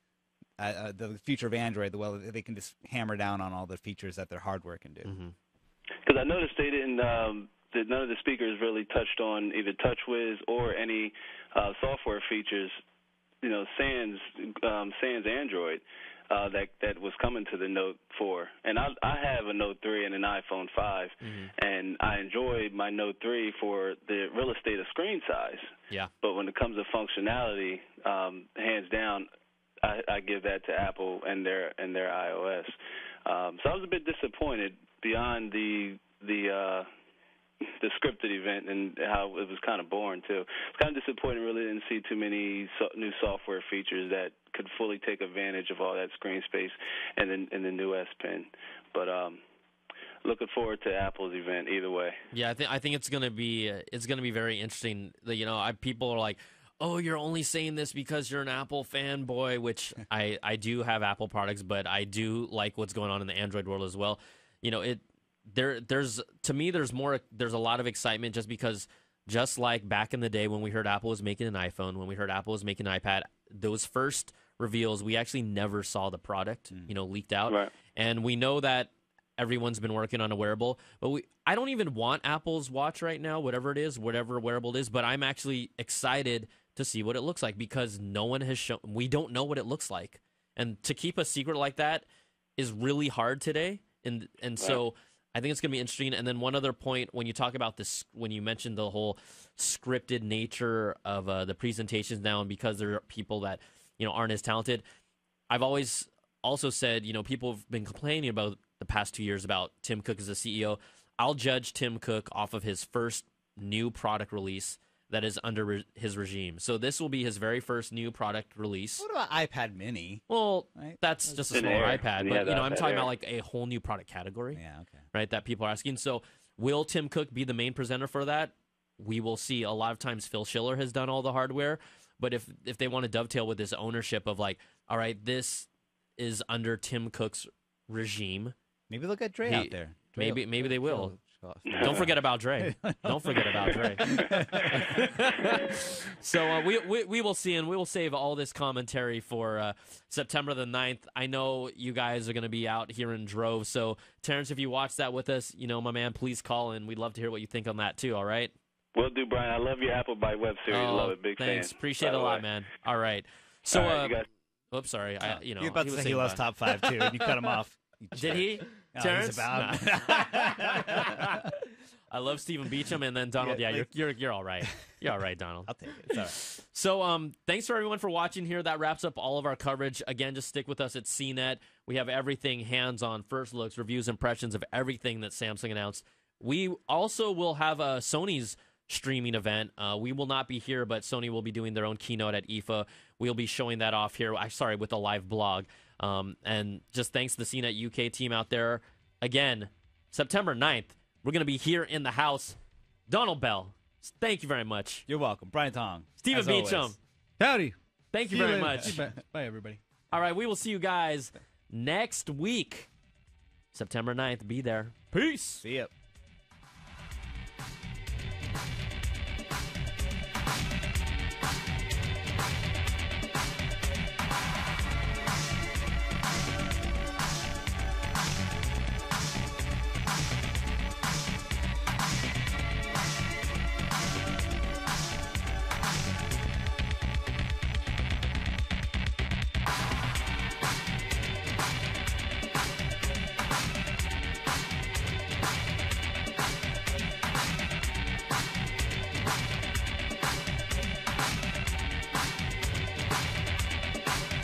the future of Android, the way they can just hammer down on all the features that their hardware can do. Because I noticed they didn't. That none of the speakers really touched on either TouchWiz or any software features. Sans Android. That was coming to the Note 4. And I have a Note 3 and an iPhone 5, and I enjoy my Note 3 for the real estate of screen size. Yeah. But when it comes to functionality, hands down, I give that to Apple and their iOS. So I was a bit disappointed beyond the scripted event and how it was kind of boring too. It's kind of disappointing. Really didn't see too many new software features that could fully take advantage of all that screen space and the new S Pen. But looking forward to Apple's event either way. Yeah, I think it's gonna be very interesting. People are like, oh, you're only saying this because you're an Apple fanboy, which I do have Apple products, but I do like what's going on in the Android world as well. You know, there's a lot of excitement just because, just like back in the day when we heard Apple was making an iPhone, when we heard Apple was making an iPad, those first reveals, we actually never saw the product, leaked out. Right. And we know that everyone's been working on a wearable, but I don't even want Apple's watch right now, whatever it is, whatever wearable it is, but I'm actually excited to see what it looks like because no one has shown, we don't know what it looks like. And to keep a secret like that is really hard today. And so I think it's going to be interesting. And then one other point, when you talk about this, when you mentioned the whole scripted nature of the presentations now, and because there are people that, aren't as talented, I've always also said, people have been complaining about the past 2 years about Tim Cook as a CEO. I'll judge Tim Cook off of his first new product release that is under his regime. So this will be his very first new product release. What about iPad Mini? Well, that's just a smaller iPad, but I'm talking about like a whole new product category. Yeah, okay. Right, that people are asking. So will Tim Cook be the main presenter for that? We will see. A lot of times Phil Schiller has done all the hardware, but if they want to dovetail with this ownership of like, all right, this is under Tim Cook's regime. Maybe they'll get Dre out there. Maybe they will. Don't forget about Dre. Don't forget about Dre. So we will see, and we will save all this commentary for September the 9th. I know you guys are going to be out here in droves. So, Terrence, if you watch that with us, my man, please call in. We'd love to hear what you think on that, too, all right? Will do, Brian. I love your Apple by Web series. Love it. Big thanks. fan. Appreciate it a lot, man. All right. So, all right, you guys. Oops, sorry. You're about to say he loves top 5, too, and you cut him off. Did he? No, Terrence? he's about. I love Stephen Beacham, and then Donald. Yeah, you're all right. You're all right, Donald. I'll take it. It's all right. So, thanks for everyone for watching here. That wraps up all of our coverage. Again, just stick with us at CNET. We have everything hands-on, first looks, reviews, impressions of everything that Samsung announced. We also will have Sony's streaming event. We will not be here, but Sony will be doing their own keynote at IFA. We'll be showing that off here. Sorry, with a live blog. And just thanks to the CNET UK team out there. Again, September 9th, we're going to be here in the house. Donald Bell, thank you very much. You're welcome. Brian Tong. Stephen Beacham. Howdy. Thank you very much. Bye, everybody. All right, we will see you guys next week. September 9th. Be there. Peace. See ya.